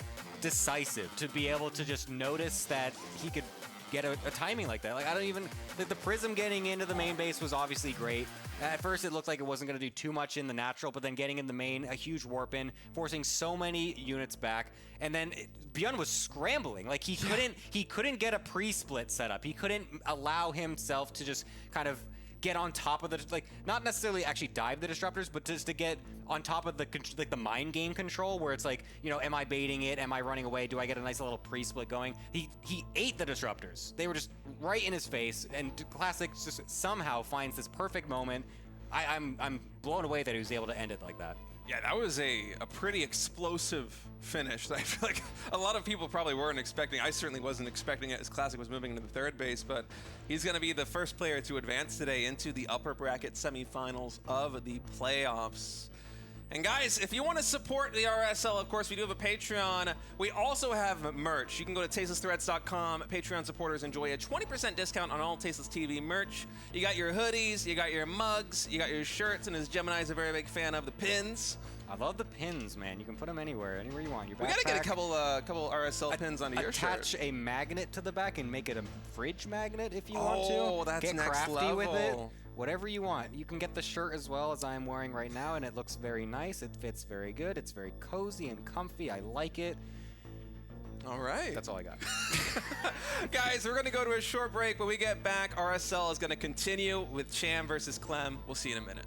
decisive to be able to just notice that he could get a timing like that. Like, I don't even, like, the Prism getting into the main base was obviously great. At first it looked like it wasn't going to do too much in the natural, but then getting in the main, a huge warp in, forcing so many units back. And then ByuN was scrambling. Like, he couldn't get a pre-split set up. He couldn't allow himself to just kind of get on top of the, like, not necessarily actually dive the disruptors, but just to get on top of the, like, the mind game control, where it's like, you know, am I baiting it? Am I running away? Do I get a nice little pre-split going? He ate the disruptors. They were just right in his face, and Classic just somehow finds this perfect moment. I'm blown away that he was able to end it like that. Yeah, that was a pretty explosive finish that I feel like a lot of people probably weren't expecting. I certainly wasn't expecting it as Classic was moving into the third base, but he's going to be the first player to advance today into the upper bracket semifinals of the playoffs. And guys, if you want to support the RSL, of course, we do have a Patreon. We also have merch. You can go to tastelessthreads.com. Patreon supporters enjoy a 20% discount on all Tasteless TV merch. You got your hoodies, you got your mugs, you got your shirts, and as Gemini's a very big fan of, the pins. I love the pins, man. You can put them anywhere you want. Your backpack, We gotta get a couple RSL pins onto your shirt. Attach a magnet to the back and make it a fridge magnet if you want to. Oh, that's get next crafty level. with it. Whatever you want. You can get the shirt as well, as I'm wearing right now, and it looks very nice. It fits very good. It's very cozy and comfy. I like it. All right. That's all I got. Guys, we're going to go to a short break. When we get back, RSL is going to continue with Cham versus Clem. We'll see you in a minute.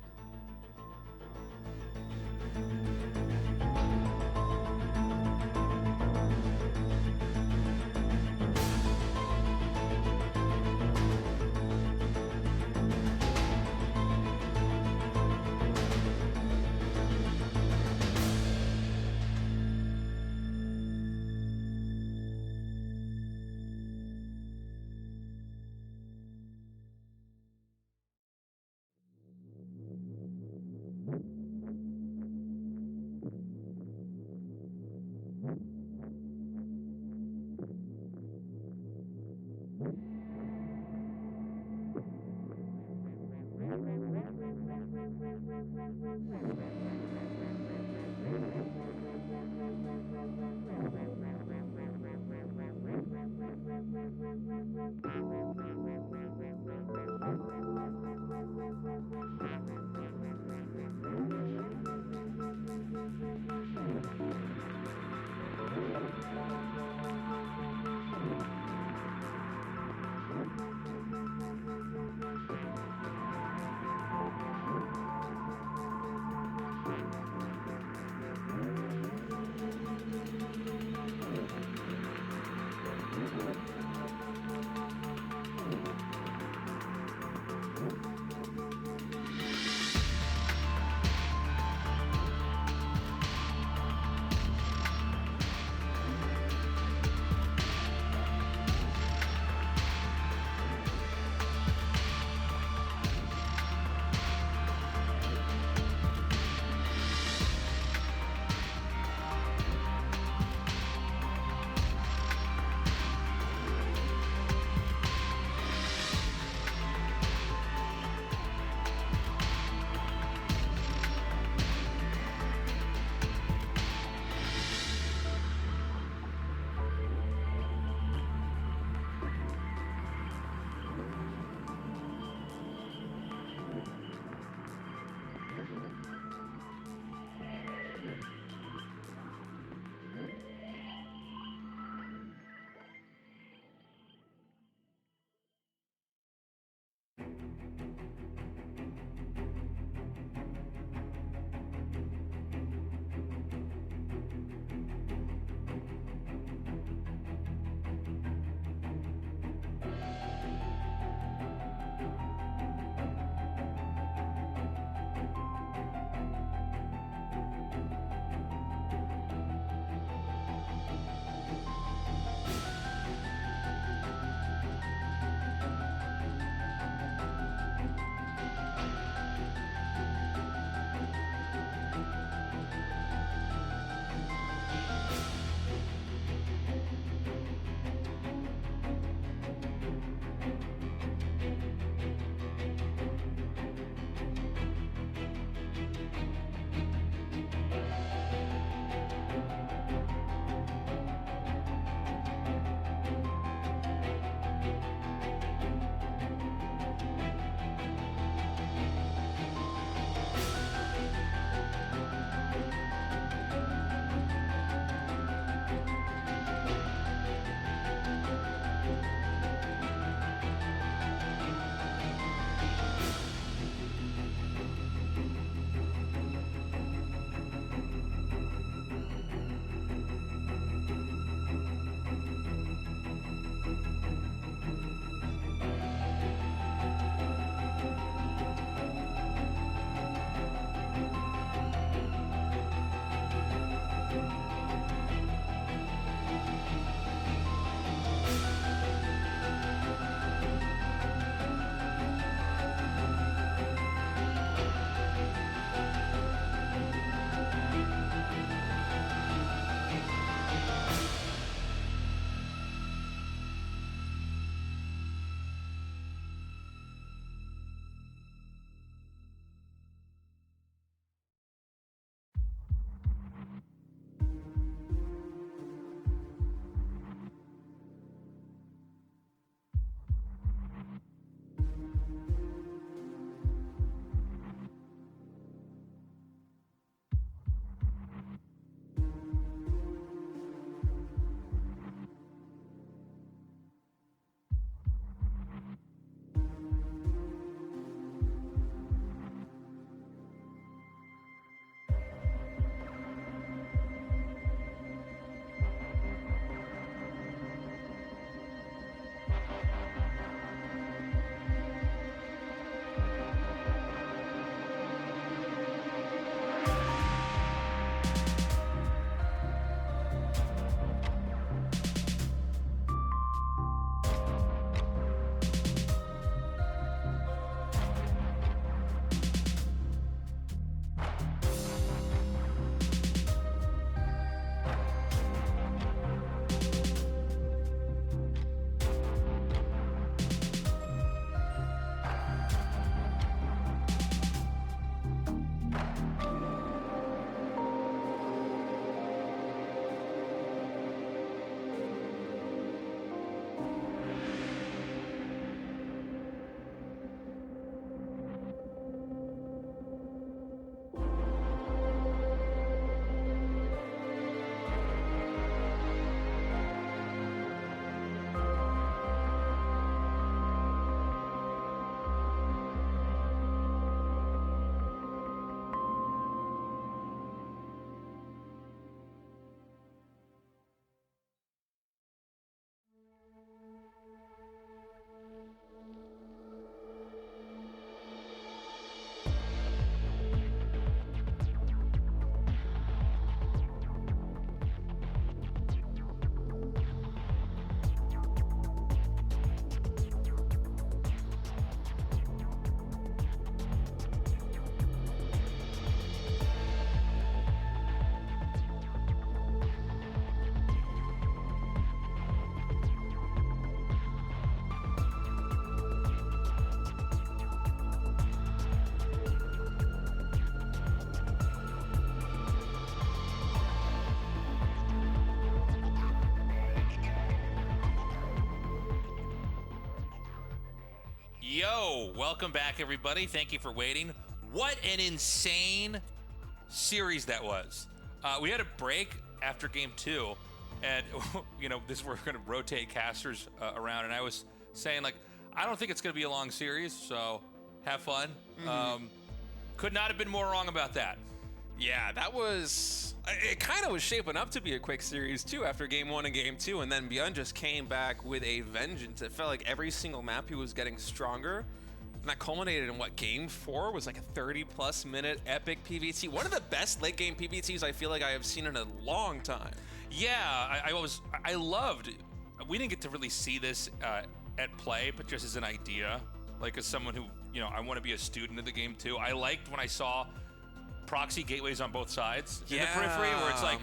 Yo, welcome back, everybody. Thank you for waiting. What an insane series that was. We had a break after game 2, and we're going to rotate casters around, and I was saying, like, I don't think it's going to be a long series, so have fun. Could not have been more wrong about that. Yeah, it kind of was shaping up to be a quick series too after game 1 and game 2, and then ByuN just came back with a vengeance. It felt like every single map he was getting stronger, and that culminated in game 4 was like a 30+ minute epic PVT. One of the best late game PVTs I feel like I have seen in a long time. Yeah, I loved, we didn't get to really see this at play, but just as an idea, like as someone who, I want to be a student of the game too. I liked when I saw proxy gateways on both sides in the periphery, where it's like,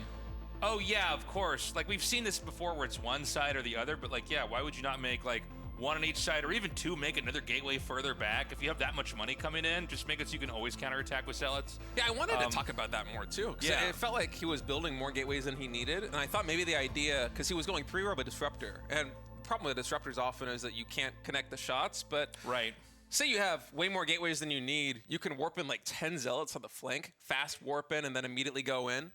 oh yeah, of course. Like, we've seen this before where it's one side or the other, but like, yeah, why would you not make like one on each side, or even 2, make another gateway further back? If you have that much money coming in, just make it so you can always counterattack with zealots. Yeah, I wanted to talk about that more too. Yeah, it felt like he was building more gateways than he needed, and I thought maybe the idea, because he was going 3-row disruptor, and the problem with disruptors often is that you can't connect the shots, but right. Say you have way more gateways than you need, you can warp in like 10 zealots on the flank, fast warp in, and then immediately go in.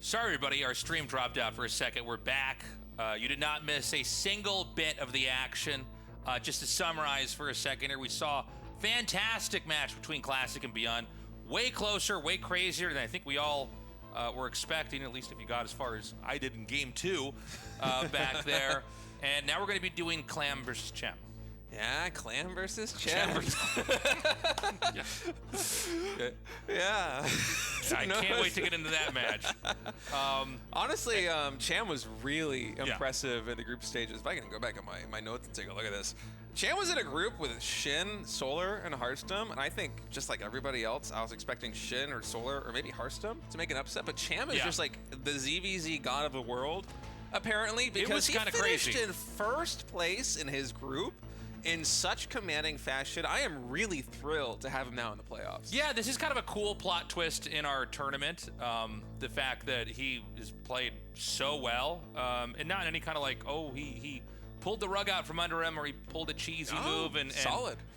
Sorry, everybody, our stream dropped out for a second. We're back. You did not miss a single bit of the action. Just to summarize for a second here, we saw fantastic match between Classic and ByuN. Way closer, way crazier than I think we all were expecting, at least if you got as far as I did in game 2 back there. And now we're going to be doing Clem versus Cham. Yeah, Clem versus Cham. Yeah. I can't wait to get into that match. Honestly, Cham was really impressive in the group stages. If I can go back on my notes and take a look at this. Cham was in a group with Shin, Solar, and Hearthstone, and I think just like everybody else, I was expecting Shin or Solar or maybe Hearthstone to make an upset, but Cham is just like the ZVZ god of the world, apparently, because he finished in first place in his group in such commanding fashion. I am really thrilled to have him now in the playoffs. Yeah, this is kind of a cool plot twist in our tournament. The fact that he is played so well, and not in any kind of like, oh, he pulled the rug out from under him, or he pulled a cheesy move and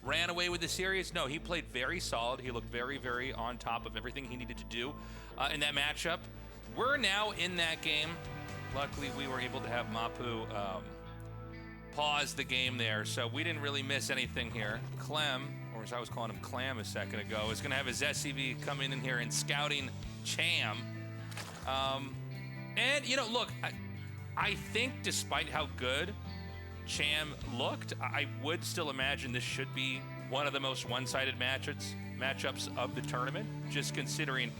ran away with the series. No, he played very solid. He looked very, very on top of everything he needed to do in that matchup. We're now in that game. Luckily, we were able to have Mapu pause the game there, so we didn't really miss anything here. Clem, or as I was calling him Clam a second ago, is going to have his SCV coming in here and scouting Cham. And, you know, look, I think despite how good Cham looked, I would still imagine this should be one of the most one-sided matchups of the tournament, just considering,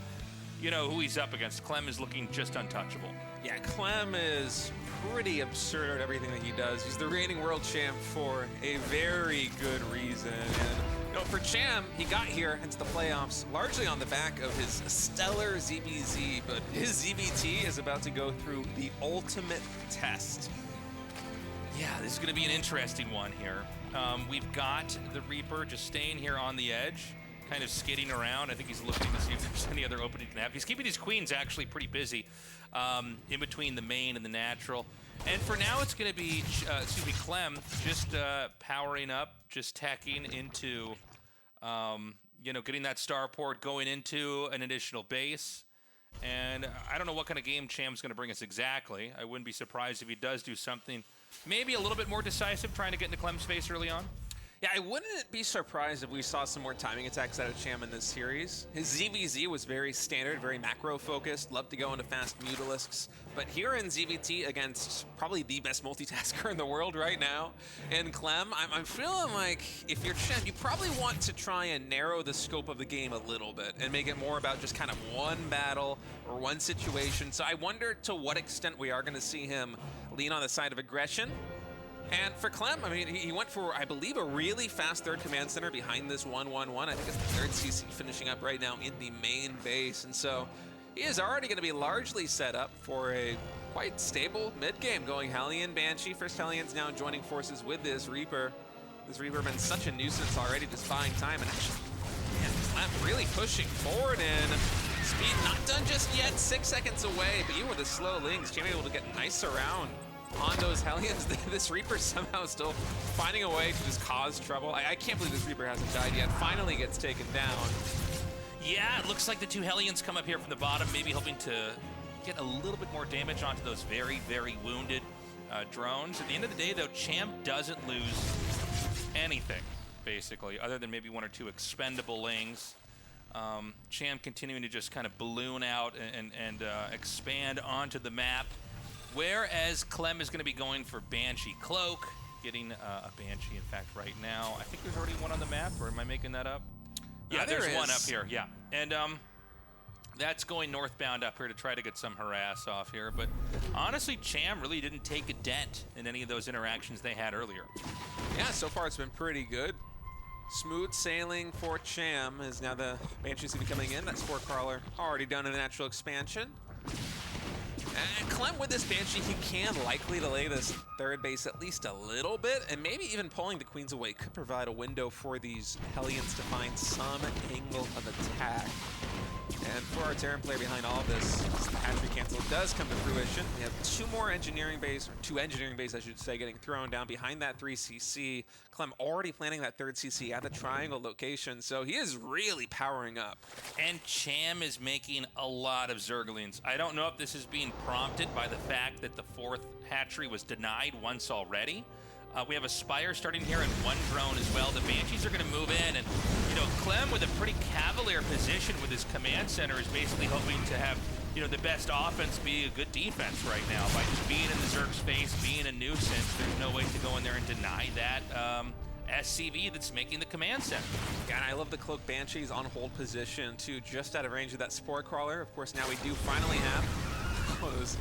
you know, who he's up against. Clem is looking just untouchable. Yeah, Clem is pretty absurd at everything that he does. He's the reigning world champ for a very good reason. And, you know, for Cham, he got here into the playoffs largely on the back of his stellar ZBZ, but his ZBT is about to go through the ultimate test. Yeah, this is going to be an interesting one here. We've got the Reaper just staying here on the edge, kind of skidding around. I think he's looking to see if there's any other opening he can have. He's keeping his queens actually pretty busy in between the main and the natural. And for now, it's going to be, Clem just powering up, just tacking into, you know, getting that starport, going into an additional base. And I don't know what kind of game Cham's going to bring us exactly. I wouldn't be surprised if he does do something maybe a little bit more decisive, trying to get into Clem's face early on. Yeah, I wouldn't be surprised if we saw some more timing attacks out of Cham in this series. His ZVZ was very standard, very macro-focused, loved to go into fast Mutalisks. But here in ZVT against probably the best multitasker in the world right now, in Clem, I'm feeling like if you're Cham, you probably want to try and narrow the scope of the game a little bit and make it more about just kind of one battle or one situation. So I wonder to what extent we are going to see him lean on the side of aggression. And for Clem, I mean, he went for, I believe, a really fast third command center behind this 1-1-1. I think it's the third CC finishing up right now in the main base. And so he is already going to be largely set up for a quite stable mid-game going Hellion, Banshee. First Hellion's now joining forces with this Reaper. This Reaper been such a nuisance already, just buying time. And actually, man, Clem really pushing forward in. Speed not done just yet, 6 seconds away. But even with the slow links, Cham able to get nice around on those Hellions. This Reaper somehow still finding a way to just cause trouble. I can't believe this Reaper hasn't died yet. Finally gets taken down. Yeah, it looks like the two Hellions come up here from the bottom, maybe hoping to get a little bit more damage onto those very, very wounded drones. At the end of the day, though, Cham doesn't lose anything, basically, other than maybe one or two expendable lings. Cham continuing to just kind of balloon out and expand onto the map. Whereas Clem is going to be going for Banshee Cloak, getting a Banshee, in fact, right now. I think there's already one on the map, or am I making that up? Yeah, there's one up here, yeah. And that's going northbound up here to try to get some harass off here. But honestly, Cham really didn't take a dent in any of those interactions they had earlier. Yeah, so far it's been pretty good. Smooth sailing for Cham as now the Banshee's going to be coming in. That Spore Crawler already done in a natural expansion. And Clem with this Banshee, he can likely delay this third base at least a little bit, and maybe even pulling the Queens away could provide a window for these Hellions to find some angle of attack. And for our Terran player behind all of this, the hatchery cancel does come to fruition. We have two engineering bays, I should say, getting thrown down behind that 3CC. Clem already planning that third CC at the triangle location, so he is really powering up. And Cham is making a lot of Zerglings. I don't know if this is being prompted by the fact that the fourth hatchery was denied once already. We have a Spire starting here and one drone as well. The Banshees are going to move in, and, you know, Clem with a pretty cavalier position with his command center is basically hoping to have, you know, the best offense be a good defense right now. By just being in the Zerg space, being a nuisance, there's no way to go in there and deny that SCV that's making the command center. Yeah, and I love the Cloak Banshees on hold position, too, just out of range of that Spore Crawler. Of course, now we do finally have those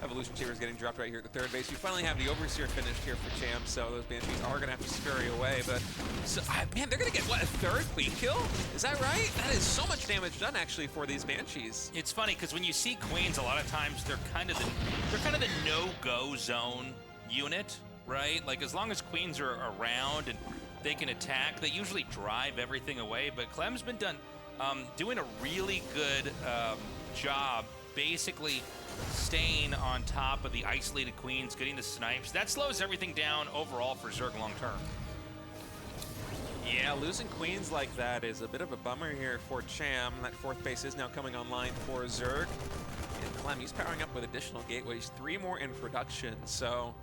Evolution Chambers getting dropped right here at the third base. We finally have the Overseer finished here for Cham, so those Banshees are going to have to scurry away. But, so, man, they're going to get, what, a third Queen kill? Is that right? That is so much damage done, actually, for these Banshees. It's funny, because when you see Queens, a lot of times they're kind of the no-go zone unit, right? Like, as long as Queens are around and they can attack, they usually drive everything away. But Clem's been done doing a really good job basically staying on top of the isolated queens, getting the snipes. That slows everything down overall for Zerg long term. Yeah, losing queens like that is a bit of a bummer here for Cham. That fourth base is now coming online for Zerg. And Clem, he's powering up with additional gateways, 3 more in production. So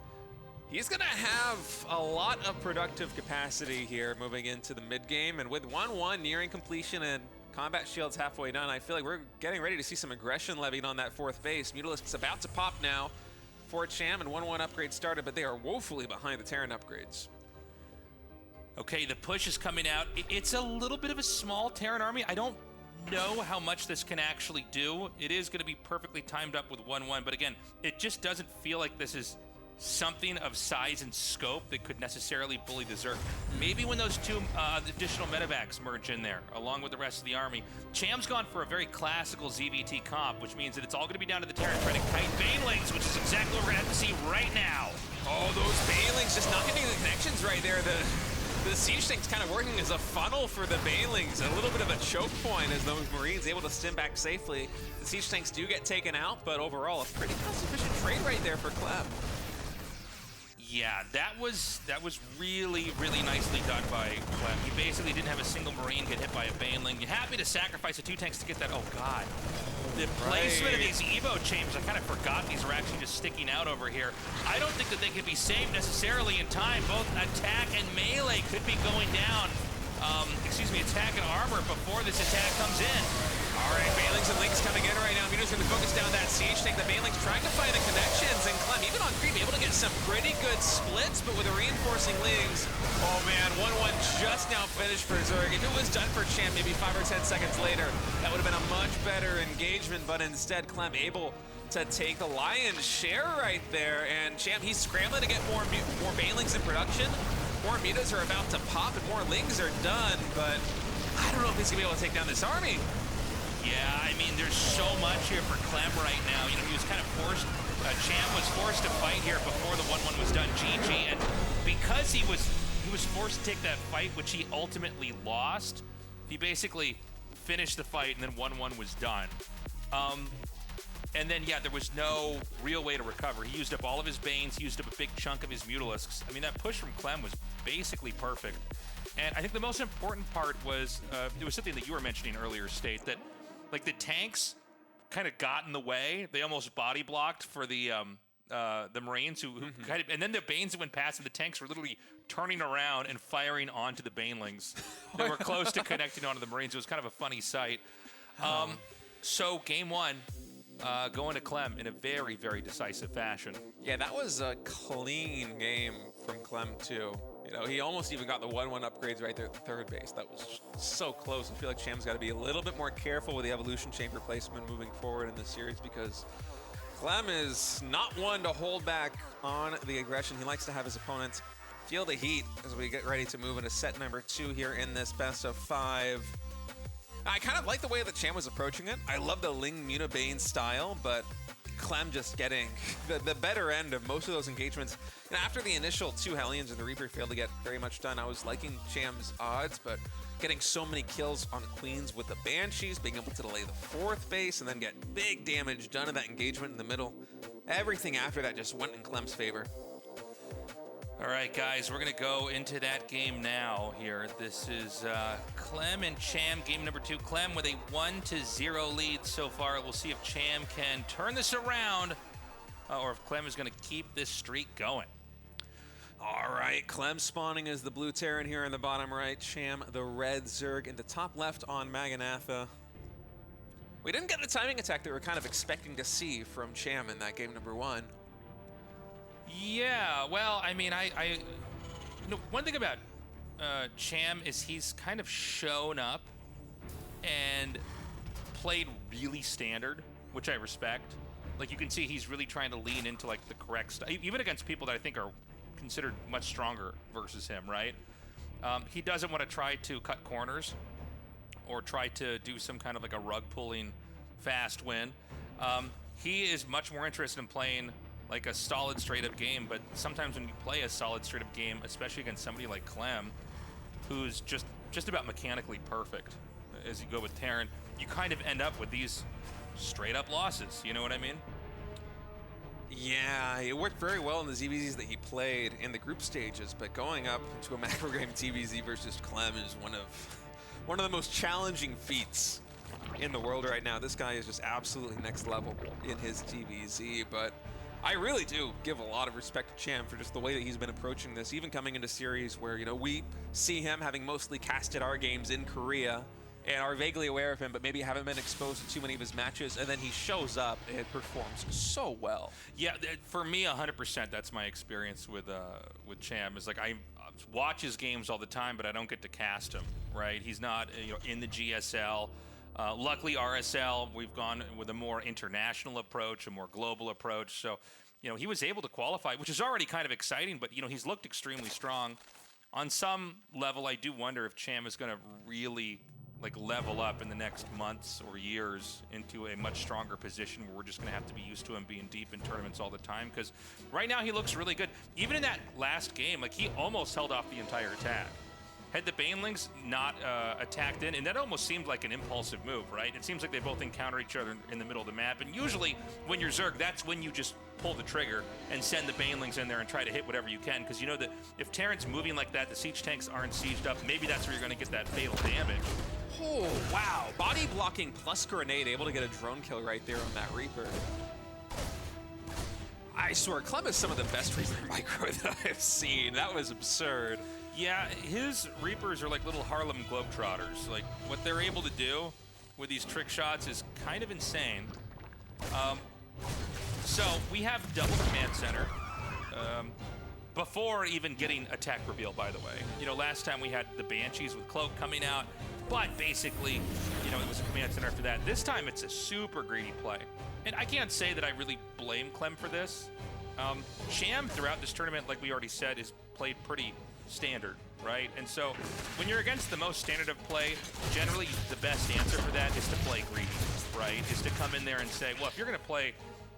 he's going to have a lot of productive capacity here moving into the mid game. And with 1-1 nearing completion and combat shields halfway done, I feel like we're getting ready to see some aggression levied on that fourth base. Mutalisk's about to pop now for Cham, and 1-1 upgrade started, but they are woefully behind the Terran upgrades. Okay, the push is coming out. It's a little bit of a small Terran army. I don't know how much this can actually do. It is going to be perfectly timed up with 1-1, but again, it just doesn't feel like this is something of size and scope that could necessarily bully the Zerg. Maybe when those 2 additional medevacs merge in there, along with the rest of the army. Cham's gone for a very classical ZVT comp, which means that it's all going to be down to the Terran trying to kite Banelings, which is exactly what we're going to have to see right now. Oh, those Banelings just not getting the connections right there. The Siege Tank's kind of working as a funnel for the Banelings, a little bit of a choke point as those Marines able to stim back safely. The Siege Tanks do get taken out, but overall, a pretty cost-efficient trade right there for Clem. Yeah, that was really, really nicely done by Clem. He basically didn't have a single Marine get hit by a Baneling. You're happy to sacrifice the 2 tanks to get that. Oh, God. The placement of these Evo chambers, I kind of forgot these are actually just sticking out over here. I don't think that they can be saved necessarily in time. Both attack and melee could be going down. Attack and armor before this attack comes in. All right, Banelings and Links coming in right now. Muto's going to focus down that Siege Tank. The Banelings trying to find the connections, and Clem, even on creep, able to get some pretty good splits, but with the reinforcing Lings, oh man, 1-1 just now finished for Zerg. If it was done for Cham maybe 5 or 10 seconds later, that would have been a much better engagement, but instead Clem able to take the lion's share right there, and Cham, he's scrambling to get more Banelings in production. More Mutas are about to pop, and more Lings are done, but I don't know if he's going to be able to take down this army. Yeah, I mean, there's so much here for Clem right now. You know, he was kind of forced, Cham was forced to fight here before the 1-1 was done. GG, and because he was forced to take that fight, which he ultimately lost, he basically finished the fight, and then 1-1 was done. And then, yeah, there was no real way to recover. He used up all of his Banes, he used up a big chunk of his Mutalisks. I mean, that push from Clem was basically perfect. And I think the most important part was, it was something that you were mentioning earlier, State, that like the tanks kind of got in the way. They almost body blocked for the Marines who kind of, and then the Banes that went past and the tanks were literally turning around and firing onto the Banelings. They were close to connecting onto the Marines. It was kind of a funny sight. So game 1, going to Clem in a very, very decisive fashion. Yeah, that was a clean game from Clem too. You know, he almost even got the 1-1 upgrades right there at the third base. That was so close. I feel like Cham's got to be a little bit more careful with the evolution chamber placement moving forward in the series, because Clem is not one to hold back on the aggression. He likes to have his opponents feel the heat as we get ready to move into set number 2 here in this best of 5. I kind of like the way that Cham was approaching it. I love the Ling Mutabane style, but Clem just getting the better end of most of those engagements. And after the initial 2 Hellions and the Reaper failed to get very much done, I was liking Cham's odds, but getting so many kills on Queens with the Banshees, being able to delay the 4th base and then get big damage done in that engagement in the middle. Everything after that just went in Clem's favor. All right, guys, we're going to go into that game now here. This is Clem and Cham, game number 2. Clem with a 1-0 lead so far. We'll see if Cham can turn this around or if Clem is going to keep this streak going. All right, Clem spawning as the blue Terran here in the bottom right. Cham, the red Zerg in the top left on Maganatha. We didn't get the timing attack that we were kind of expecting to see from Cham in that game number 1. Yeah, well, I mean, you know, one thing about Cham is he's kind of shown up and played really standard, which I respect. Like, you can see he's really trying to lean into, like, the correct stuff, even against people that I think are considered much stronger versus him, right? He doesn't want to try to cut corners or try to do some kind of, like, a rug-pulling fast win. He is much more interested in playing like a solid straight-up game, but sometimes when you play a solid straight-up game, especially against somebody like Clem, who's just about mechanically perfect, as you go with Terran, you kind of end up with these straight-up losses. You know what I mean? Yeah, it worked very well in the ZVZs that he played in the group stages, but going up to a macro game TVZ versus Clem is one of the most challenging feats in the world right now. This guy is just absolutely next level in his TVZ, but I really do give a lot of respect to Cham for just the way that he's been approaching this, even coming into series where, you know, we see him having mostly casted our games in Korea and are vaguely aware of him, but maybe haven't been exposed to too many of his matches, and then he shows up and performs so well. Yeah, for me, 100%, that's my experience with Cham. Is like I watch his games all the time, but I don't get to cast him. Right? He's not, you know, in the GSL. Luckily, RSL, we've gone with a more international approach, a more global approach. So, you know, he was able to qualify, which is already kind of exciting. But you know, he's looked extremely strong. On some level, I do wonder if Cham is going to really like level up in the next months or years into a much stronger position where we're just going to have to be used to him being deep in tournaments all the time, because right now he looks really good. Even in that last game, like he almost held off the entire attack. Had the Banelings not attacked in, and that almost seemed like an impulsive move, right? It seems like they both encounter each other in the middle of the map, and usually when you're Zerg, that's when you just pull the trigger and send the Banelings in there and try to hit whatever you can, because you know that if Terran's moving like that, the siege tanks aren't sieged up, maybe that's where you're going to get that fatal damage. Oh, wow. Body blocking plus grenade, able to get a drone kill right there on that Reaper. I swear, Clem is some of the best Reaper micro that I've seen. That was absurd. Yeah, his Reapers are like little Harlem Globetrotters. Like, what they're able to do with these trick shots is kind of insane. So, we have double command center. Before even getting attack reveal, by the way. You know, last time we had the Banshees with Cloak coming out, but basically, you know, it was a command center after that. This time, it's a super greedy play. And I can't say that I really blame Clem for this. Cham, throughout this tournament, like we already said, is played pretty standard, right? And so, when you're against the most standard of play, generally the best answer for that is to play greedy, right? Is to come in there and say, well, if you're going to play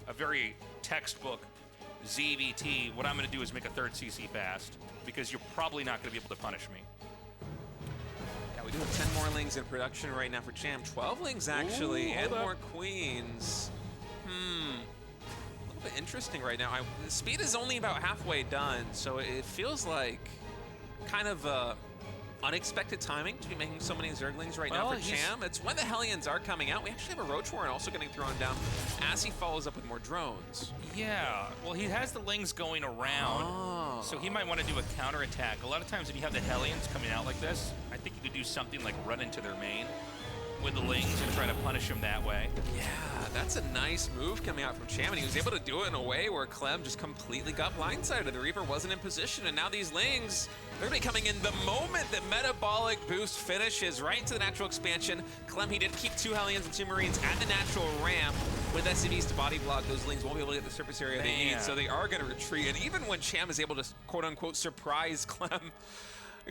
a very textbook ZVT, what I'm going to do is make a third CC fast, because you're probably not going to be able to punish me. Yeah, we do have 10 more Lings in production right now for Cham. 12 Lings, actually, and more Queens. A little bit interesting right now. The speed is only about halfway done, so it feels like kind of unexpected timing to be making so many Zerglings right now for Cham. It's when the Hellions are coming out. We actually have a Roach Warren also getting thrown down as he follows up with more drones. Yeah, well, he has the Lings going around, so he might want to do a counterattack. A lot of times when you have the Hellions coming out like this, I think you could do something like run into their main with the Lings and try to punish them that way. Yeah, that's a nice move coming out from Cham, and he was able to do it in a way where Clem just completely got blindsided. The Reaper wasn't in position, and now these Lings, they're going to be coming in the moment that Metabolic Boost finishes right into the natural expansion. Clem, he did keep 2 Hellions and 2 Marines at the natural ramp. With SCVs to body block, those Lings won't be able to get the surface area they need, so they are going to retreat. And even when Cham is able to, quote-unquote, surprise Clem,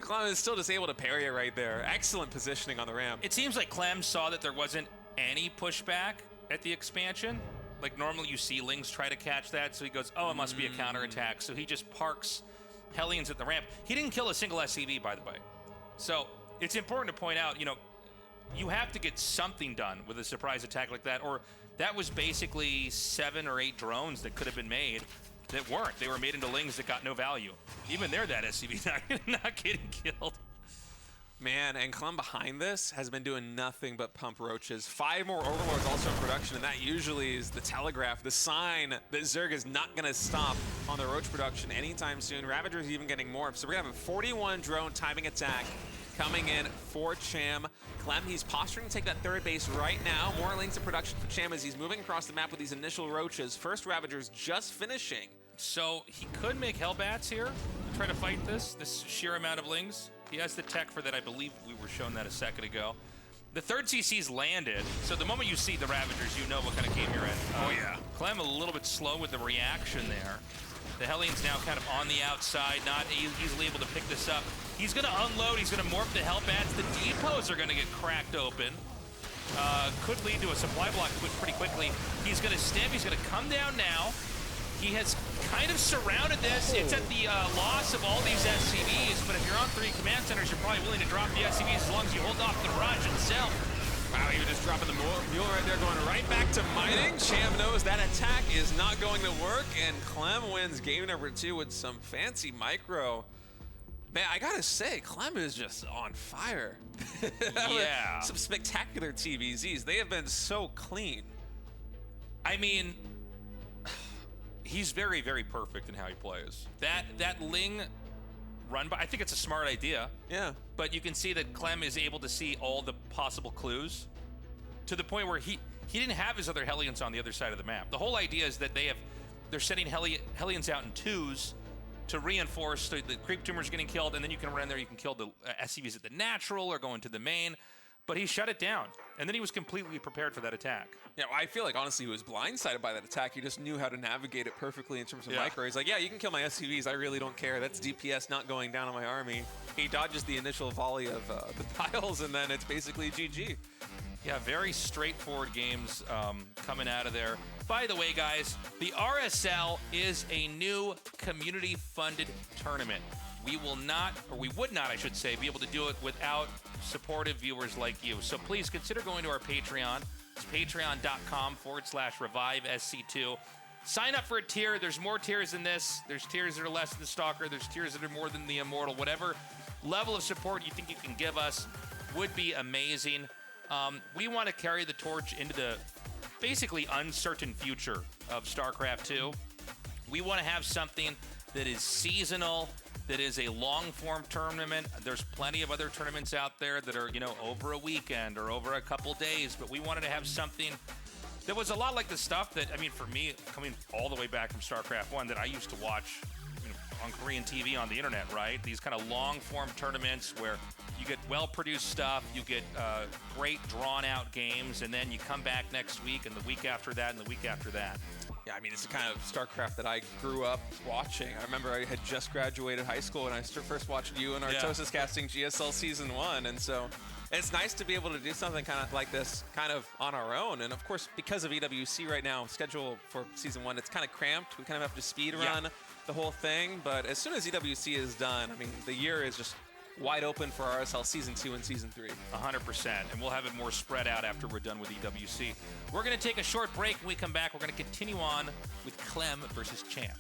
Clem is still just able to parry it right there. Excellent positioning on the ramp. It seems like Clem saw that there wasn't any pushback at the expansion. Like, normally you see Lings try to catch that, so he goes, oh, it must be a counterattack. So he just parks Hellions at the ramp. He didn't kill a single SCV, by the way. So it's important to point out, you know, you have to get something done with a surprise attack like that, or that was basically 7 or 8 drones that could have been made that weren't. They were made into Lings that got no value. Even they're that SCV not getting killed. Man, and Clem behind this has been doing nothing but pump roaches. 5 more Overlords also in production, and that usually is the telegraph, the sign that Zerg is not going to stop on the roach production anytime soon. Ravager's even getting morphed. So we're going to have a 41 drone timing attack coming in for Cham. Clem, he's posturing to take that third base right now. More Lings in production for Cham as he's moving across the map with these initial roaches. First Ravager's just finishing. So he could make Hellbats here to try to fight this sheer amount of Lings. He has the tech for that. I believe we were shown that a second ago. The third CC's landed, so the moment you see the Ravagers, you know what kind of game you're in. Oh yeah. Clem a little bit slow with the reaction there. The Hellions now kind of on the outside, not easily able to pick this up. He's going to unload, he's going to morph the Hellbats. The depots are going to get cracked open. Could lead to a supply block pretty quickly. He's going to stim, he's going to come down now. he has kind of surrounded this. It's at the loss of all these SCVs, but if you're on 3 command centers, you're probably willing to drop the SCVs as long as you hold off the Raj itself. Wow, he was just dropping the mule right there, going right back to mining. Cham knows that attack is not going to work, and Clem wins game number 2 with some fancy micro. Man, I gotta say, Clem is just on fire. Yeah. Some spectacular TVZs. They have been so clean. I mean, he's very, very perfect in how he plays. That Ling run by, I think it's a smart idea. Yeah. But you can see that Clem is able to see all the possible clues to the point where he didn't have his other Hellions on the other side of the map. The whole idea is that they're sending Hellions out in 2s to reinforce the creep tumors getting killed, and then you can run there, you can kill the SCVs at the natural or go into the main. But he shut it down, and then he was completely prepared for that attack. Yeah, I feel like, honestly, he was blindsided by that attack. He just knew how to navigate it perfectly in terms of micro. He's like, yeah, you can kill my SCVs. I really don't care. That's DPS not going down on my army. He dodges the initial volley of the piles, and then it's basically GG. Yeah, very straightforward games coming out of there. By the way, guys, the RSL is a new community-funded tournament. We will not, or we would not, I should say, be able to do it without supportive viewers like you. So please consider going to our Patreon. It's patreon.com/Revive SC2. Sign up for a tier. There's more tiers than this. There's tiers that are less than the Stalker. There's tiers that are more than the Immortal. Whatever level of support you think you can give us would be amazing. We want to carry the torch into the basically uncertain future of StarCraft II. We want to have something that is seasonal, that is a long-form tournament. There's plenty of other tournaments out there that are, over a weekend or over a couple days, but we wanted to have something that was a lot like the stuff that, for me, coming all the way back from StarCraft 1, that I used to watch on Korean TV on the internet, right? These kind of long-form tournaments where you get well-produced stuff, you get great drawn-out games, and then you come back next week and the week after that and the week after that. Yeah, it's the kind of StarCraft that I grew up watching. I remember I had just graduated high school when I first watched you and Artosis casting GSL Season 1, and so it's nice to be able to do something kind of like this kind of on our own. And of course, because of EWC right now, schedule for Season 1, it's kind of cramped. We kind of have to speed run the whole thing, but as soon as EWC is done, the year is just wide open for RSL Season 2 and Season 3. 100%, and we'll have it more spread out after we're done with EWC. We're going to take a short break. When we come back, we're going to continue on with Clem versus Cham.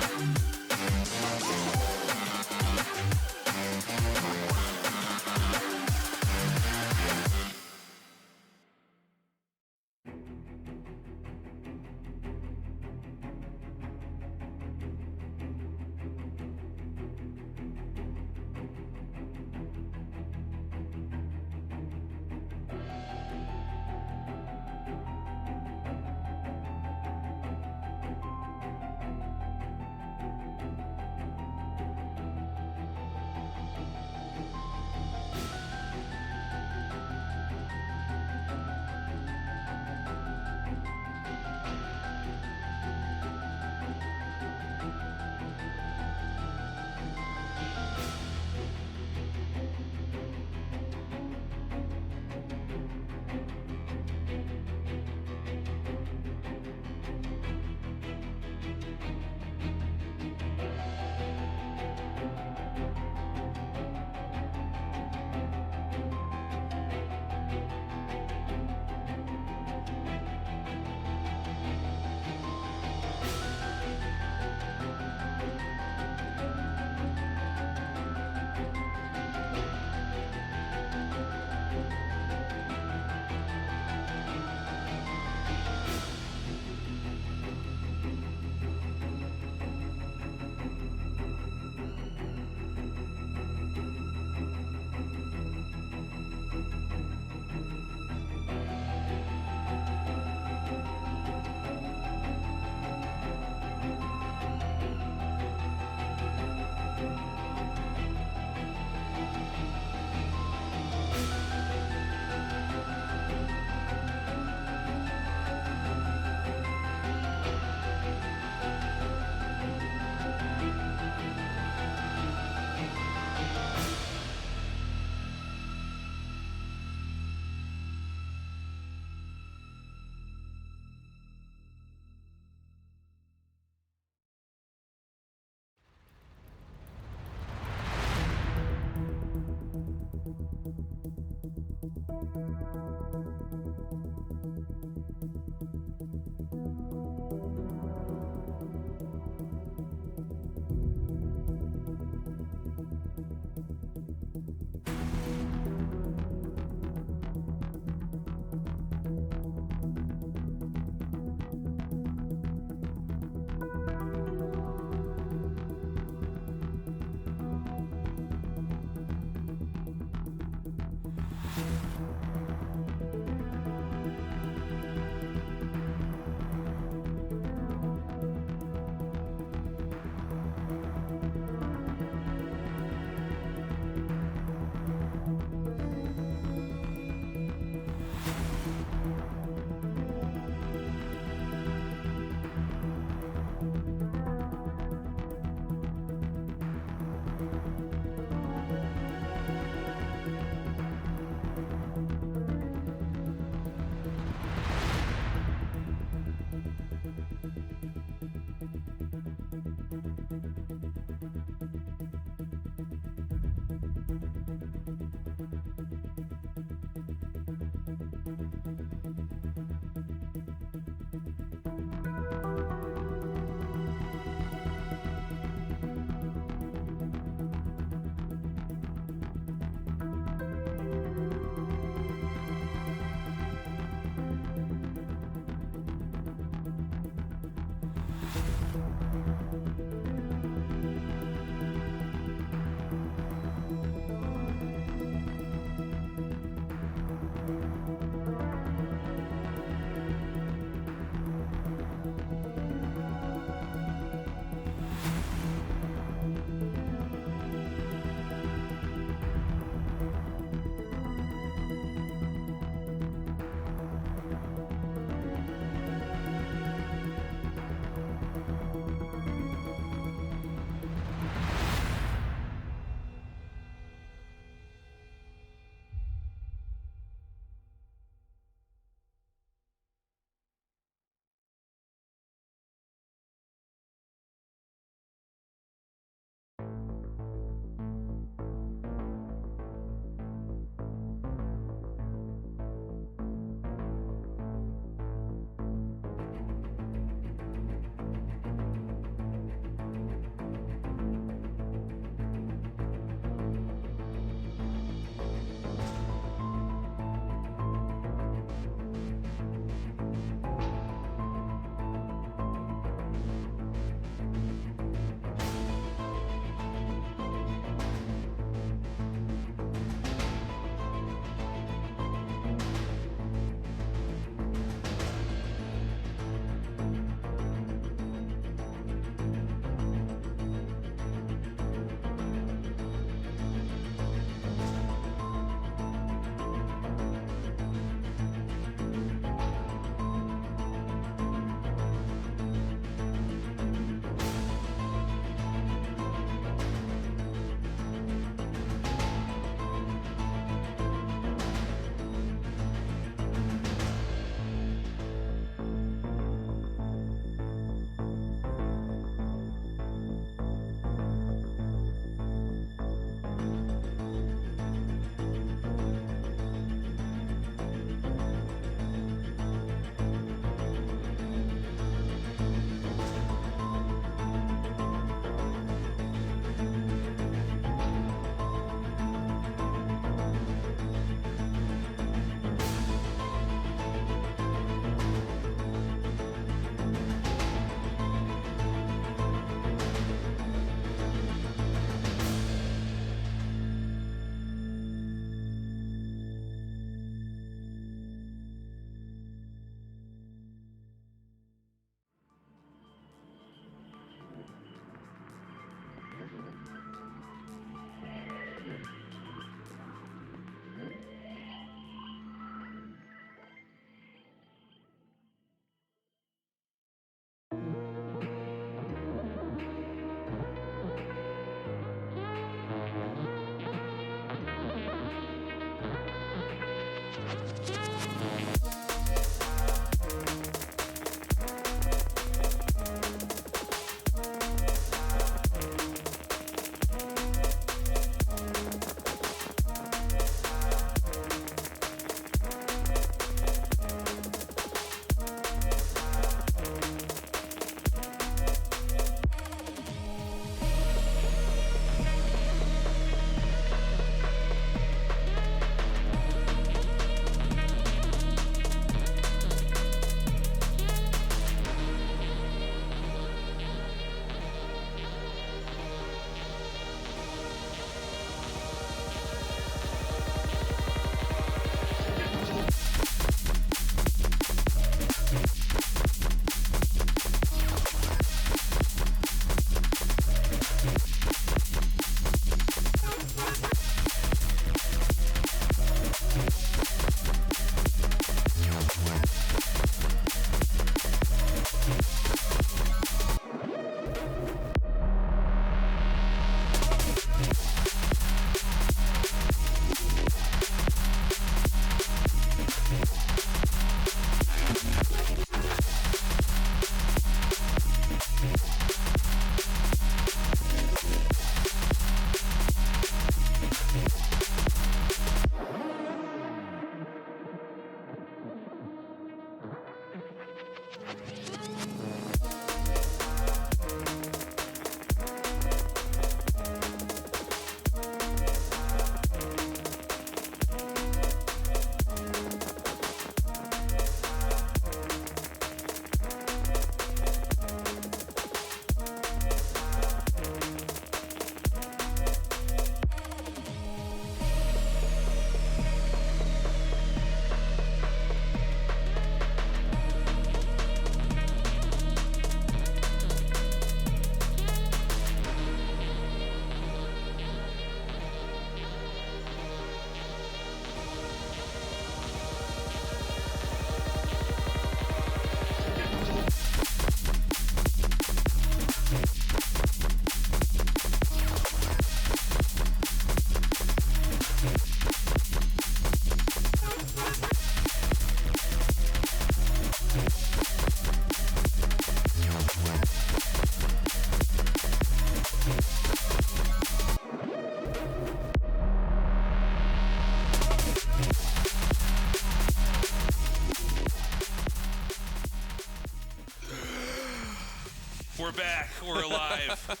back. We're alive.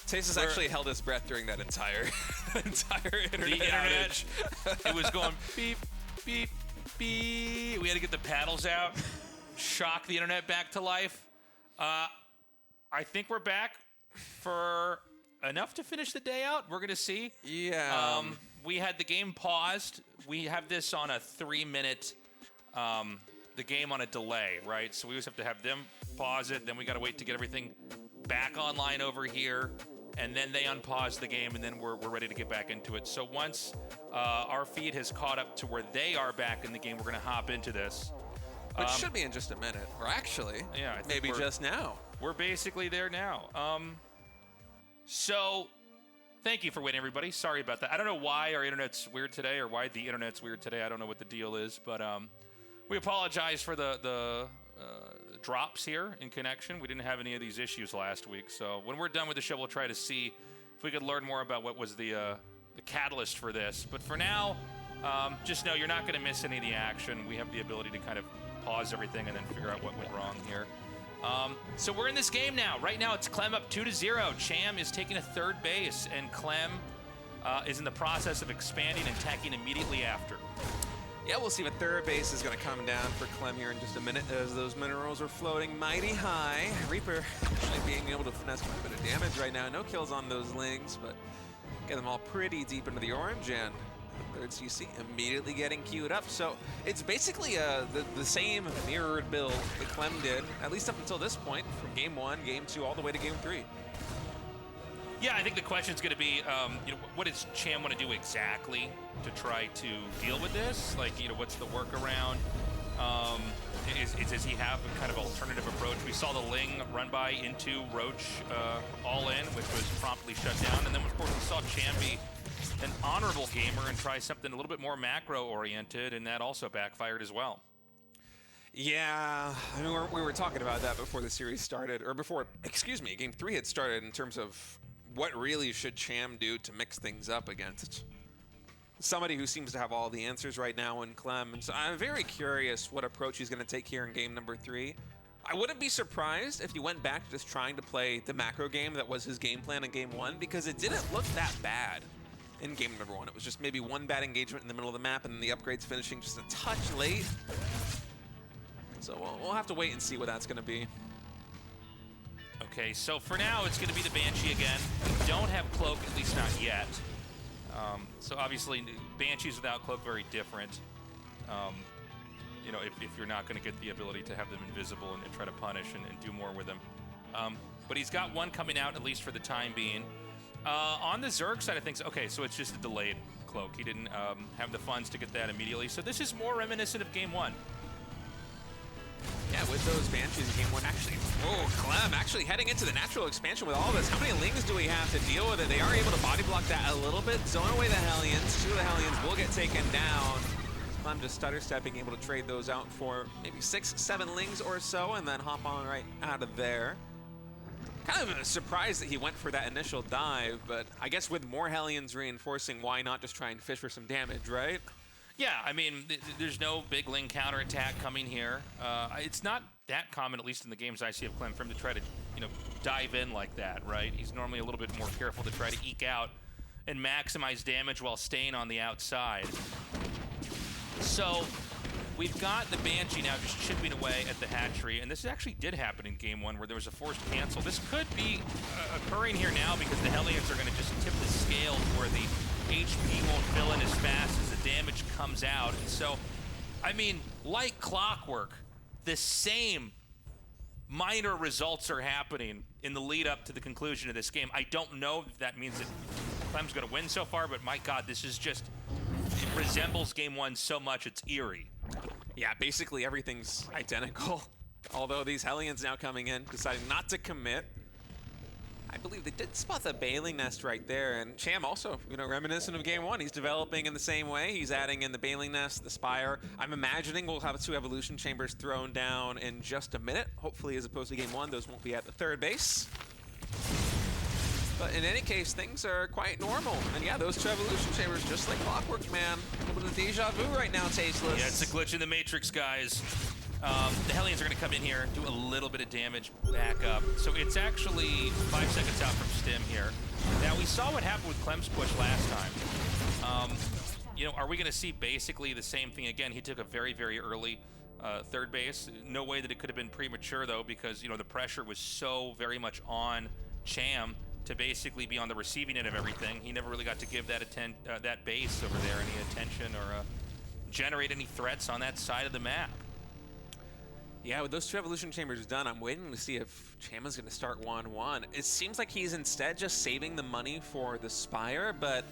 Tace has actually held his breath during that entire internet outage. It was going beep, beep, beep. We had to get the paddles out, shock the internet back to life. I think we're back for enough to finish the day out. We're going to see. Yeah. We had the game paused. We have this on a 3-minute, the game on a delay, right? So we always have to have them pause it. Then we got to wait to get everything back online over here. And then they unpause the game, and then we're ready to get back into it. So once our feed has caught up to where they are back in the game, we're going to hop into this. Which should be in just a minute. Or actually, yeah, I think maybe just now. We're basically there now. So thank you for waiting, everybody. Sorry about that. I don't know why our internet's weird today or why the internet's weird today. I don't know what the deal is, but we apologize for the drops here in connection. We didn't have any of these issues last week. So when we're done with the show, we'll try to see if we could learn more about what was the catalyst for this. But for now, just know you're not going to miss any of the action. We have the ability to kind of pause everything and then figure out what went wrong here. So we're in this game now. Right now, it's Clem up 2-0. Cham is taking a third base, and Clem is in the process of expanding and attacking immediately after. Yeah, we'll see if a third base is going to come down for Clem here in just a minute as those minerals are floating mighty high. Reaper actually being able to finesse quite a bit of damage right now. No kills on those lings, but get them all pretty deep into the orange, and the third CC immediately getting queued up. So it's basically the same mirrored build that Clem did, at least up until this point, from game 1, game 2, all the way to game 3. Yeah, I think the question is going to be, what does Cham want to do exactly to try to deal with this? Like, what's the workaround? Does he have a kind of alternative approach? We saw the Ling run by into Roach all in, which was promptly shut down. And then, of course, we saw Cham be an honorable gamer and try something a little bit more macro-oriented, and that also backfired as well. Yeah, I mean, we were talking about that before the series started, or before, game 3 had started, in terms of what really should Cham do to mix things up against somebody who seems to have all the answers right now in Clem. And so I'm very curious what approach he's going to take here in game number 3. I wouldn't be surprised if he went back to just trying to play the macro game that was his game plan in game 1, because it didn't look that bad in game number 1. It was just maybe one bad engagement in the middle of the map, and then the upgrades finishing just a touch late. So we'll have to wait and see what that's going to be. Okay, so for now, it's going to be the Banshee again. We don't have Cloak, at least not yet. So obviously, Banshees without Cloak, very different. If you're not going to get the ability to have them invisible and try to punish and do more with them. But he's got one coming out, at least for the time being. On the Zerg side of things, okay, so it's just a delayed Cloak. He didn't have the funds to get that immediately. So this is more reminiscent of game 1. Yeah, with those Banshees in game 1, actually. Oh, Clem actually heading into the natural expansion with all this. How many Lings do we have to deal with it? They are able to body block that a little bit. Zone away the Hellions. 2 of the Hellions will get taken down. Clem just stutter stepping, able to trade those out for maybe 6, 7 Lings or so, and then hop on right out of there. Kind of a surprise that he went for that initial dive, but I guess with more Hellions reinforcing, why not just try and fish for some damage, right? Yeah, I mean, there's no big Ling counterattack coming here. It's not that common, at least in the games I see of Clem, for him to try to, dive in like that, right? He's normally a little bit more careful to try to eke out and maximize damage while staying on the outside. So we've got the Banshee now just chipping away at the hatchery, and this actually did happen in game 1 where there was a forced cancel. This could be occurring here now because the Hellions are going to just tip the scale where the HP won't fill in as fast as the damage comes out. And so, I mean, like clockwork, the same minor results are happening in the lead up to the conclusion of this game. I don't know if that means that Clem's going to win so far, but my God, this is just, it resembles game 1 so much, it's eerie. Yeah, basically everything's identical. Although these Hellions now coming in, deciding not to commit. I believe they did spot the Bailing Nest right there, and Cham also, reminiscent of game 1. He's developing in the same way. He's adding in the Bailing Nest, the Spire. I'm imagining we'll have 2 Evolution Chambers thrown down in just a minute. Hopefully, as opposed to game 1, those won't be at the third base. But in any case, things are quite normal. And yeah, those 2 Evolution Chambers, just like clockwork, man. A little bit of deja vu right now, Tasteless. Yeah, it's a glitch in the Matrix, guys. The Hellions are going to come in here, do a little bit of damage, back up. So it's actually 5 seconds out from Stim here. Now, we saw what happened with Clem's push last time. You know, are we going to see basically the same thing again? He took a very, very early third base. No way that it could have been premature, though, because, you know, the pressure was so very much on Cham to basically be on the receiving end of everything. He never really got to give that base over there any attention or generate any threats on that side of the map. Yeah, with those 2 evolution chambers done, I'm waiting to see if Cham is going to start 1-1. It seems like he's instead just saving the money for the Spire, but,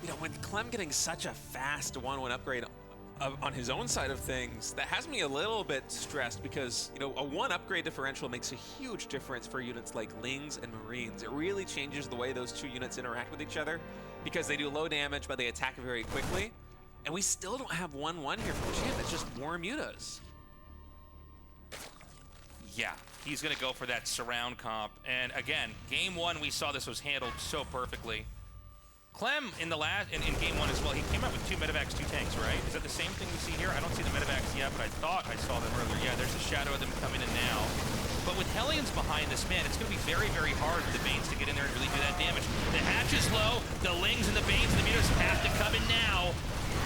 you know, when Clem getting such a fast 1-1 upgrade on his own side of things, that has me a little bit stressed because, you know, a 1 upgrade differential makes a huge difference for units like Lings and Marines. It really changes the way those 2 units interact with each other because they do low damage, but they attack very quickly. And we still don't have 1-1 here from Cham. It's just more mutas. Yeah, he's going to go for that surround comp. And again, game 1, we saw this was handled so perfectly. Clem in game 1 as well, he came out with 2 medevacs, 2 tanks, right? Is that the same thing we see here? I don't see the medevacs yet, but I thought I saw them earlier. Yeah, there's a shadow of them coming in now. But with Hellions behind this, man, it's going to be very, very hard for the Banes to get in there and really do that damage. The hatch is low, the Lings and the Banes and the Mutas have to come in now.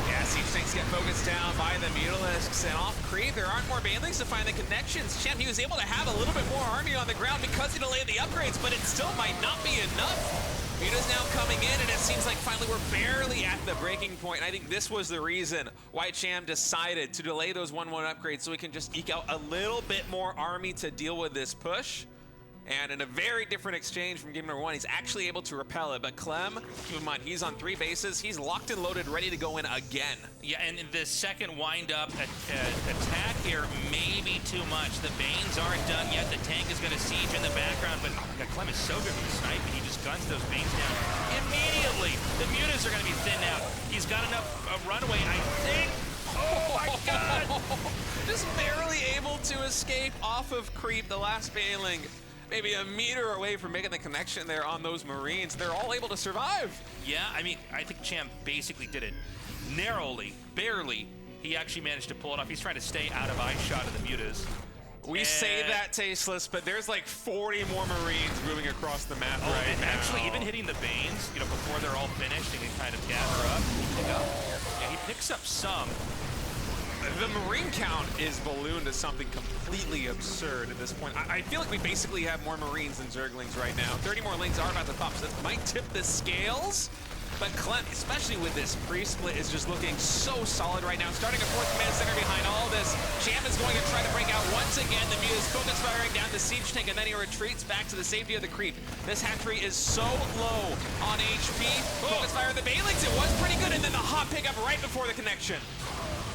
Yeah, Siege Tanks get focused down by the Mutalisks, and off creep, there aren't more Banelings to find the connections. Cham, he was able to have a little bit more army on the ground because he delayed the upgrades, but it still might not be enough. Muta's now coming in, and it seems like finally we're barely at the breaking point. And I think this was the reason why Cham decided to delay those 1-1 upgrades so he can just eke out a little bit more army to deal with this push. And in a very different exchange from game number 1, he's actually able to repel it. But Clem, keep in mind, he's on 3 bases. He's locked and loaded, ready to go in again. Yeah, and the second wind-up attack here may be too much. The Banes aren't done yet. The tank is going to siege in the background, but Clem is so good with the sniping. He just guns those Banes down immediately. The Mutas are going to be thinned out. He's got enough runaway, I think. Oh my God! Just barely able to escape off of creep, the last Baneling. Maybe a meter away from making the connection there on those Marines. They're all able to survive. Yeah, I mean, I think Cham basically did it narrowly, barely. He actually managed to pull it off. He's trying to stay out of eye shot of the Mutas. We say that tasteless, but there's like 40 more Marines moving across the map right now. Actually, even hitting the Banes, you know, before they're all finished and can kind of gather up. Yeah, he picks up some. The Marine count is ballooned to something completely absurd at this point. I feel like we basically have more Marines than Zerglings right now. 30 more Lings are about to pop, so that might tip the scales. But Clem, especially with this pre-split, is just looking so solid right now. Starting a 4th command center behind all this. Cham is going to try to break out once again. The Muta's focus firing down the Siege Tank, and then he retreats back to the safety of the creep. This hatchery is so low on HP. Focus fire the Banelings, it was pretty good, and then the hot pickup right before the connection.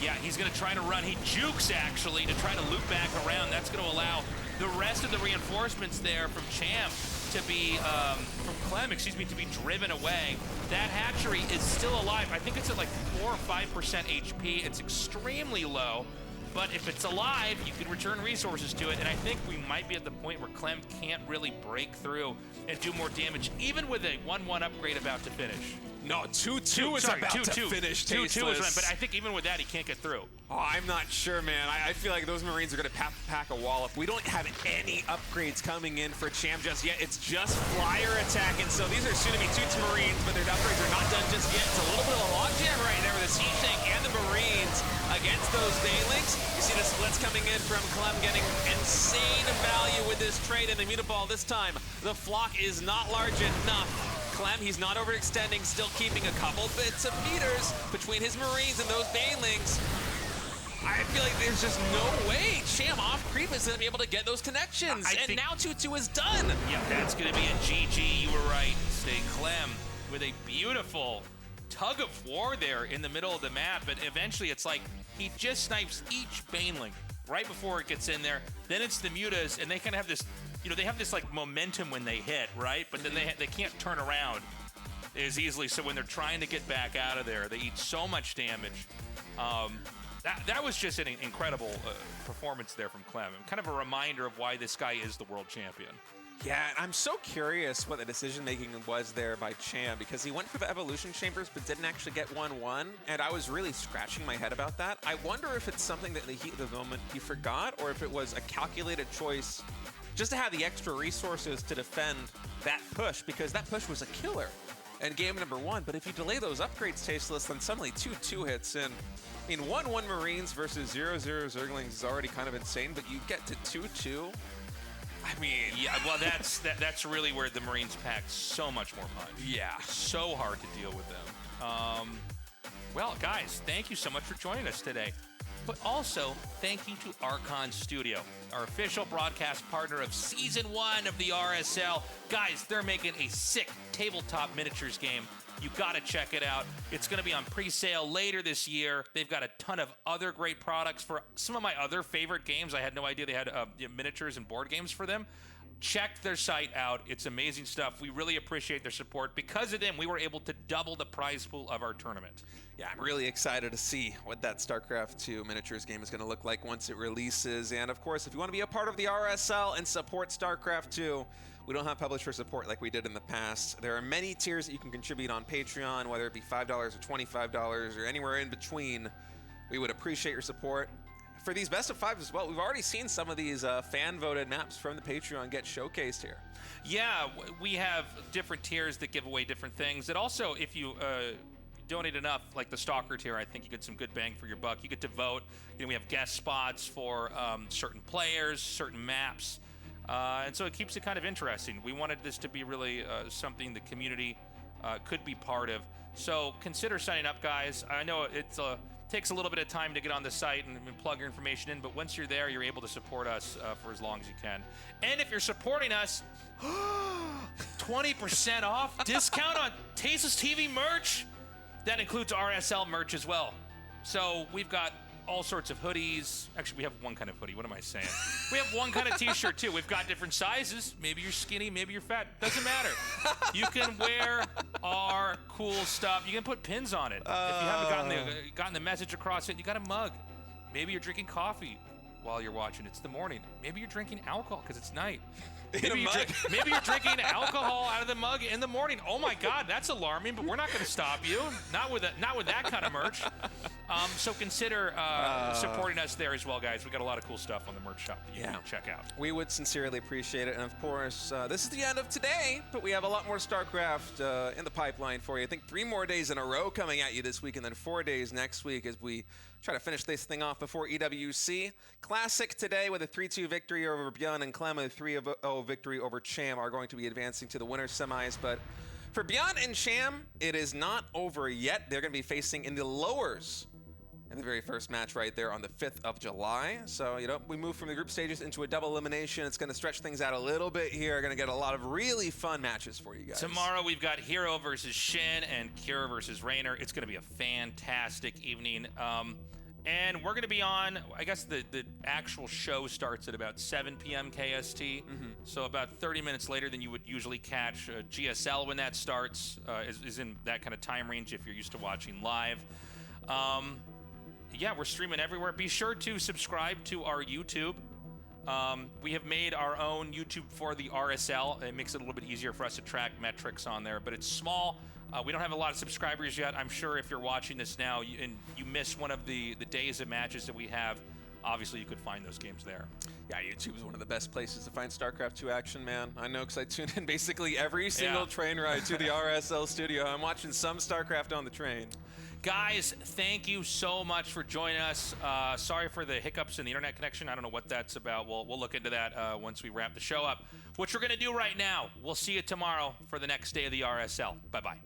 Yeah, he's going to try to run. He jukes, actually, to try to loop back around. That's going to allow the rest of the reinforcements there from Cham to be, from Clem, excuse me, to be driven away. That hatchery is still alive. I think it's at like 4 or 5% HP. It's extremely low. But if it's alive, you can return resources to it. And I think we might be at the point where Clem can't really break through and do more damage, even with a 1-1 upgrade about to finish. No, 2-2 is about to finish. 2-2 is right, but I think even with that, he can't get through. Oh, I'm not sure, man. I feel like those Marines are going to pack a wall up. We don't have any upgrades coming in for Cham just yet. It's just flyer attack, and so these are soon to be 2 Marines, but their upgrades are not done just yet. It's a little bit of a logjam right there with the Siege Tank and the Marines against those Banelings. You see the splits coming in from Clem getting insane value with this trade in the Mutaball this time. The flock is not large enough. Clem, he's not overextending, still keeping a couple bits of meters between his Marines and those Banelings. I feel like there's just no way Cham off creep is going to be able to get those connections. And now 2-2 is done. Yeah, that's going to be a GG. You were right. Stay Clem with a beautiful tug of war there in the middle of the map. But eventually it's like he just snipes each Baneling right before it gets in there. Then it's the Mutas, and they kind of have this, you know, they have this like momentum when they hit, right? But then they can't turn around as easily. So when they're trying to get back out of there, they eat so much damage. That was just an incredible performance there from Clem. Kind of a reminder of why this guy is the world champion. Yeah, I'm so curious what the decision-making was there by Cham, because he went for the Evolution Chambers but didn't actually get 1-1, and I was really scratching my head about that. I wonder if it's something that in the heat of the moment he forgot, or if it was a calculated choice just to have the extra resources to defend that push, because that push was a killer in game number 1. But if you delay those upgrades, Tasteless, then suddenly 2-2 hits in. I mean, 1-1 Marines versus 0-0 Zerglings is already kind of insane, but you get to 2-2. I mean, yeah, well, that's really where the Marines pack so much more punch. Yeah. So hard to deal with them. Well, guys, thank you so much for joining us today. But also, thank you to Archon Studio, our official broadcast partner of Season 1 of the RSL. Guys, they're making a sick tabletop miniatures game. You got to check it out. It's going to be on pre-sale later this year. They've got a ton of other great products for some of my other favorite games. I had no idea they had miniatures and board games for them. Check their site out. It's amazing stuff. We really appreciate their support. Because of them, we were able to double the prize pool of our tournament. Yeah, I'm really excited to see what that StarCraft II miniatures game is going to look like once it releases. And of course, if you want to be a part of the RSL and support StarCraft II, we don't have publisher support like we did in the past. There are many tiers that you can contribute on Patreon, whether it be $5 or $25 or anywhere in between. We would appreciate your support. For these best of fives as well, we've already seen some of these fan-voted maps from the Patreon get showcased here. Yeah, we have different tiers that give away different things. And also, if you donate enough, like the Stalker tier, I think you get some good bang for your buck. You get to vote. You know, we have guest spots for certain players, certain maps. And so it keeps it kind of interesting. We wanted this to be really something the community could be part of. So consider signing up, guys. I know it takes a little bit of time to get on the site and plug your information in, but once you're there, you're able to support us for as long as you can. And if you're supporting us, 20% off discount on Tasteless TV merch. That includes RSL merch as well. So we've got all sorts of hoodies. Actually, we have one kind of hoodie. What am I saying? We have one kind of t-shirt too. We've got different sizes. Maybe you're skinny, maybe you're fat. Doesn't matter. You can wear our cool stuff. You can put pins on it. If you haven't gotten the message across it, you got a mug. Maybe you're drinking coffee while you're watching. It's the morning. Maybe you're drinking alcohol because it's night. Maybe you're drinking alcohol out of the mug in the morning. Oh my God, that's alarming, but we're not going to stop you. Not with that kind of merch. So consider supporting us there as well, guys. We got a lot of cool stuff on the merch shop that you can check out. We would sincerely appreciate it. And of course, this is the end of today, but we have a lot more StarCraft in the pipeline for you. I think 3 more days in a row coming at you this week, and then 4 days next week as we try to finish this thing off before EWC. Classic today with a 3-2 victory over ByuN, and Clem, a 3-0 victory over Cham, are going to be advancing to the winner's semis. But for ByuN and Cham, it is not over yet. They're going to be facing in the lowers in the very first match right there on the 5th of July. So, you know, we move from the group stages into a double elimination. It's going to stretch things out a little bit here. Going to get a lot of really fun matches for you guys. Tomorrow we've got Hero versus Shin and Kira versus Raynor. It's going to be a fantastic evening. And we're going to be on, I guess the actual show starts at about 7 p.m. KST. So about 30 minutes later than you would usually catch GSL when that starts, is in that kind of time range if you're used to watching live. Yeah, we're streaming everywhere. Be sure to subscribe to our YouTube. We have made our own YouTube for the RSL. It makes it a little bit easier for us to track metrics on there, but it's small. We don't have a lot of subscribers yet. I'm sure if you're watching this now and you miss one of the days of matches that we have, obviously you could find those games there. Yeah, YouTube is one of the best places to find StarCraft II action, man. I know because I tune in basically every single train ride to the RSL studio. I'm watching some StarCraft on the train. Guys, thank you so much for joining us. Sorry for the hiccups in the internet connection. I don't know what that's about. We'll look into that once we wrap the show up. What we're going to do right now, we'll see you tomorrow for the next day of the RSL. Bye-bye.